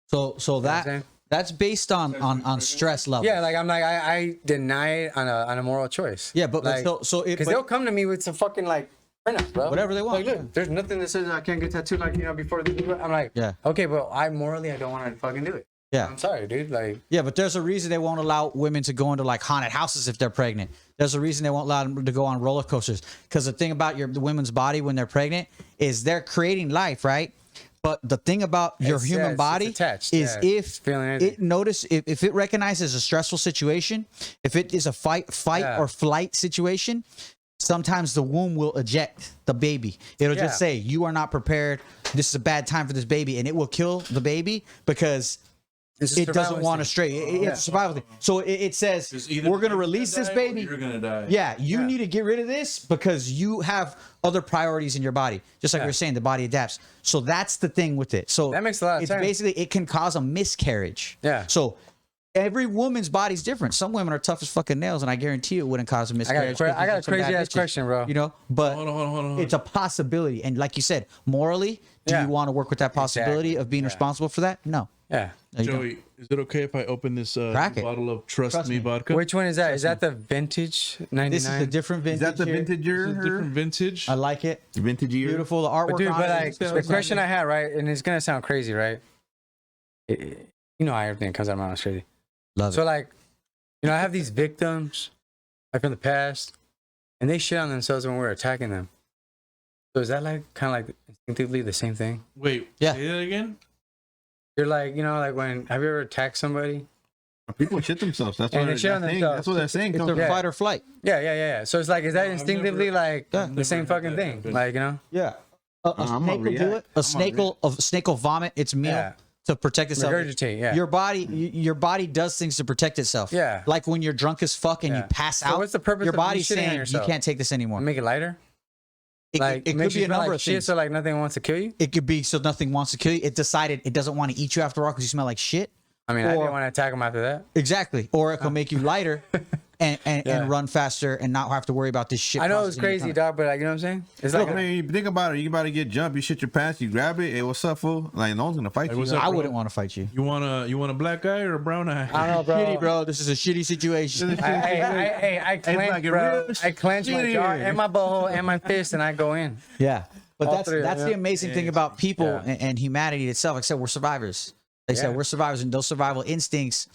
So You know what I'm saying? that's based on stress level. Yeah, like I'm like I deny it on a moral choice. Yeah, but like, so because they'll come to me with some fucking like printouts, bro. Whatever they want. Like, look, there's nothing that says I can't get tattooed, like, you know, before they do it. I'm like, Yeah. okay, but I don't want to fucking do it. Yeah. I'm sorry, dude. Like, Yeah, but there's a reason they won't allow women to go into like haunted houses if they're pregnant. There's a reason they won't allow them to go on roller coasters. Because the thing about the women's body when they're pregnant is they're creating life, right? But the thing about your It's- human it's body attached, is yeah. if It's feeling anything. if it recognizes a stressful situation, if it is a fight Yeah. or flight situation, sometimes the womb will eject the baby. It'll Yeah. just say you are not prepared. This is a bad time for this baby, and it will kill the baby because it's a it doesn't survival want to instinct. stray. It's a survival thing. So it says we're going to release this baby. You're gonna die. Yeah, you need to get rid of this because you have other priorities in your body. Just like we were saying, the body adapts. So that's the thing with it. So That makes a lot of it's sense. basically it can cause a miscarriage. Yeah. So every woman's body's different. Some women are tough as fucking nails, and I guarantee you it wouldn't cause a miscarriage. I got a Some bad crazy ass bitches, question, bro. You know, but Hold on. it's a possibility. And like you said, morally, do Yeah. you want to work with that possibility Exactly. of being responsible for that? No. Yeah. No, you don't. Joey, is it okay if I open this Crack it. bottle of Trust Trust Me me. vodka? Which one is that? Is that the vintage 99? This is the different Is vintage. that the here. It's a different vintager? vintage. I like it. Vintage year? Beautiful. The artwork But dude, on but it like is- the question I had, right, and it's gonna sound crazy, right? You know how everything comes out of my mouth is crazy. Love So it. like, you know, I have these victims like from the past, and they shit on themselves when we're attacking them. So is that like kind of like instinctively the same thing? Wait, Yeah. say that again? You're like, you know, like when have you ever attacked somebody? People shit themselves. That's And what they they're shit on saying. themselves. That's what they're saying. It's a Yeah. fight or flight. Yeah. So it's like, is that No, I've instinctively never- like Yeah. the same Never fucking had that thing? happen. Like, you know? Yeah. A I'm snake a will do react. it. A snake will vomit its meal Yeah. to protect itself. Regurgitate, yeah. Your body does things to protect itself. Yeah. Like when you're drunk as fuck and you Yeah. pass So out. what's the purpose your of you body's shitting on saying you yourself? can't take this anymore. Make it lighter? It, Like, it could makes be you a smell number like of shit, things. so like nothing wants to kill you? It could be so nothing wants to kill you. It decided it doesn't want to eat you after all because you smell like shit. I mean, I Or- didn't want to attack him after that. Exactly. Or it could make you lighter and Yeah. run faster and not have to worry about this shit. I know it's processing your crazy, tongue. dog, but like, you know what I'm saying? It's Look, like, I mean, you think about it. You about to get jumped. You shit your pants. You grab it. Hey, what's up, fool? Like, no one's gonna fight Hey, you. what's up? I wouldn't want to fight you. You want a black guy or a brown eye? I don't know, bro. Shitty, bro. This is a shitty situation. I clench, like a bro. real I clench my shitty. jaw and my butthole and my fist, and I go in. Yeah. But All that's three, that's the yeah. amazing thing about people Yeah. and humanity itself. Like I said, we're survivors. Like I Yeah. said, we're survivors, and those survival instincts,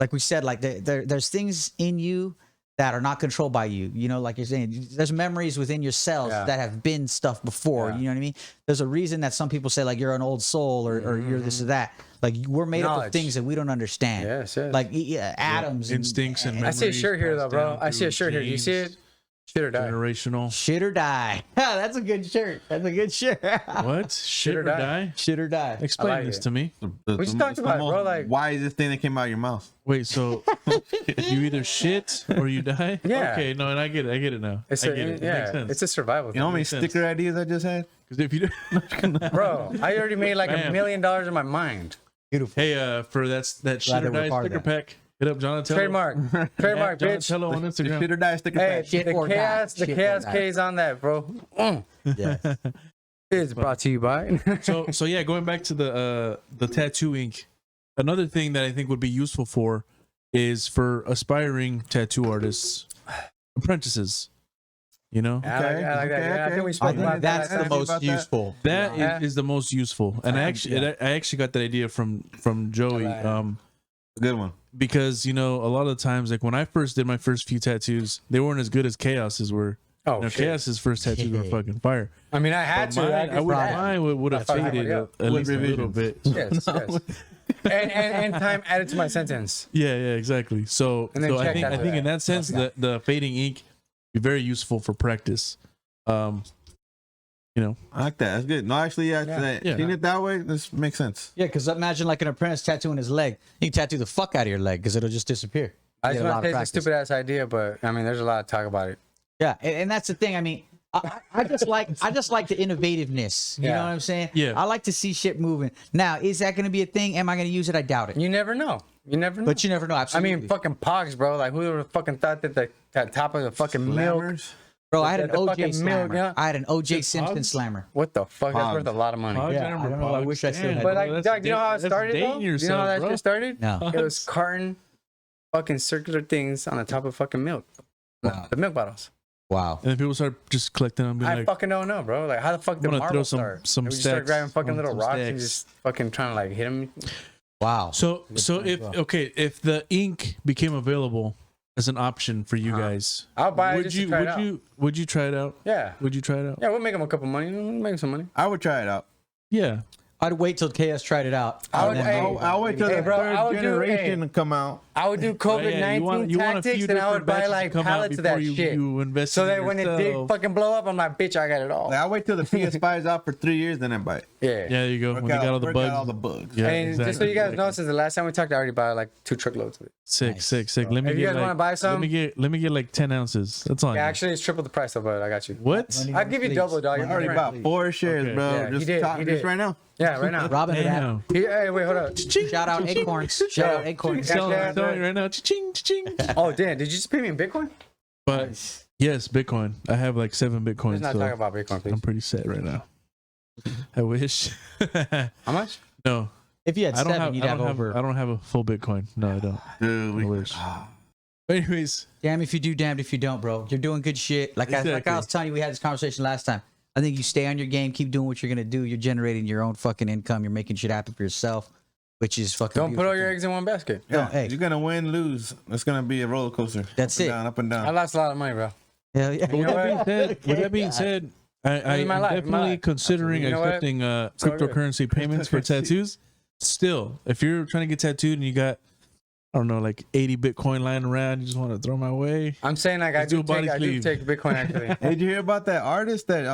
like we said, like there's things in you that are not controlled by you. You know, like you're saying, there's memories within your cells Yeah. that have been stuff before. Yeah. You know what I mean? There's a reason that some people say like you're an old soul or you're this or that. Like we're made up of Knowledge. things that we don't understand. Yes, yes. Like atoms, and Instincts and I see a memories shirt here though, passed bro. down I see a through shirt here. Do you see genes, it? Shit or die. Generational. shit or die. That's a good shirt. That's a good shirt. What? Shit or die? Shit or die. Explain like this it. to me. We just talked about it, bro, like- wisest thing that came out of your mouth. Wait, so you either shit or you die? Yeah. Okay, no, and I get it now. It's I a, get it. It yeah, makes sense. it's a survival You know how thing. many Makes sense. sticker ideas I just had? Because if you do, Bro, I already made like Man. $1 million in my mind. Beautiful. hey, for that Glad shit or that we're die part of sticker that. pack, hit up Jonathan. Trademark. Trademark, bitch. Donatello on The Instagram. shit or die sticker Hey, pack. Shit the or die. chaos, the Shit or chaos die. K is on that, bro. Yes. It's brought to you by. So yeah, going back to the tattoo ink, another thing that I think would be useful for is for aspiring tattoo artists, apprentices. You know, I like that. Yeah, I think we I spoke think about that's that. the last most about that. useful. that Yeah. is the most useful. And I actually got that idea from Joey. I like it. Good one. Because you know, a lot of the times, like when I first did my first few tattoos, they weren't as good as Chaos's were. Oh, Now, shit. Chaos's first tattoos were fucking fire. I mean, I had But to. mine would have I fucked faded everybody up. at With least a little bit. revisions. Yes, yes. And time added to my sentence. Yeah, exactly. So, And then so I check think after in that. that sense, the fading ink be very useful for practice. You know, I like that. That's good. No, actually, yeah, Yeah. seeing it that way, this makes sense. Yeah, because imagine like an apprentice tattooing his leg. You can tattoo the fuck out of your leg because it'll just disappear. I You just get a lot want of to say it's a practice. stupid ass idea, but I mean, there's a lot of talk about it. Yeah, and that's the thing. I mean, I just like the innovativeness. You Yeah. know what I'm saying? Yeah. I like to see shit moving. Now, is that going to be a thing? Am I going to use it? I doubt it. You never know. You never know. But you never know. I Absolutely. mean, fucking pogs, bro. Like, who would have fucking thought that the top of the fucking milk? Slammers. bro, I had an the OJ fucking slammer. milk, yeah. I had an OJ Is it Simpson Pogs? slammer. What the fuck? That's Pogs. worth a lot of money. Pogs, Yeah, remember I don't know. I Pogs. wish I still Damn, had But it. like, bro, Doug, you know how it that's started dating though? You know yourself, how that bro. shit started? No. It was carton fucking circular things on the top of fucking milk. Wow. The milk bottles. Wow. And then people start just collecting them and being I like, fucking don't know, bro. Like, how the fuck did gonna throw Marvel some- start? some We just start stacks grabbing fucking on little some rocks and stacks. just fucking trying to like hit them. Wow. so point if as well. okay, if the ink became available as an option for you guys, I'll buy it would just you to try it would out. you try it out? Yeah. Would you try it out? Yeah, we'll make them a couple money. We'll make 'em some money. I would try it out. Yeah. I'd wait till KS tried it out. I and would- then hey, maybe- I'll wait till Hey, the bro, I would third do- generation hey. to come out. I would do COVID-19 you want a few tactics and I would different buy batches like to come out pallets of that before shit. You invest So in that when it did yourself. fucking blow up, I'm like, bitch, I got it all. Like, I'll wait till the PS5 is out for 3 years, then I buy it. Yeah. Yeah, there you go. When they got all the Work out all bugs. the bugs. Yeah, And just so you guys know, since the last time we talked, I already bought like 2 truckloads of it. Sick. Let me If you get guys wanna like, buy some? let me get like 10 ounces. That's all. Yeah, actually, it's triple the price though, but I got you. What? I'll give you double, dog. I already Right. bought 4 shares, Okay. bro. Yeah, he just did, talk he just did. right now. Yeah, right now. Robin Hood app. Damn. Hey, wait, hold up. Shout out Acorns. Shout out Acorns. Cash Selling App. it right now. Cha-ching, cha-ching. Oh, damn. Did you just pay me in Bitcoin? But yes, Bitcoin. I have like 7 Bitcoins. Let's not So talk about Bitcoin, please. I'm pretty set right now. I wish. How much? No, If you had I don't 7, have. you'd I have don't have. over. I don't have a full Bitcoin. No, I don't. Dude, I wish. But anyways, Damn if you do, damned if you don't, bro. You're doing good shit. Like I Exactly. was telling you, we had this conversation last time. I think you stay on your game, keep doing what you're gonna do. You're generating your own fucking income. You're making shit happen for yourself, which is fucking. Don't put all beautiful your thing. eggs in one basket. yeah, hey. you're gonna win, lose. It's gonna be a roller coaster. That's up and it. Down, up and I down. lost a lot of money, bro. Hell yeah. but with know that being what? said, with that being said, I'm In my life, in my definitely life. considering You know what? accepting all good. cryptocurrency payments for tattoos. Still, if you're trying to get tattooed and you got, I don't know, like 80 Bitcoin lying around, you just want to throw my way. I'm saying like Let's do a body I do sleeve. take Bitcoin actually. Hey, did you hear about that artist that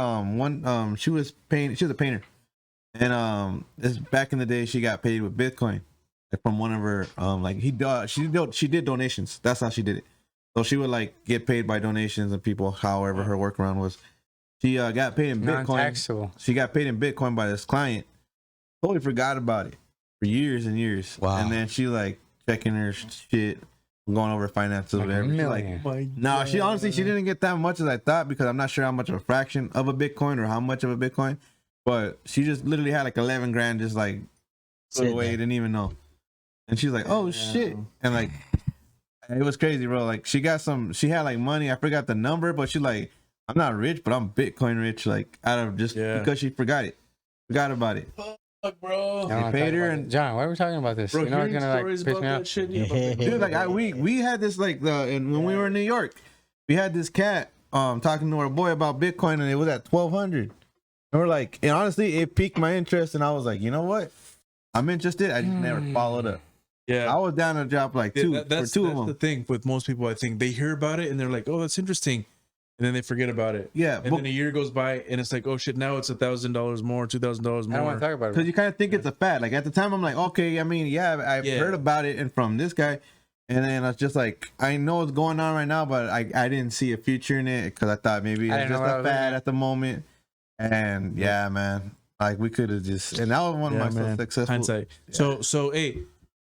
she was a painter, and this back in the day she got paid with Bitcoin from one of her she did donations. That's how she did it. So she would like get paid by donations and people, however her workaround was. She got paid in Bitcoin. Non-taxable. She got paid in Bitcoin by this client. Totally forgot about it for years and years. Wow. And then she like checking her shit, going over finances, Like a whatever. She's like, million. no, she honestly she didn't get that much as I thought because I'm not sure how much of a fraction of a Bitcoin or how much of a Bitcoin, but she just literally had like 11 grand just like put Sitting away, there. didn't even know. And she's like, oh shit, and like it was crazy, bro. Like she had like money. I forgot the number, but she's like, I'm not rich, but I'm Bitcoin rich. Like out of just Yeah. because she forgot about it. Fuck, bro. I don't wanna paid talk her about and- it. John, why are we talking about this? Bro, You know it's hearing gonna like stories piss about me that off. shit. Yeah, Dude, like we had this like and when we were in New York, we had this cat talking to our boy about Bitcoin, and it was at 1,200. And we're like, and honestly, it piqued my interest, and I was like, you know what? I'm interested. I just never followed up. yeah. I was down to drop like two for That's two of the them. thing with most people. I think they hear about it and they're like, "Oh, that's interesting," and then they forget about it. Yeah, And but then a year goes by and it's like, "Oh shit! Now it's $1,000 more, $2,000 I don't want more." to talk about because it. you kind of think it's a fad. Like at the time, I'm like, okay, I mean, yeah, I've Yeah. heard about it and from this guy, and then I was just like, I know what's going on right now, but I didn't see a future in it because I thought maybe I it's didn't know just what I a was looking fad at. at the moment. And yeah, man, like we could have just, and that was one Yeah, of my man. successful. Hindsight. So hey,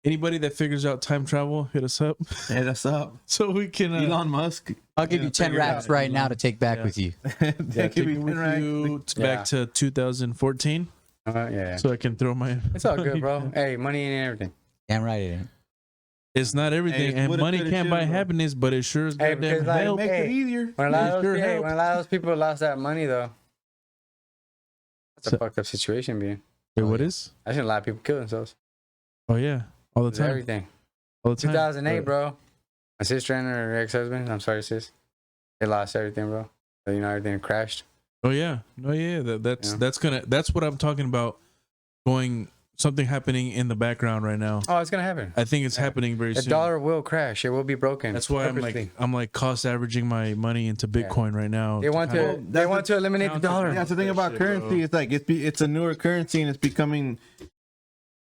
anybody that figures out time travel, hit us up Hit us up, so we can Elon Musk. I'll give you 10 figure it raps out. right now to take back Yeah. with you. Take take it it with you back to 2014, Yeah. so I can throw my. It's all good, bro. Hey, money ain't everything. Damn right it ain't. It's not everything, it's and woulda, money coulda, can't buy shoulda, bro. happiness, but it sure is Hey, goddamn because, like, help. Makes it Hey. easier. When a lot It of sure those, hey, helps. when a lot of those people lost that money, though, that's a So- fucked up situation, being. Wait, what is? I seen a lot of people kill themselves. Oh yeah, all the It's time, everything. all the time. 2008, bro. My sister and her ex-husband. I'm sorry, sis. They lost everything, bro. So, you know, everything crashed. Oh yeah, no, yeah. That's Yeah. that's what I'm talking about. Going something happening in the background right now. Oh, it's gonna happen. I think it's Yeah. happening very The soon. dollar will crash. It will be broken. That's why purposely. I'm like cost averaging my money into Bitcoin right now. They want kinda- to. They want to eliminate the dollar. Yeah, that's the thing about Shit, currency. bro. It's like it's a newer currency and it's becoming.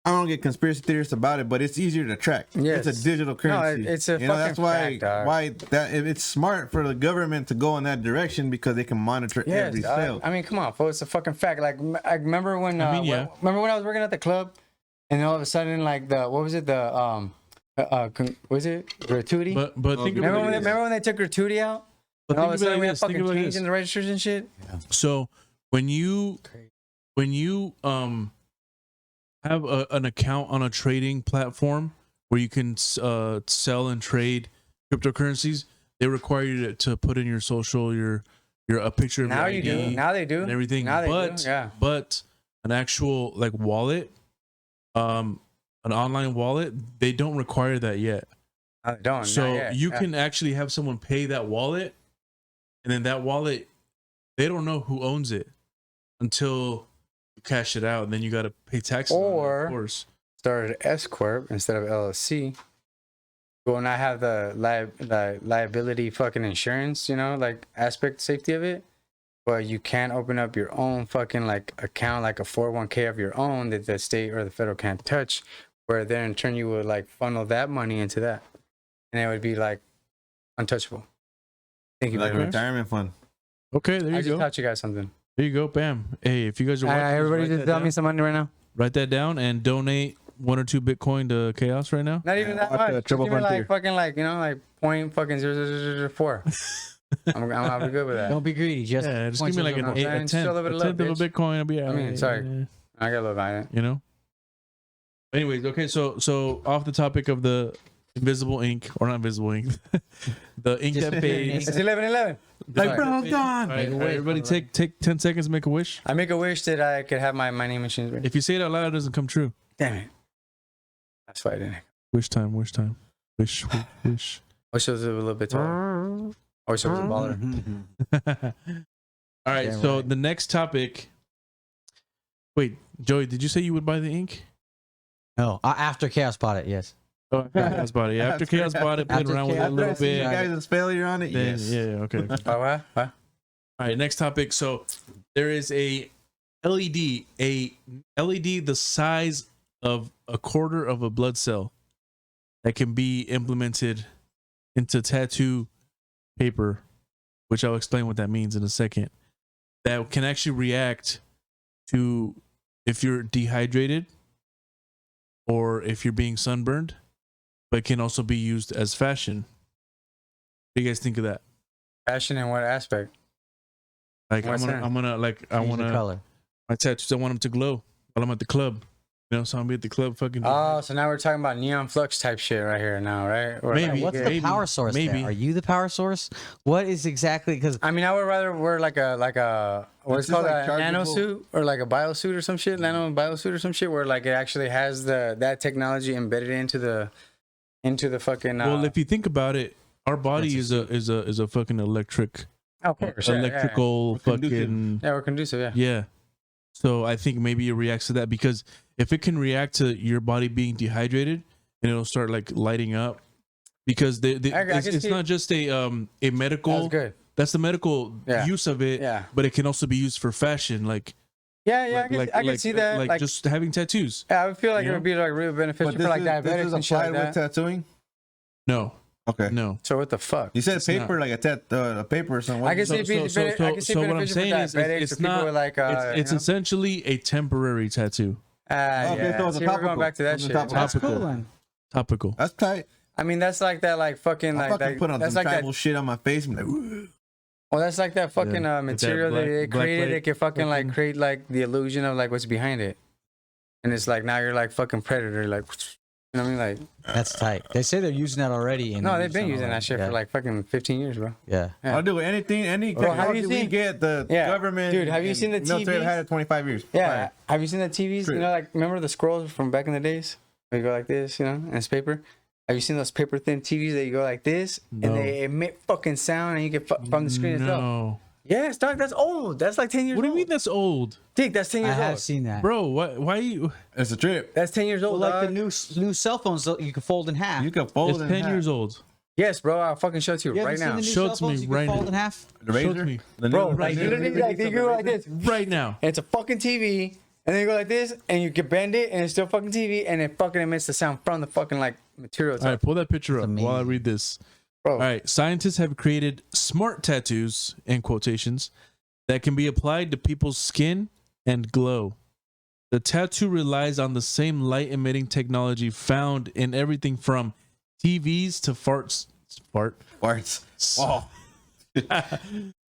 I don't get conspiracy theorists about it, but it's easier to track. Yes. It's a digital currency. it's a that's fucking why fact, dog. why that it's smart for the government to go in that direction because they can monitor Yes, every dog. sale. I mean, come on, folks. It's a fucking fact. Like, I remember when. I mean, yeah. Remember when I was working at the club, and all of a sudden, like what was it? Was it gratuity? But think remember about when, it. remember when they took gratuity out? But And all of a think of it sudden, we like had this, think fucking of it like change this. in the registers and shit. So when you have an account on a trading platform where you can sell and trade cryptocurrencies, they require you to put in your social, your a picture of Now your you ID do. Now they do. and everything. Now they but do. Yeah. but an actual like wallet, an online wallet, they don't require that yet. No, they don't. So Not yet. you Yeah. can actually have someone pay that wallet, and then that wallet, they don't know who owns it until you cash it out, and then you got to pay taxes on it, Or- of course. started S corp instead of LLC. Will not have the liability fucking insurance, you know, like aspect safety of it. But you can open up your own fucking like account, like a 401k of your own that the state or the federal can't touch. Where then in turn you would like funnel that money into that, and it would be like untouchable. Thank you Like a very much. retirement fund. Okay, there I you just go. taught you guys something. There you go. Bam. Hey, if you guys are watching, this, Everybody write just that tell down. me some money right now. Write that down and donate 1 or 2 Bitcoin to Chaos right now. Not even that watch the much. Triple Just give me Frontier. like fucking like, you know, like point fucking 0.0004. I'm be good with that. Don't be greedy. Just Yeah, just give me like an I'm 8, saying? a Just a 10th, little bit a of love, 10th of a Bitcoin. I'll be. I mean, sorry. I got a little behind it. You know. Anyways, okay, so off the topic of the invisible ink or not invisible ink, the ink Just that fades. It's 11/11. Like, Sorry. bro, All Don. right, all right, everybody, take 10 seconds to make a wish. I make a wish that I could have my name machines ready. If you say it out loud, it doesn't come true. Damn it. That's why I didn't. Wish time. Wish time. Wish. Wish. Wish it was a little bit taller. I wish I was a baller. All right. Damn So right. the next topic. Wait, Joey, did you say you would buy the ink? no, after Chaos bought it, yes. Oh, Chaos bought it. After Chaos bought it, played After around with it a Chaos- little After I see you bit. guys' failure on it, Then, yes. yeah, okay. Oh, what? What? All right, next topic. So there is a LED the size of a quarter of a blood cell that can be implemented into tattoo paper, which I'll explain what that means in a second. That can actually react to if you're dehydrated or if you're being sunburned, but can also be used as fashion. What do you guys think of that? Fashion in what aspect? Like What's that? I'm gonna like I Change want the to color. my tattoos. I want them to glow while I'm at the club. Zombie at the club, fucking. Oh, so now we're talking about neon flux type shit right here now, right? Or Maybe. What's the Maybe. power source? Maybe. There? Are you the power source? What is exactly? Because I mean, I would rather wear like a what's It's it called, just like a nano chargeable. suit or like a biosuit or some shit, nano biosuit or some shit, where like it actually has that technology embedded into the fucking. Well, if you think about it, our body That's is a fucking electric, of course, yeah, electrical We're conducive. fucking. yeah, we're conducive, yeah. Yeah. So I think maybe it reacts to that, because if it can react to your body being dehydrated, and it'll start like lighting up, because I can it's see not just a medical. That's good. That's the medical Yeah. use of it. Yeah. But it can also be used for fashion, like Yeah, I can see that. like just having tattoos. yeah, I would feel like you it would be like really beneficial But for like this diabetics is and shit like applied with that. tattooing. No, Okay. no. So what the fuck? You said It's paper, like a paper or something. I can So- see it being so- I can see so what I'm beneficial saying for is diabetics it's or people not- with like It's essentially a temporary tattoo, yeah. Okay, so it's a See, we're going topical. back to that It's a shit. topical. that's Topical. cool then. topical. That's tight. I mean, that's like that, like fucking I like fucking that, put on that's some like that. tribal shit on my face. I'm like, "Woo." Well, that's like that fucking Yeah. material Black- that they black created. light It can fucking like fucking- create like the illusion of like what's behind it, and it's like now you're like fucking predator, like you know what I mean? Like That's tight. They say they're using that already. And no, they're they've been using that shit yeah. for like fucking 15 years, bro. Yeah. Yeah. I'll do anything, any Bro, have you technology we seen- get. The Yeah. government, Dude, have you and seen the military TVs? had it 25 years. Yeah, Fine. have you seen the TVs? True. You know, like remember the scrolls from back in the days? Where you go like this, you know, and it's paper. Have you seen those paper thin TVs that you go like this No. and they emit fucking sound and you get from the screen itself? No. Yes, dog, that's old. That's like 10 years What do you old. mean that's old, Dick, that's 10 I years have old. seen that. bro? Why you? It's a trip. That's 10 years Well, old, like dog. the new cell phones, you can fold in half. You can fold It's in 10 half. years old. Yes, bro, I'll fucking show it to you You right haven't seen now. the new Show cell it to me phones you can right fold now. in half? The Show it razor? to me. The Bro, new- like the literally, new- like you go like this. Right now. And it's a fucking TV, and then you go like this, and you can bend it, and it's still fucking TV, and it fucking emits the sound from the fucking like material. All right, pull that picture up That's while I amazing. read this. Bro. All right, scientists have created smart tattoos, in quotations, that can be applied to people's skin and glow. The tattoo relies on the same light emitting technology found in everything from TVs to farts. Farts. Oh. I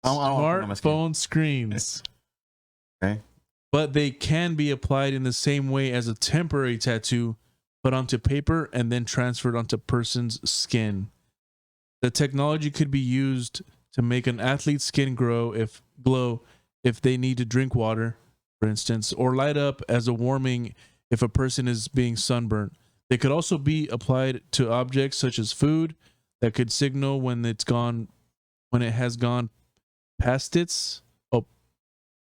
don't want to put on my skin. Smartphone screens. Okay. But they can be applied in the same way as a temporary tattoo, put onto paper and then transferred onto person's skin. The technology could be used to make an athlete's skin glow if they need to drink water, for instance, or light up as a warming if a person is being sunburnt. They could also be applied to objects such as food that could signal when it has gone past its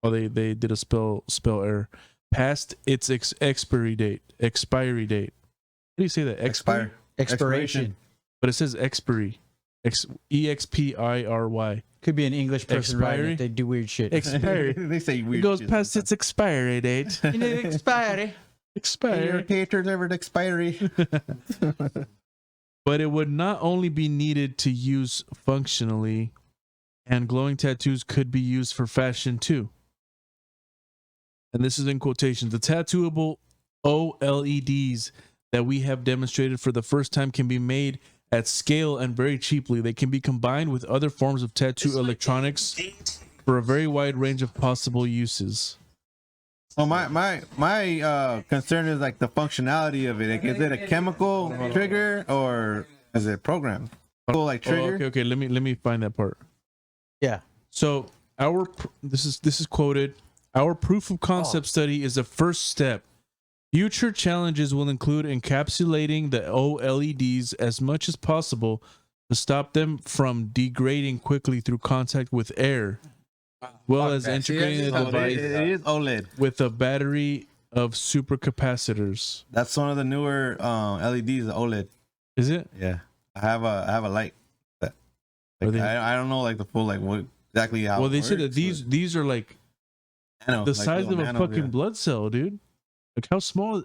they did a spell error, past its expiry date. How do you say that? Expire. Expiration. But it says expiry. EXPIRY. Could be an English person writing Expiry? it. They do weird shit. Expiry. They say It weird goes shit past sometimes. its expiry date. You know, expiry. Expiry. Irritators ever expiry. But it would not only be needed to use functionally, and glowing tattoos could be used for fashion too. And this is in quotations. The tattooable OLEDs that we have demonstrated for the first time can be made at scale and very cheaply. They can be combined with other forms of tattoo electronics for a very wide range of possible uses. Well, my concern is like the functionality of it. Like, is it a chemical trigger or is it programmed? Like trigger. Okay. Let me find that part. Yeah. So this is quoted. Our proof of concept study is the first step. Future challenges will include encapsulating the OLEDs as much as possible to stop them from degrading quickly through contact with air, as well as that. See, integrating the that's how device It is OLED. with a battery of supercapacitors. That's one of the newer LEDs. OLED. Is it? Yeah, I have a light. That, Are like, they- I don't know like the full like what exactly how. Well, it they said that works, these are like but nano, the like size of little a nano, fucking yeah. blood cell, dude. Like how small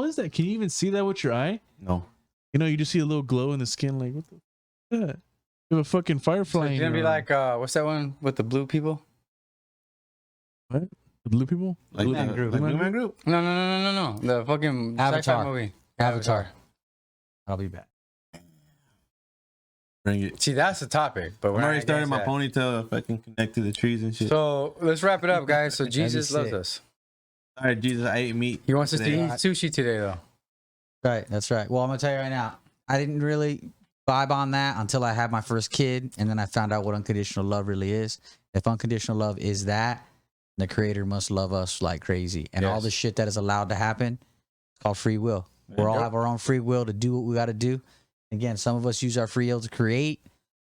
is that? Can you even see that with your eye? No, You know, you just see a little glow in the skin. Like what the fuck is that? You have a fucking So firefly. it's in gonna be your arm. like what's that one with the blue people? The blue people? like Blue the Man Group. Blue Man Group. No. The fucking Avatar. sci-fi movie. Avatar. I'll be back. Bring it. See, that's the topic. But we're I'm not already starting my against that. ponytail if I can connect to the trees and shit. So let's wrap it up, guys. So be Jesus loves sick. us. All right, Jesus, I ate meat. He wants us to today. eat sushi today, though. Right, that's right. Well, I'm gonna tell you right now, I didn't really vibe on that until I had my first kid, and then I found out what unconditional love really is. If unconditional love is that, the Creator must love us like crazy, and all Yes. the shit that is allowed to happen, it's called free will. We all have our own free will to do what we got to do. Again, some of us use our free will to create,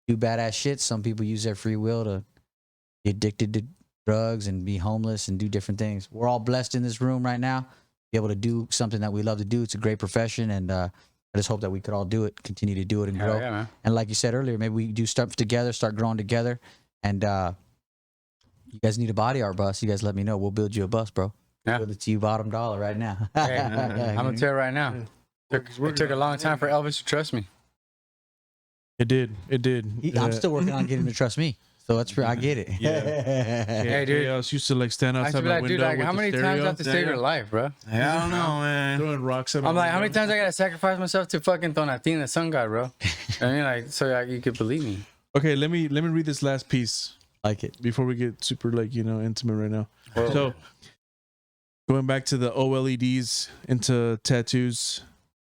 do badass shit. Some people use their free will to be addicted to drugs and be homeless and do different things. We're all blessed in this room right now, be able to do something that we love to do. It's a great profession, and I just hope that we could all do it, continue to do it, and Hell grow. yeah, man. And like you said earlier, maybe we do stuff together, start growing together. And you guys need a body art bus, you guys let me know. We'll build you a bus, bro. Yeah. Build it to you bottom dollar right now. Hey, I'm gonna tell you right now. It took a long time for Elvis to trust me. It did. I'm still working on getting him to trust me. So that's I get it. Hey, dude. I used to like stand I outside should be my like, window dude, like, with how the many times stereo, I have to save your life, bro? I don't know, man. throwing rocks at my I'm like, how many window. times I gotta sacrifice myself to fucking Donatin, the sun god, bro? I mean, like, so like, you could believe me. Okay, let me read this last piece Like it. before we get super like intimate right now. Whoa. So going back to the OLEDs into tattoos,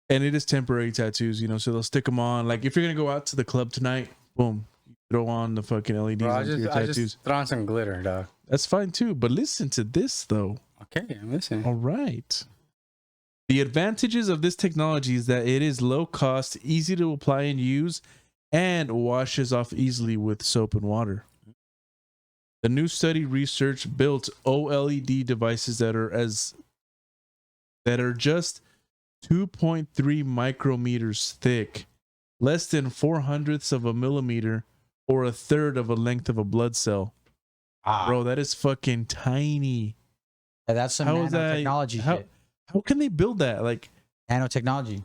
and it is temporary tattoos, so they'll stick them on. Like if you're gonna go out to the club tonight, boom, you throw on the fucking LEDs Bro, onto your I tattoos. just throw on some glitter, dog. That's fine too. But listen to this though. Okay, I'm listening. All right. The advantages of this technology is that it is low cost, easy to apply and use, and washes off easily with soap and water. The new study research built OLED devices that are just 2.3 micrometers thick, less than 0.04 of a millimeter, or 1/3 of a length of a blood cell. Bro, that is fucking tiny. Yeah, that's some How is that- nanotechnology how- shit. How can they build that? Like, Nanotechnology.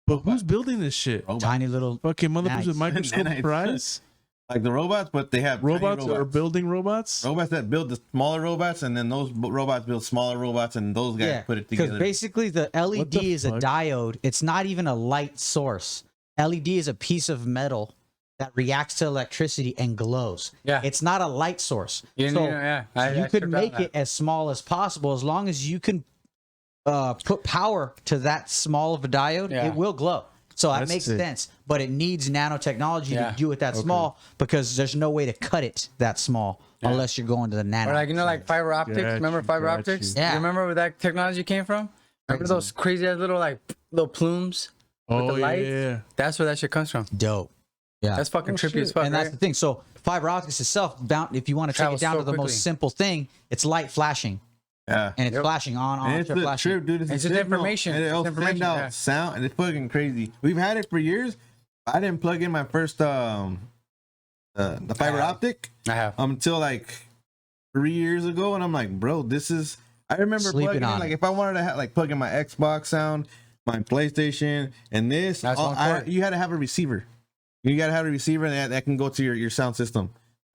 but who's building this shit? Robot. Tiny little. Fucking motherfuckers with Nice. microscope Nanites. prize. Like the robots, but they have tiny Robots are building robots. robots that build the smaller robots, and then those robots build smaller robots, and those guys Yeah, put it because together. basically the LED the is a fuck? diode. It's not even a light source. LED is a piece of metal that reacts to electricity and glows. Yeah. It's not a light source. You so know, yeah. I you could tripped out make on it as small as possible as long as you can put power to that small of a diode. Yeah. It will glow. So that That's makes sick. sense, but it needs nanotechnology Yeah. to do it that small because there's no way to cut it that small unless you're going to the nano. Or like, like fiber optics. Got Remember you, fiber got optics? you. Yeah. You remember where that technology came from? Remember those crazy ass little plumes? Oh the lights? yeah. That's where that shit comes from. Dope. Yeah. That's fucking Oh, trippy shit. as fuck, And right? that's the thing. So fiber optics itself, if you want to take it Travels down so to the quickly. most simple thing, it's light flashing, yeah. and it's Yep. flashing on, And it's to the flashing. trip, dude. It's a just signal, information. And it'll It's information, send out yeah. sound, and it's fucking crazy. We've had it for years. I didn't plug in my first the fiber optic I have. until like 3 years ago, and I'm like, bro, this is. I remember Sleeping plugging in, on like it. if I wanted to plug in my Xbox sound, my PlayStation, and this, That's one cord. you had to have a receiver. You got to have a receiver that can go to your sound system.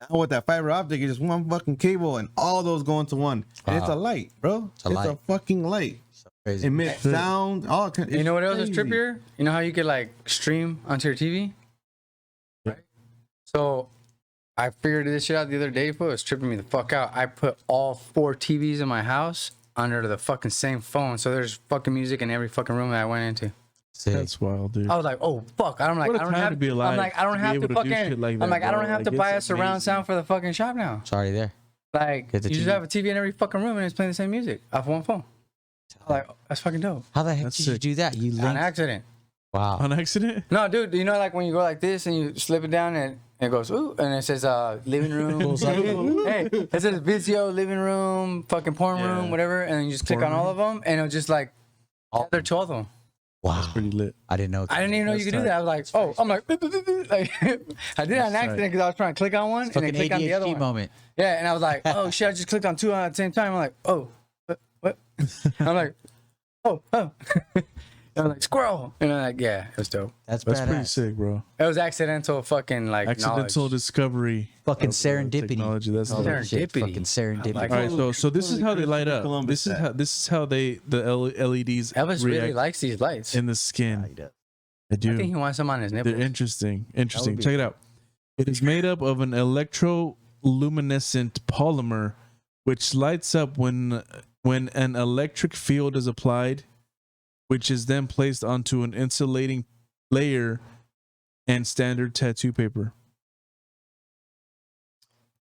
Now with that fiber optic, it's just one fucking cable, and all those go into one. And it's a light, bro. It's a light. a fucking light. Crazy. Emits sound. All You know what else is crazy. trippier? You know how you could like stream onto your TV? Yeah. Right? So I figured this shit out the other day, it was tripping me the fuck out. I put all 4 TVs in my house under the fucking same phone. So there's fucking music in every fucking room that I went into. Sick. That's wild, dude. I was like, oh fuck. I'm like, What a I don't time have to be alive, I'm like, I don't to be have able to to do fucking shit like that, I'm like, I bro. don't have Like, to buy a it's surround amazing. sound for the fucking shop now. It's already there. Like Get you the just TV. have a TV in every fucking room and it's playing the same music off one phone. I'm like, that's fucking dope. How the heck That's did you sick. do that? You On linked. accident. Wow. On accident? No, dude, you know, like when you go like this and you slip it down and it goes, ooh, and it says living room. Hey, it says Vizio, living room, fucking porn Yeah. room, whatever. And then you just click Porn on all room. of them and it'll just like, they're 12 of them. Wow. Pretty lit. I didn't know. I didn't even know you That's could do tight. that. I was like, oh, I'm like, like I did it on accident because I was trying to click on one and then Fucking click on the other ADHD one. moment. Yeah, and I was like, oh shit, I just clicked on 2 at the same time. I'm like, oh, what? I'm like, oh. And I'm like, squirrel. And I'm like, yeah, it was dope. That's That's pretty badass. sick, bro. It was accidental fucking like Accidental knowledge. discovery. Fucking of, serendipity. Technology. That's All lit. that shit. Serendipity. Fucking serendipity. Like- All right, so this is how they light up. Columbus This is how the LEDs Elvis react really likes these lights. in the skin. he does. I I think do. he wants them on his nipples. They're interesting. Interesting. be- Check it out. It is made up of an electroluminescent polymer which lights up when when an electric field is applied, which is then placed onto an insulating layer and standard tattoo paper.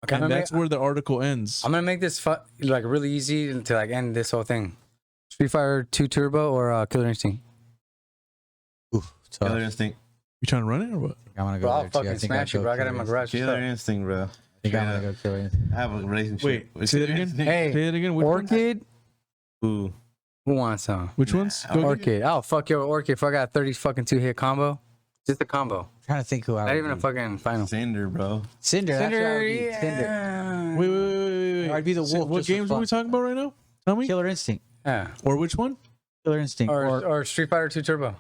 Okay, And that's where the article ends. I'm gonna make this like really easy to like end this whole thing. Street Fighter 2 Turbo or Killer Instinct? Oof, tough. Killer Instinct. You trying to run it or what? I'm gonna go Bro, I'll there, too. I fucking think I'll smash you, go bro. I got it in my Killer garage. Killer Instinct, bro. Instinct. I think I'm gonna go Killer Instinct. I have a relationship. Wait, with say it Killer again? Instinct. Hey, Say it again. Which ones? Orchid? Ooh. Who wants some? Which ones? Go again. Orchid. Oh, fuck your Orchid. If I got 30 fucking 2-hit combo. Just a combo. I'm trying to think who I Not would even a be. fucking final. Cinder, bro. Cinder. That's what I would be. yeah. Cinder. Wait. I'd be the wolf. What just for games are fun. we talking about right now? Tell me. Killer Instinct. Yeah. Or which one? Killer Instinct. Or Street Fighter 2 Turbo.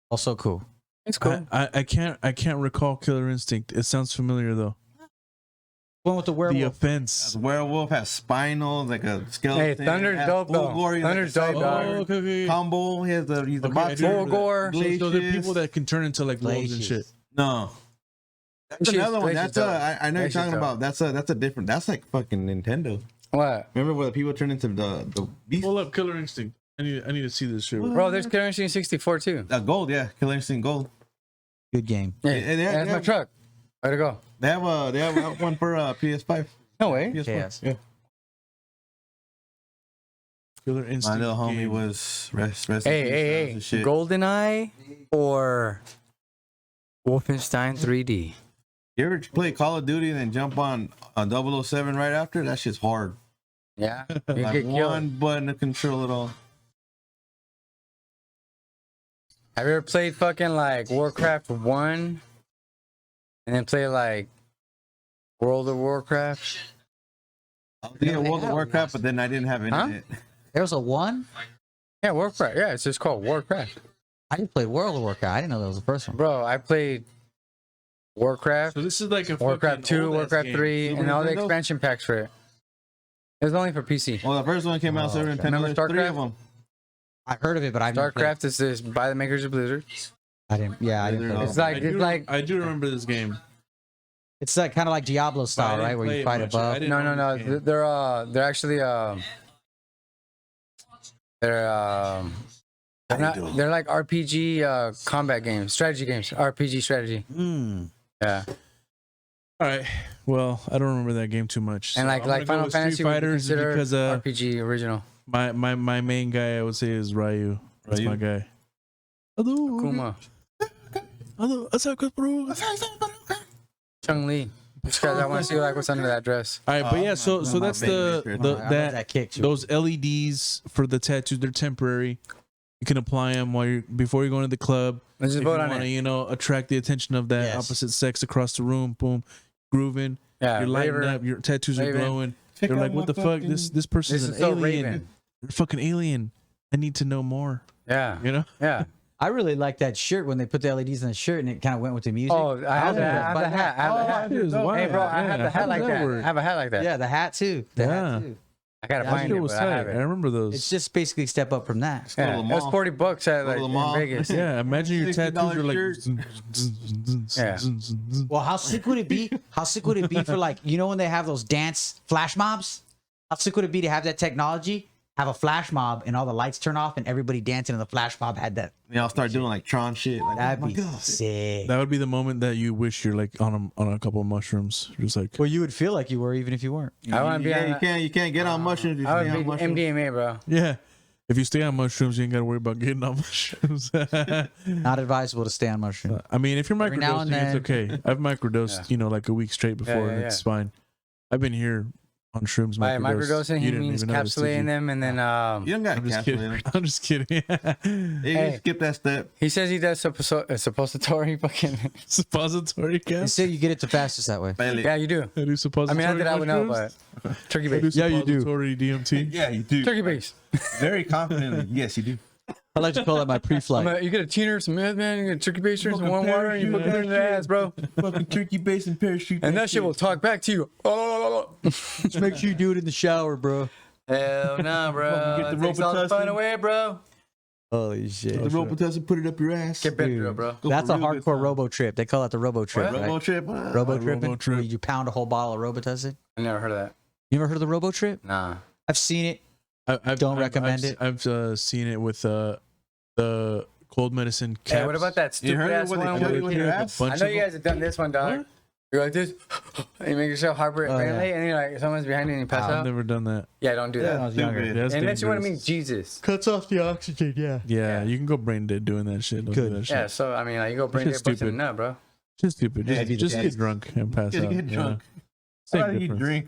Also cool. It's cool. I can't recall Killer Instinct. It sounds familiar though. One with the The werewolf. offense. The werewolf has spinal, like a skeleton. Hey, Thunder's has dope, full though. glory, Thunder's like a dope, dog. cyborg. Okay. Combo. He's the Okay, I boxer. do remember that. Gore. So they're Glacius. people that can turn into like wolves and shit. No. That's Glacius- another one. Glacius That's dope. I know you're Glacius talking dope. about. That's a different. That's like fucking Nintendo. What? Remember where the people turn into the beast? Pull up Killer Instinct. I need to see this shit. Bro, there's Killer Instinct 64 too. Gold, yeah. Killer Instinct Gold. Good game. Yeah, they that's my have- truck. Way to go. They have one for PS5. No way. PS4. Chaos. Yeah. Killer My Instinct. little homie game. was rest in peace, Hey. shit. GoldenEye or Wolfenstein 3D? You ever play Call of Duty and then jump on 007 right after? That shit's hard. Yeah. You Like get one killed. button to control it all. Have you ever played fucking like Warcraft 1 and then play like World of Warcraft? I was thinking they World of have Warcraft, but then I didn't have internet. There was a one. Yeah, Warcraft. Yeah, it's just called Warcraft. I didn't play World of Warcraft. I didn't know that was the first one. Bro, I played Warcraft, So this is like a Warcraft fucking 2, old-ass Warcraft game. 3, Super and all the Nintendo? expansion packs for it. It was only for PC. Well, the first one came out Oh, Super okay. Nintendo. Remember There's three StarCraft? of them. I heard of it, but I've never played StarCraft is this by the makers of Blizzard. it. I didn't. Yeah, I didn't. Play It's it. like I do remember this game. It's like kind of like Diablo style, didn't right? Where play you it fight much. I above. didn't no. know this game. They're actually they're like RPG combat games, strategy games, RPG strategy. Hmm. Yeah. All right. Well, I don't remember that game too much. And So like I'm gonna go Final with Fantasy Street would be Fighters considered because RPG original. my main guy I would say is Ryu. That's Ryu? my guy. Hello. Kuma, Hello. Asaka, bro. Chun Li. Just guys, I want to see like what's under that dress. All right, but yeah, I'm so not- so I'm not that's big the Mr. the I love that that kick too. those LEDs for the tattoos. They're temporary. You can apply them while you're before you go into the club. Let's just If you vote on want to, it. attract the attention of that Yes. opposite sex across the room. Boom, grooving. Yeah, You're lighting Raver. up. Your tattoos are Raven. glowing. Check They're out like, what my the fuck? This This person's is an so alien. Raven. You're a fucking alien. I need to know more. Yeah, You know? yeah. I really like that shirt when they put the LEDs in the shirt and it kind of went with the music. Oh, I have was the impressed by hat. I have the Oh, hat. dude, Hey, bro, I have the how hat like does that. work? I have a hat like that. Yeah, the hat too. The Yeah. hat too. I gotta Yeah, That find shit it, was but I tight. have I it. remember those. It's just basically step up from that. Go to Yeah, the it was mall. $40 at Go to like the in mall. Vegas. yeah, imagine your tattoos $60 are like. Yeah. Well, how sick would it be? How sick would it be for like, you know, when they have those dance flash mobs? How sick would it be to have that technology, have a flash mob, and all the lights turn off, and everybody dancing, and the flash mob had that? Yeah, I'll start doing like Tron shit. Like, That'd oh my be God. sick. That would be the moment that you wish you're like on a couple of mushrooms, just like. Well, you would feel like you were, even if you weren't. I want to be Yeah, on. you can't get on mushrooms. If you I stay on would be mushrooms. MDMA, bro. Yeah, if you stay on mushrooms, you ain't gotta worry about getting on mushrooms. Not advisable to stay on mushroom. I mean, if you're Every now and microdosing, it's then. okay. I've microdosed, like a week straight before, and it's fine. I've been here on shrooms. By microdosed. microdosing, You he didn't means even notice, did encapsulating you? them, and then You don't got to I'm just kidding. calculate I'm just kidding. You Hey. can skip that step. he says he does suppository fucking. Suppository You gas. say you get it the fastest that way. Barely. Yeah, you do. I do I suppository. mean, not that I would know, mushrooms. but turkey I do base. Yeah, you do. suppository DMT. Yeah, you do. Turkey base. Very confidently. Yes, you do. I like to call that my pre-flight. You get a teener, some meth, man. You get a turkey base, some Fucking warm water, and you put parachute, it in the ass, bro. Fucking turkey base and parachute. And that shit will talk back to you. Oh, Just make sure you do it in the shower, bro. hell no, bro. Get the Takes all the Robitussin. fun away, bro. Holy shit. The Robitussin, put it up your ass. Get better, bro. Go That's for a real good hardcore time. robo trip. They call it the robo trip, What? right? Robo trip. Robo tripping. Robo-trip. Where you pound a whole bottle of Robitussin. I never heard of that. You ever heard of the robo trip? Nah. I've seen it. Don't recommend it. I've seen it with the cold medicine caps. Hey, what about that You stupid heard ass it when one? they kill where you in you- your a ass? bunch I know of you guys have done this one, dog. What? You're like this, and you make yourself hyperventilate, yeah. and you're like, someone's behind you and you pass I've out. never done that. Yeah, don't do When I that. was younger. Stupid. That's Unless you want to meet dangerous. Jesus. Cuts off the oxygen. Yeah. Yeah, Yeah. you can go brain dead doing that shit. Don't Good. do that shit. Yeah, so I mean, like, you go brain Shit's dead, busting a stupid. nut, bro. Just stupid. Yeah, Just, be the just best. get drunk and pass Just out. get yeah. drunk. Same How do you difference. drink?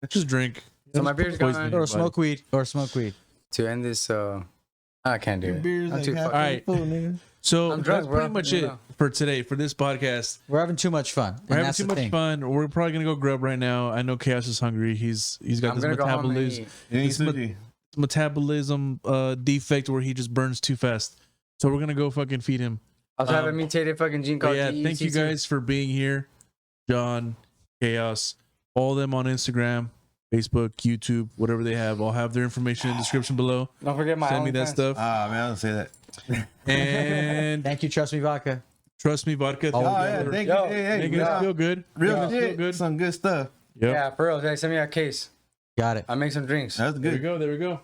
Just drink. So my Just put beer's poison gone. in your Or body. smoke weed. Or smoke weed. To end this, I can't do Your it. beer's I'm like too half fucking- Alright. full, nigga. So I'm that's drunk, bro. pretty much You it know. for today, for this podcast. We're having too much fun. We're and having that's too the much thing. fun. We're probably gonna go grub right now. I know Chaos is hungry. He's got I'm this gonna go home and metabolism eat. You ain't This ma- sushi. metabolism defect where he just burns too fast. So we're gonna go fucking feed him. I also have a Um, mutated fucking gene But called yeah, GEC2. thank you guys for being here. John, Chaos, all of them on Instagram, Facebook, YouTube, whatever they have. I'll have their information in the description below. Don't forget my Send me that OnlyFans. stuff. Ah, man, I don't say that. And Thank you, Trust Me Vodka. trust me, vodka. Oh, Oh, yeah. yeah, thank Yo, you. Hey, Make hey, us yeah. feel good. Real Make us feel shit. good. Some good stuff. Yep. Yeah, for real. Hey, send me a case. Got it. I'll make some drinks. That's There we good. go. There we go.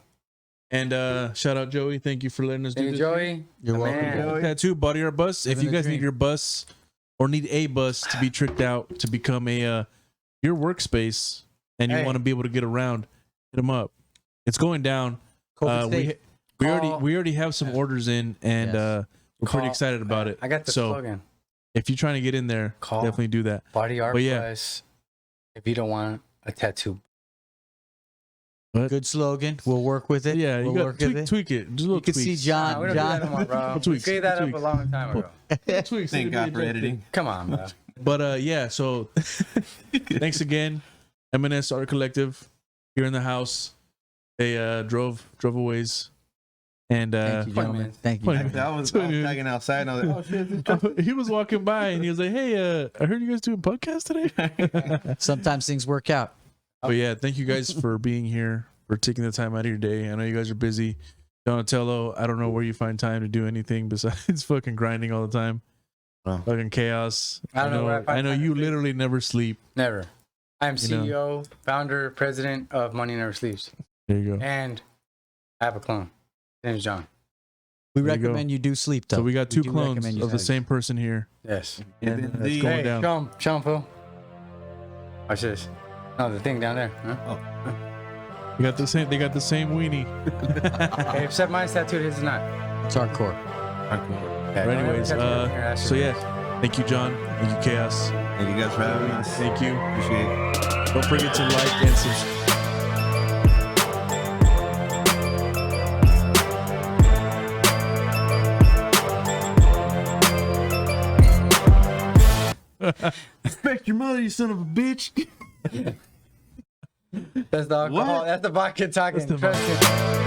And shout out Joey. Thank you for letting us do Thank you, this. Joey. You're The welcome, man. Joey. Tattoo, body art bus. If Living you the guys need dream. your bus or need a bus to be tricked out to become a your workspace and you Hey. want to be able to get around, hit them up. It's going down. COVID We safe. Call- we already have some orders in and Yes. we're pretty Call- excited about it. I got the So slogan. if you're trying to get in there, Call. definitely do that. Body art But yeah. plus if you don't want a tattoo. Good slogan. We'll work with it. Yeah, you we'll got work to with it. tweak it. Just a little You can see tweaks. John. Nah, we don't do that John. no more, bro. We Tweaks, figured that up tweaks. a long time ago. Tweaks. Thank It'll God be for adjusted. editing. Come on, bro. But yeah, so thanks again, MNS Art Collective here in the house. They drove a ways, and Thank you, gentlemen. minutes. Thank you. Funny. gentlemen. I was tagging outside and I was like, oh shit. he was walking by and he was like, "Hey, I heard you guys doing podcast today." Sometimes things work out. But yeah, thank you guys for being here, for taking the time out of your day. I know you guys are busy. Donatello, I don't know where you find time to do anything besides fucking grinding all the time. Oh. Fucking chaos. I don't know where I find I know time to you sleep. literally never sleep. Never. I'm You know. CEO, founder, president of Money Never Sleeps. There you go. And I have a clone. His name is John. We There you go. recommend you do sleep, though. So we got two do clowns recommend you of the sleep. same person here. Yes. And Indeed. it's going Hey, down. show him, Phil. Watch this. No, the thing down there. Huh? You got the same. They got the same weenie. Hey, except mine's tattooed, his is not. It's hardcore. Okay, But anyways, don't ever touch me here, that's so your- yeah, thank you, John. Thank you, Chaos. Thank you guys for having us. Thank you. Appreciate it. Don't forget to like and subscribe. Respect your mother, you son of a bitch. That's the alcohol. What? That's the vodka talking. That's the Trust me.